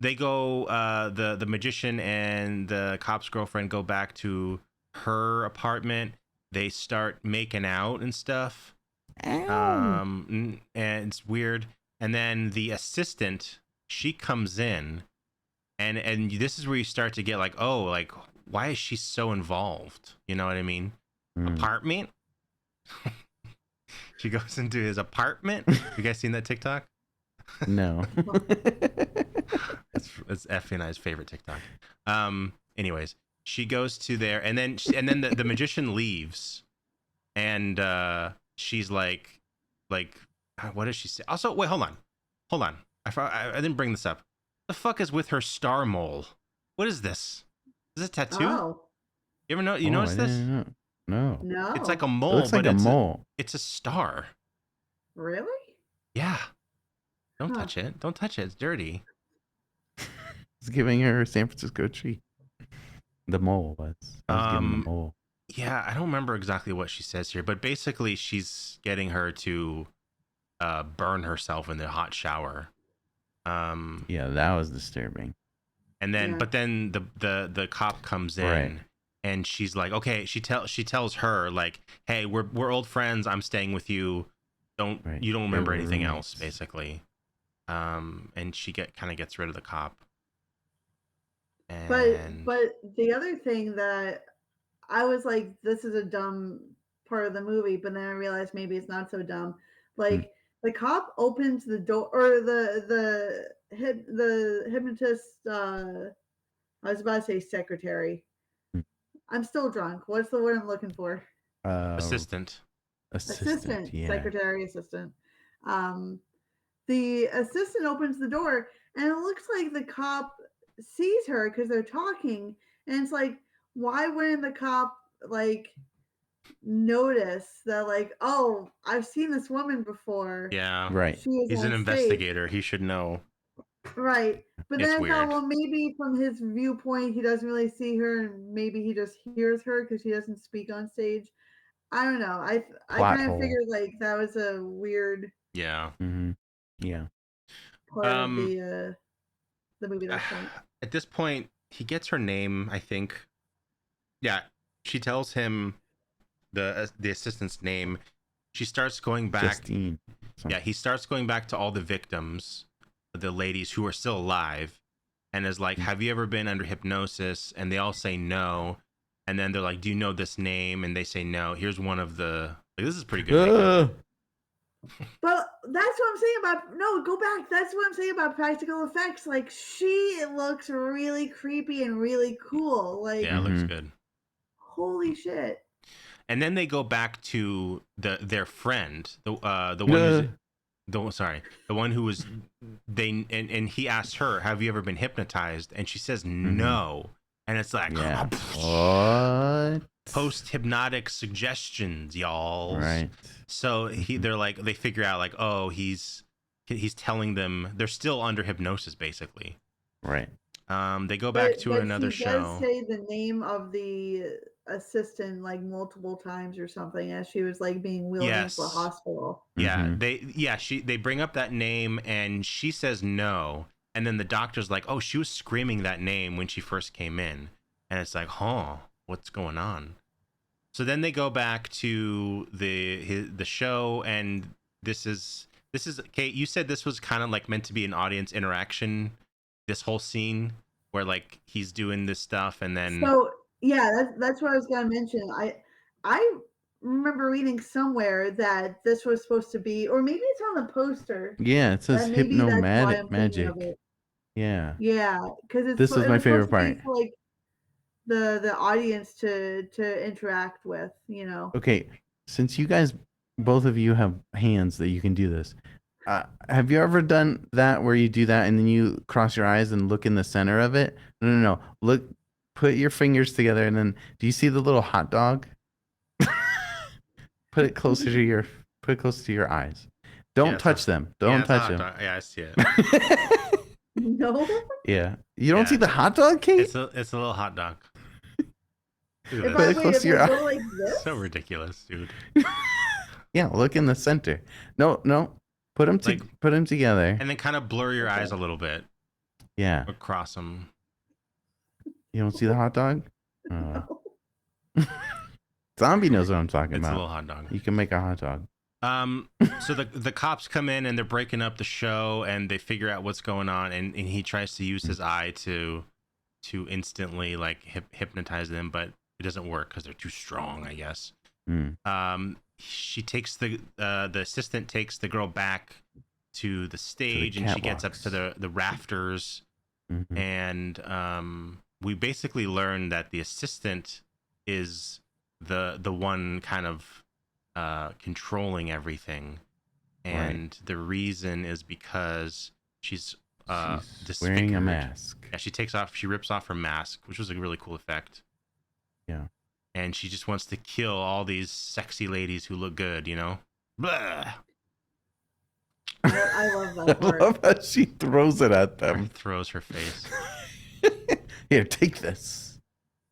They go. The magician and the cop's girlfriend go back to her apartment. They start making out and stuff. And it's weird. And then the assistant, she comes in, and this is where you start to get like, oh, like, why is she so involved? You know what I mean? Apartment. She goes into his apartment. You guys seen that TikTok? No. It's Effie and I's favorite TikTok. Anyways, she goes to there, and then the magician leaves, and she's like, what does she say? Also, wait, hold on. I didn't bring this up. The fuck is with her star mole? What is this? Is this a tattoo? Oh. You ever know? You notice this? No. It's like a mole. It looks like a mole. It's a star. Really? Yeah. Don't touch it. Don't touch it. It's dirty. It's giving her a San Francisco tree. The mole was. I was giving the mole. Yeah, I don't remember exactly what she says here, but basically she's getting her to burn herself in the hot shower. Yeah, that was disturbing. And then, but then the cop comes in, and she's like, okay, she tells her like, hey, we're old friends. I'm staying with you. You don't remember anything else, basically. And she kind of gets rid of the cop. And... But the other thing that I was like, this is a dumb part of the movie, but then I realized maybe it's not so dumb. Like the cop opens the door, or the hypnotist. I was about to say secretary. I'm still drunk. What's the word I'm looking for? Assistant. Yeah. Secretary, assistant. The assistant opens the door, and it looks like the cop sees her because they're talking, and it's like, why wouldn't the cop like notice that, like, oh, I've seen this woman before? Yeah, right. He's an investigator. He should know. Right. But it's then I thought, weird. well, maybe from his viewpoint, he doesn't really see her, and maybe he just hears her because she doesn't speak on stage. I don't know. I kind of figured like that was a weird. Yeah. Yeah. Part of the movie. That point. At this point, he gets her name, I think. Yeah, she tells him the assistant's name. She starts going back. awesome. Yeah, he starts going back to all the victims, the ladies who are still alive, and is like, have you ever been under hypnosis? And they all say no. And then they're like, do you know this name? And they say no. Here's one of the, like, this is pretty good makeup. But that's what I'm saying about, no, go back. That's what I'm saying about practical effects. Like, she looks really creepy and really cool. Like, Yeah, it looks good. Holy shit. And then they go back to their friend, the one the one who was and he asked her, have you ever been hypnotized? And she says no. And it's like, what? Post hypnotic suggestions, y'all. Right. So they figure out like, oh, he's telling them they're still under hypnosis, basically. Right. They go back to another show. She does say the name of the assistant like multiple times or something as she was like being wheeled into the hospital. Yeah, they bring up that name and she says no, and then the doctor's like, oh, she was screaming that name when she first came in, and it's like, huh, what's going on? So then they go back to the show, and this is Kate, you said this was kind of like meant to be an audience interaction, this whole scene where like he's doing this stuff, and then that's what I was gonna mention. I remember reading somewhere that this was supposed to be, or maybe it's on the poster. Yeah, it says hypnomatic magic. Yeah. Yeah, because this was my favorite part. For, like the audience to interact with, you know. Okay, since you guys, both of you have hands that you can do this. Have you ever done that where you do that and then you cross your eyes and look in the center of it? No. Look, put your fingers together and then do you see the little hot dog? Put it closer to your eyes. Don't touch them. Don't touch them. Yeah, I see it. No. Yeah, you don't see the hot dog, Kate? It's a little hot dog. Put it close to your eye. Like so ridiculous, dude. Yeah, look in the center. No. Put them together. And then kind of blur your eyes a little bit. Yeah. Or cross them. You don't see the hot dog? Zombie knows what I'm talking about. It's a little hot dog. You can make a hot dog. So the cops come in and they're breaking up the show and they figure out what's going on, and he tries to use his eye to instantly like hypnotize them, but it doesn't work because they're too strong, I guess. She takes the assistant takes the girl back to the stage, and she gets up to the rafters, and we basically learn that the assistant is the one kind of controlling everything, and the reason is because she's wearing a mask. Yeah, she rips off her mask, which was a really cool effect. Yeah. And she just wants to kill all these sexy ladies who look good, you know? Blah. I love that part. I love how she throws it at them. Throws her face. Here, take this.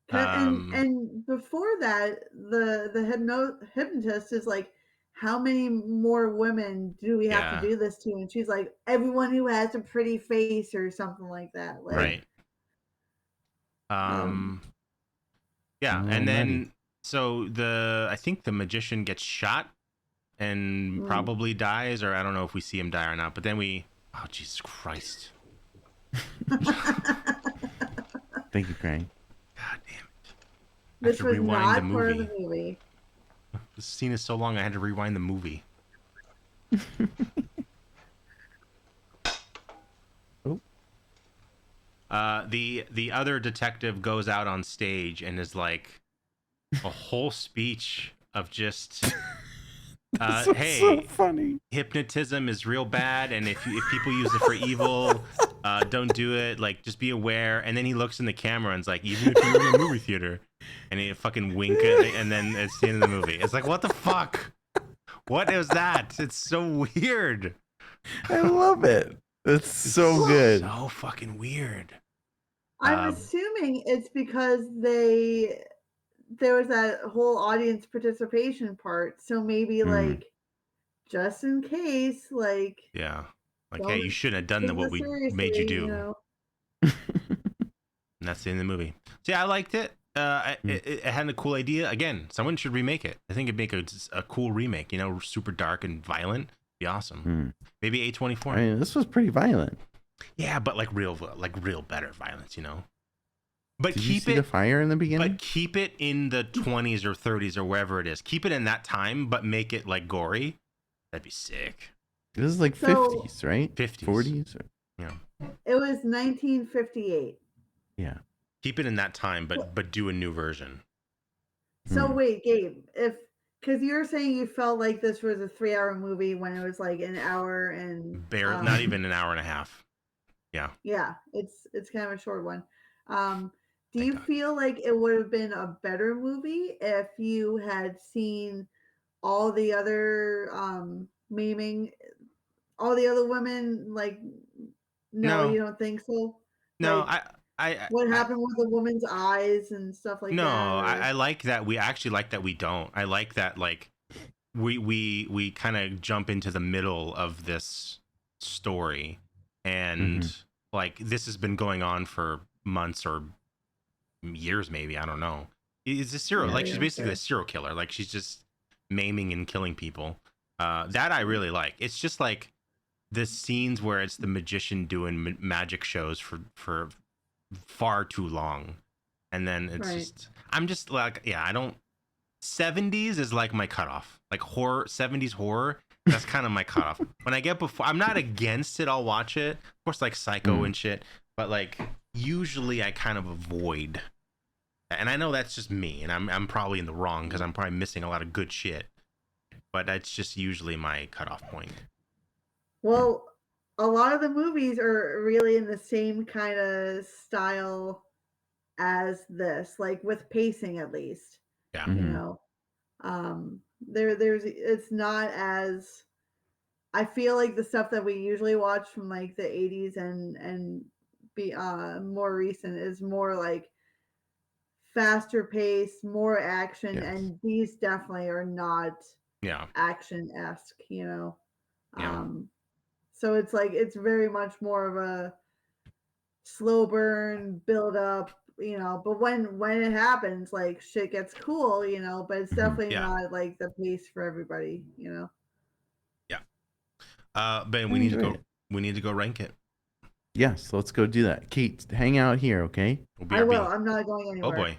And before that, the hypnotist is like, how many more women do we have to do this to? And she's like, everyone who has a pretty face or something like that. Like, right. Yeah, and then so I think the magician gets shot and probably dies, or I don't know if we see him die or not. But then oh Jesus Christ! Thank you, Craig. God damn it! This was not part of the movie. This scene is so long, I had to rewind the movie. The other detective goes out on stage and is like a whole speech of just hey, so funny. Hypnotism is real bad, and if people use it for evil, don't do it. Like, just be aware. And then he looks in the camera and is like, even if you're in a movie theater, and he fucking wink and then it's the end of the movie. It's like, what the fuck? What is that? It's so weird. I love it. It's so good. So fucking weird. I'm assuming it's because there was that whole audience participation part. So maybe like, just in case, like, yeah, like, hey, you shouldn't have done what we made you do. You know? And that's the end of the movie. So yeah, I liked it. It had a cool idea. Again, someone should remake it. I think it'd make a cool remake. You know, super dark and violent. Be awesome. Maybe A24. I mean, this was pretty violent. Yeah, but like real better violence, you know. But Did keep you see it the fire in the beginning? But keep it in the 20s or 30s or wherever it is. Keep it in that time, but make it like gory. That'd be sick. This is like 50s, right? 50s. 40s? Yeah. It was 1958. Yeah. Keep it in that time, but do a new version. So wait, Gabe, because you were saying you felt like this was a 3-hour movie when it was like an hour and barely, not even an hour and a half. Yeah. Yeah, it's kind of a short one. Do you feel like it would have been a better movie if you had seen all the other maiming, all the other women? Like, no, you don't think so? No, like, what happened with the woman's eyes and stuff like no, that? I like that. We actually like that we don't. I like that, like, we kind of jump into the middle of this story, and like this has been going on for months or years, maybe. I don't know. It's a serial, like she's basically a serial killer. Like she's just maiming and killing people. That I really like. It's just like the scenes where it's the magician doing magic shows for far too long, and then it's just I'm just like, yeah, I don't. 70s is like my cutoff. Like horror, 70s horror. That's kind of my cutoff. When I get before, I'm not against it. I'll watch it. Of course, like Psycho and shit. But like usually, I kind of avoid. And I know that's just me, and I'm probably in the wrong because I'm probably missing a lot of good shit. But that's just usually my cutoff point. Well, a lot of the movies are really in the same kind of style as this, like with pacing at least. Yeah. You know, there's it's not as, I feel like the stuff that we usually watch from like the 80s and be more recent is more like faster paced, more action, and these definitely are not action-esque, you know. So it's like it's very much more of a slow burn, build up, you know, but when it happens, like shit gets cool, you know, but it's definitely not like the pace for everybody, you know. Ben, we need to go rank it. Yes, let's go do that. Kate, hang out here, okay? I will. I'm not going anywhere. Oh boy.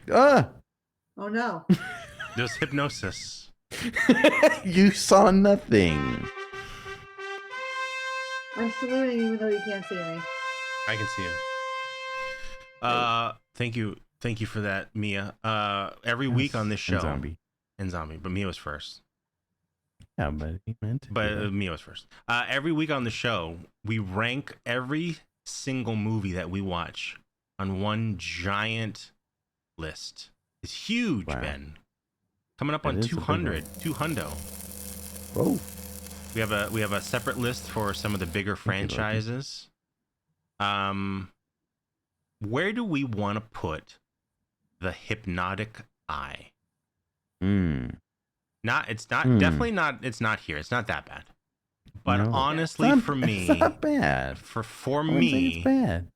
Oh no. There's hypnosis. You saw nothing. I'm saluting even though you can't see me. I can see you. Thank you for that, Mia. Every week on this show, and zombie, but Mia was first. Yeah, but he meant to. But Mia was first. Every week on the show, we rank every single movie that we watch on one giant list. It's huge, Ben. Coming up on 200. Whoa. We have a separate list for some of the bigger franchises. Where do we want to put the Hypnotic Eye? Definitely not. It's not here. It's not that bad. But honestly, for me, it's not bad. For me, it's bad.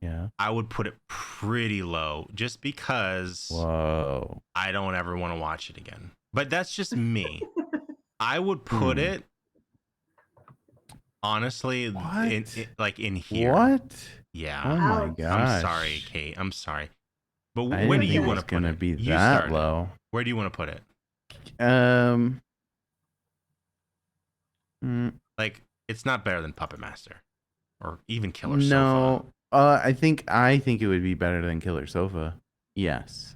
Yeah, I would put it pretty low, just because. Whoa. I don't ever want to watch it again. But that's just me. I would put it honestly in here. What? Yeah. Oh my gosh. I'm sorry, Kate. I'm sorry. But where do you want to put it? Be that low. Where do you want to put it? Like, it's not better than Puppet Master or even Killer Sofa. No. I think it would be better than Killer Sofa. Yes.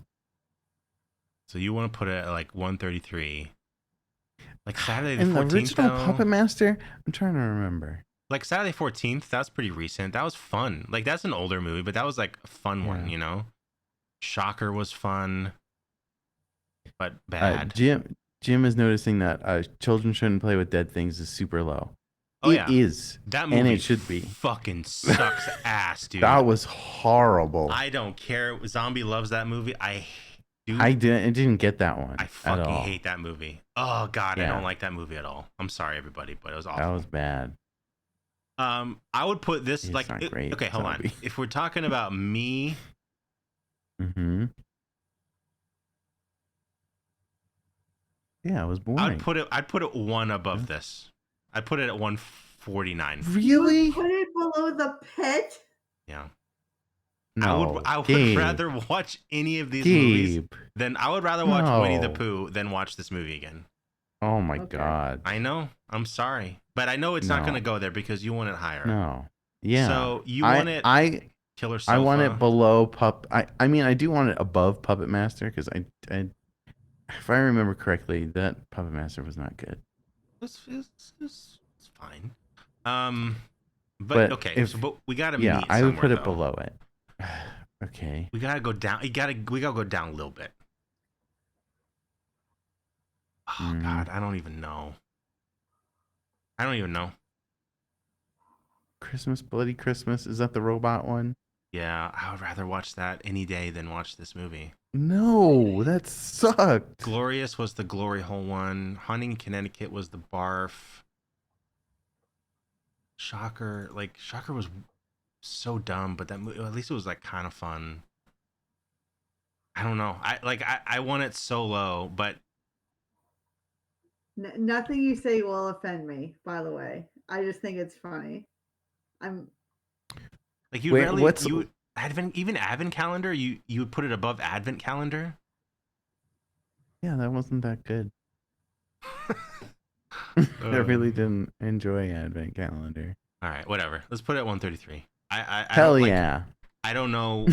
So you want to put it at like 133. Like Saturday the 14th. And the original Puppet Master, I'm trying to remember. Like Saturday 14th, that was pretty recent. That was fun. Like, that's an older movie, but that was like a fun one, you know? Shocker was fun, but bad. Jim is noticing that children shouldn't play with dead things is super low. Oh, it is. That movie and it should be. Fucking sucks ass, dude. That was horrible. I don't care. Zombie loves that movie. I didn't get that one. I fucking hate that movie. Oh God, I don't like that movie at all. I'm sorry, everybody, but it was awful. That was bad. I would put this It's like not great, okay, hold on. If we're talking about me, yeah, it was boring. I'd put it one above this. I'd put it at 149. Really? You put it below the pit? Yeah. No. I would Gabe. rather watch any of these movies than I would rather watch Winnie the No. Pooh than watch this movie again. Oh my Okay. God. I know. I'm sorry, but I know it's not going to go there because you want it higher. No. Yeah. So you want it? Killer Sofa. I want it below I mean, I do want it above Puppet Master because I, if I remember correctly, that Puppet Master was not good. It's fine. But okay. But we got to meet. I would put it though. below it. Okay. We gotta go down. We gotta go down a little bit. Oh God, I don't even know. Christmas, Bloody Christmas. Is that the robot one? Yeah, I would rather watch that any day than watch this movie. No, that sucked. Glorious was the glory hole one. Haunting in Connecticut was the barf. Shocker was so dumb, but that movie, at least it was like kind of fun. I don't know. I want it so low, but Nothing you say will offend me. By the way, I just think it's funny. I'm like you Advent calendar. You would put it above Advent calendar. Yeah, that wasn't that good. I really didn't enjoy Advent calendar. All right, whatever. Let's put it at 133. I Hell don't, yeah. I don't know.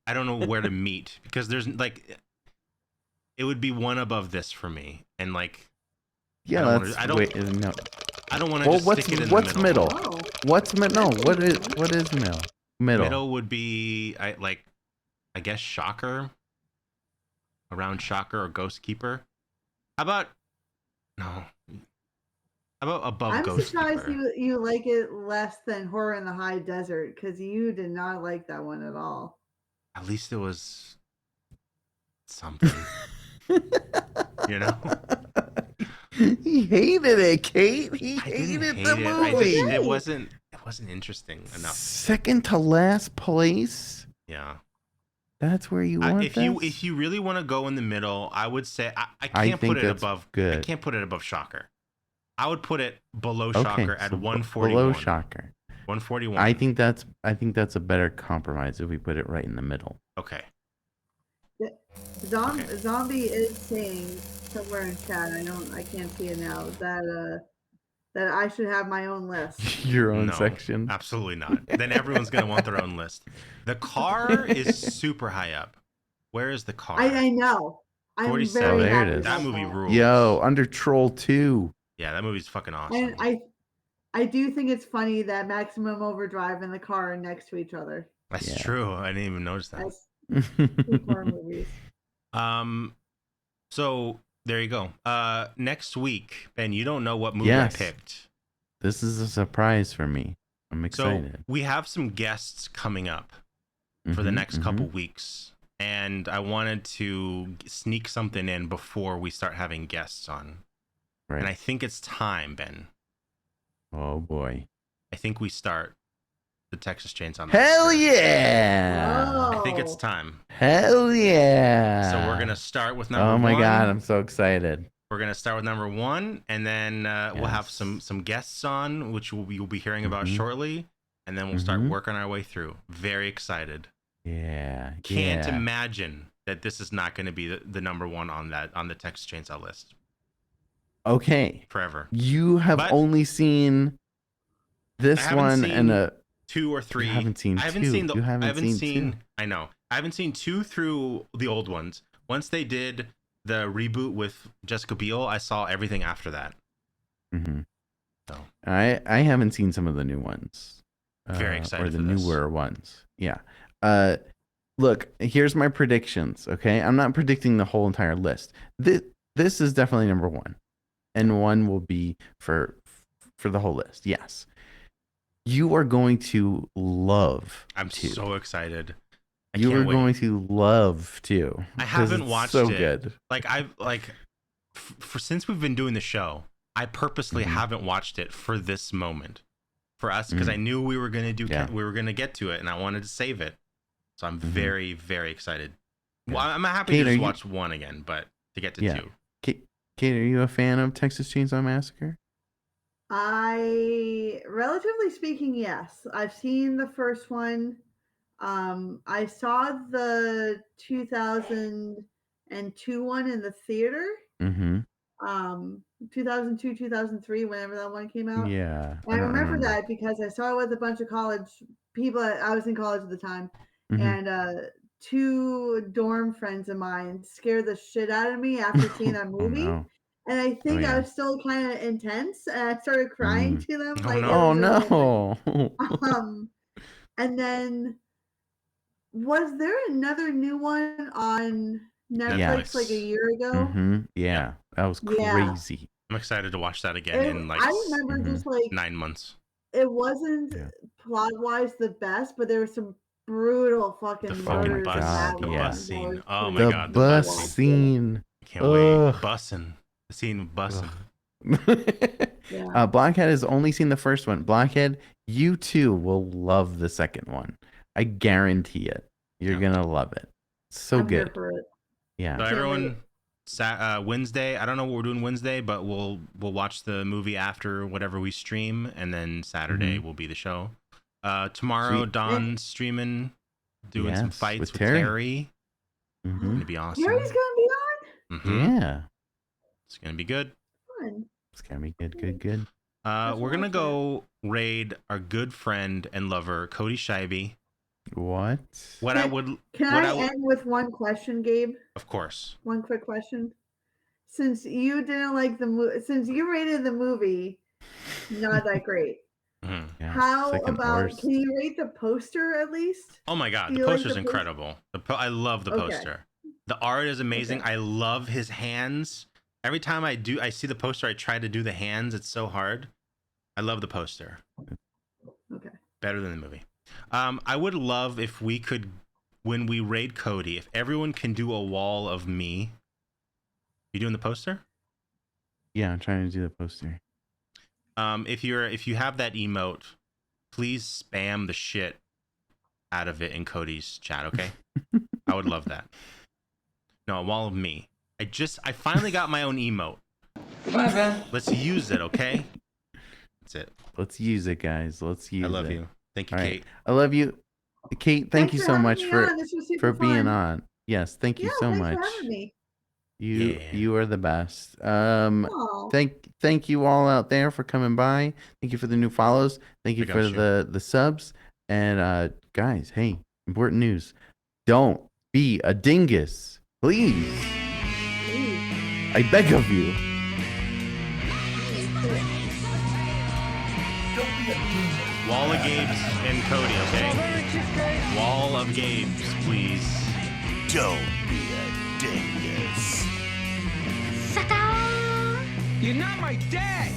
I don't know where to meet because there's like, it would be one above this for me, and like, yeah, I don't want to just stick it in what's the middle. oh. What's middle? No, what is middle? Middle would be I guess Shocker, around Shocker or Ghost Keeper. How about above I'm Ghost surprised Keeper? you like it less than Horror in the High Desert because you did not like that one at all. At least it was something. You know? He hated it, Kate. He hated the movie. It wasn't interesting enough. Second to last place. Yeah. That's where you want if you really want to go in the middle, I would say I can't put it above good. I can't put it above Shocker. I would put it below Shocker at 141. Below Shocker. 141. I think that's a better compromise if we put it right in the middle. Okay. Zombie is saying somewhere in chat, I can't see it now, that I should have my own list. Your own section? Absolutely not. Then everyone's gonna want their own list. The car is super high up. Where is the car? I know. I'm 47. very there happy it is. That movie rules. Yo, under Troll 2. Yeah, that movie's fucking awesome. And I do think it's funny that Maximum Overdrive and the car are next to each other. That's true. I didn't even notice that. That's two horror movies. So there you go. Next week, Ben, you don't know what movie I picked. This is a surprise for me. I'm excited. So we have some guests coming up for the next couple weeks, and I wanted to sneak something in before we start having guests on. Right. And I think it's time, Ben. Oh boy. I think we start the Texas Chainsaw Massacre. Hell yeah! Oh. I think it's time. Hell yeah! So we're gonna start with number 1. Oh my god, I'm so excited. We're gonna start with number 1, and then we'll have some guests on, which you'll be hearing about shortly, and then we'll start working our way through. Very excited. Yeah. Can't imagine that this is not going to be the number 1 on the Texas Chainsaw list. Okay. Forever. You have only seen this one and a 2 or 3. You haven't seen I haven't two. seen You haven't seen two. I know. I haven't seen 2 through the old ones. Once they did the reboot with Jessica Biel, I saw everything after that. So. I haven't seen some of the new ones. Very excited or the for this. newer ones. Yeah. Look, here's my predictions. Okay, I'm not predicting the whole entire list. This is definitely number 1, and 1 will be for the whole list. Yes, you are going to love. I'm so excited. You are going to love 2. I haven't watched so it. Good. Since we've been doing the show, I purposely haven't watched it for this moment, for us, because I knew we were gonna we were gonna get to it, and I wanted to save it. So I'm very, very excited. Well, I'm happy Kate, to just watch 1 again, but to get to 2. Kate, are you a fan of Texas Chainsaw Massacre? Relatively speaking, yes. I've seen the first one. I saw the 2002 one in the theater. Mm-hmm. 2002, 2003, whenever that one came out. Yeah, And I I don't remember remember. that because I saw it with a bunch of college people. I was in college at the time, Mm-hmm. and two dorm friends of mine scared the shit out of me after seeing that Oh movie. no. And I think I yeah. was still kind of intense, and I started crying to them. Oh, Like no. it Oh was a whole thing. no. And then was there another new one on Netflix like a Netflix. year ago? Mm-hmm. Yeah, that was Yeah. crazy. I'm excited to watch that again in like I remember just like 9 months. it wasn't Yeah. plot wise the best, but there was some brutal fucking The fucking murders in bus, that the one. yeah. bus That scene. was Oh my pretty The god, the bus bus scene. scene. Can't wait. Ugh. Bussin'. The scene of bussin'. Yeah. Blackhead has only seen the first one. Blackhead, you too will love the second one. I guarantee it. You're gonna love it. So I'm here good. for it. Yeah. So Can't everyone, Wednesday. I don't know what we're doing Wednesday, but we'll watch the movie after whatever we stream, and then Saturday will be the show. Tomorrow, Sweet. Dawn's streaming, doing some Yes, fights with with Terry. Terry. Mm-hmm. Gonna be awesome. Terry's gonna be on? Yeah. It's gonna be good. Fun. It's gonna be good, good, good. We're gonna go raid our good friend and lover Cody Scheibe. What? What I would Can what I end with one question, Gabe? Of course. One quick question. Since you didn't like the movie, since you rated the movie not that great, Mhm. Yeah, how second about worst. can you rate the poster at least? Oh my god, Do the you like poster's the poster? incredible. I love the Okay. poster. The art is amazing. Okay. I love his hands. Every time I see the poster, I try to do the hands. It's so hard. I love the poster. Okay. Better than the movie. I would love if we could, when we raid Cody, if everyone can do a wall of me. You doing the poster? Yeah, I'm trying to do the poster. If you have that emote, please spam the shit out of it in Cody's chat, okay? I would love that. No, a wall of me. I finally got my own emote. Let's use it, okay? That's it. Let's use it, guys. Let's use it. I love you. Thank you, All Kate. right. I love you. Kate, thank you Thanks so having much me for on. This was super being fun. on. Yes, thank you so thanks much. for having me. You are the best. Aw. Thank you all out there for coming by. Thank you for the new follows. Thank you I got for you. the subs. And guys, hey, important news. Don't be a dingus. Please. I beg of you. Wall of Gabes and Cody, okay? Wall of Gabes, please. Don't be a dingus. You're not my dad!